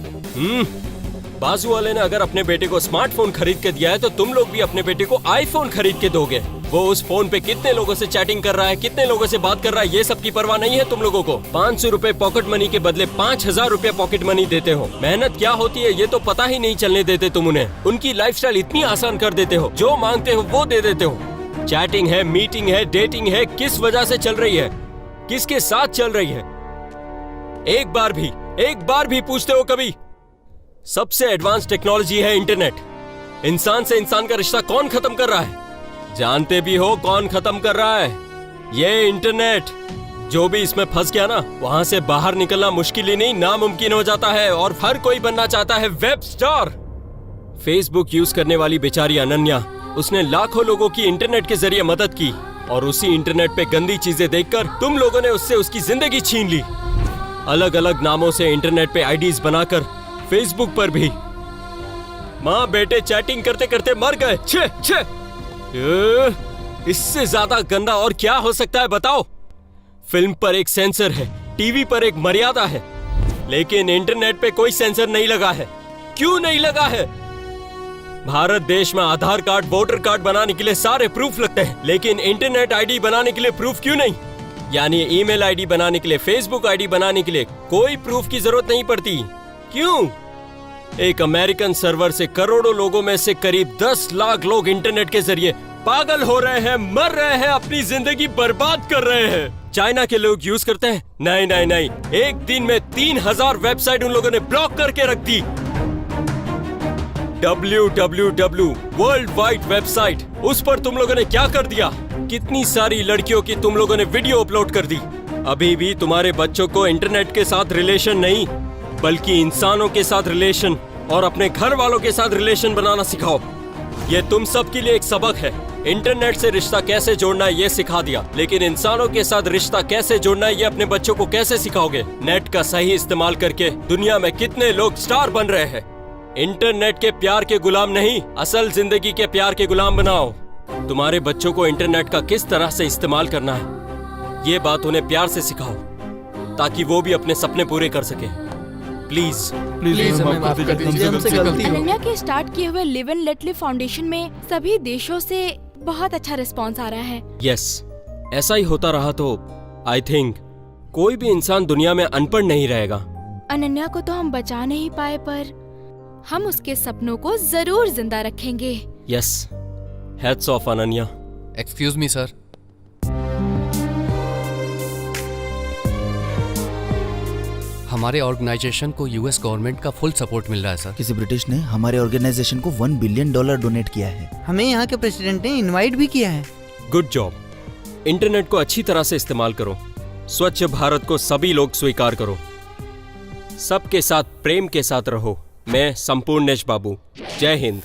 बाजू वाले ने अगर अपने बेटे को स्मार्टफोन खरीद के दिया है तो तुम लोग भी अपने बेटे को आईफोन खरीद के दोगे। वो उस फोन पे कितने लोगों से चैटिंग कर रहा है, कितने लोगों से बात कर रहा है, ये सब की परवाह नहीं है तुम लोगों को। 500 रुपए पॉकेट मनी के बदले 5000 रुपए पॉकेट मनी देते हो। मेहनत क्या होती है ये तो पता ही नहीं चलने देते तुम उन्हें। उनकी लाइफस्टाइल इतनी आसान कर देते हो, जो मांगते हो वो दे देते हो। चैटिंग है, मीटिंग है, डेटिंग है, किस वजह से चल रही है, किसके साथ चल रही है? एक बार भी पूछते हो कभी? सबसे एडवांस टेक्नोलॉजी है इंटरनेट। इंसान से इंसान का रिश्ता कौन खत्म कर रहा है? जानते भी हो कौन खत्म कर रहा है? ये इंटरनेट। जो भी इसमें फंस गया ना, वहां से बाहर निकलना मुश्किल ही नहीं नामुमकिन हो जाता है, और हर कोई बनना चाहता है वेब स्टार। फेसबुक यूज करने वाली बेचारी अनन्या, उसने लाखों लोगों की इंटरनेट के जरिए मदद की, और उसी इंटरनेट पे गंदी चीजें देखकर तुम लोगों ने उससे उसकी जिंदगी छीन ली। अलग अलग नामों से इंटरनेट पे आईडीज बनाकर फेसबुक पर भी माँ बेटे चैटिंग करते करते मर गए। छे छे। इससे ज्यादा गंदा और क्या हो सकता है बताओ? फिल्म पर एक सेंसर है, टीवी पर एक मर्यादा है, लेकिन इंटरनेट पे कोई सेंसर नहीं लगा है। क्यों नहीं लगा है? भारत देश में आधार कार्ड, वोटर कार्ड बनाने के लिए सारे प्रूफ लगते हैं, लेकिन इंटरनेट आईडी बनाने के लिए प्रूफ क्यों नहीं? यानी ईमेल आईडी बनाने के लिए, फेसबुक आईडी बनाने के लिए कोई प्रूफ की जरूरत नहीं पड़ती। क्यों? एक अमेरिकन सर्वर से करोड़ों लोगों में से करीब 10 लाख लोग इंटरनेट के जरिए पागल हो रहे हैं, मर रहे हैं, अपनी जिंदगी बर्बाद कर रहे हैं। चाइना के लोग यूज करते हैं? नहीं नहीं नहीं, एक दिन में 3000 वेबसाइट उन लोगों ने ब्लॉक करके रख दी। www वर्ल्ड वाइड वेबसाइट, उस पर तुम लोगों ने क्या कर दिया? कितनी सारी लड़कियों की तुम लोगों ने वीडियो अपलोड कर दी। अभी भी तुम्हारे बच्चों को इंटरनेट के साथ रिलेशन नहीं, बल्कि इंसानों के साथ रिलेशन और अपने घर वालों के साथ रिलेशन बनाना सिखाओ। ये तुम सब के लिए एक सबक है। इंटरनेट से रिश्ता कैसे जोड़ना है ये सिखा दिया, लेकिन इंसानों के साथ रिश्ता कैसे जोड़ना है ये अपने बच्चों को कैसे सिखाओगे? नेट का सही इस्तेमाल करके दुनिया में कितने लोग स्टार बन रहे हैं। इंटरनेट के प्यार के गुलाम नहीं, असल जिंदगी के प्यार के गुलाम बनाओ। तुम्हारे बच्चों को इंटरनेट का किस तरह से इस्तेमाल करना है ये बात उन्हें प्यार से सिखाओ, ताकि वो भी अपने सपने पूरे कर सके। प्लीज हमें माफ कर दीजिए, हमसे गलती हो अनन्या के स्टार्ट किए हुए live and let live foundation में सभी देशों से बहुत अच्छा रिस्पांस आ रहा है। यस, ऐसा ही होता रहा तो आई थिंक कोई भी इंसान दुनिया में अनपढ़ नहीं रहेगा। अनन्या को तो हम बचा नहीं पाए, पर हम उसके सपनों को जरूर जिंदा रखेंगे। Yes, heads of Ananya. Excuse me sir, हमारे ऑर्गेनाइजेशन को यूएस गवर्नमेंट का फुल सपोर्ट मिल रहा है सर। किसी ब्रिटिश ने हमारे ऑर्गेनाइजेशन को $1 बिलियन डोनेट किया है। हमें यहाँ के प्रेसिडेंट ने इनवाइट भी किया है। Good job. इंटरनेट को अच्छी तरह से इस्तेमाल करो। स्वच्छ भारत को सभी लोग स्वीकार करो। सबके साथ प्रेम के साथ रहो। मैं संपूर्णेश बाबू। जय हिंद।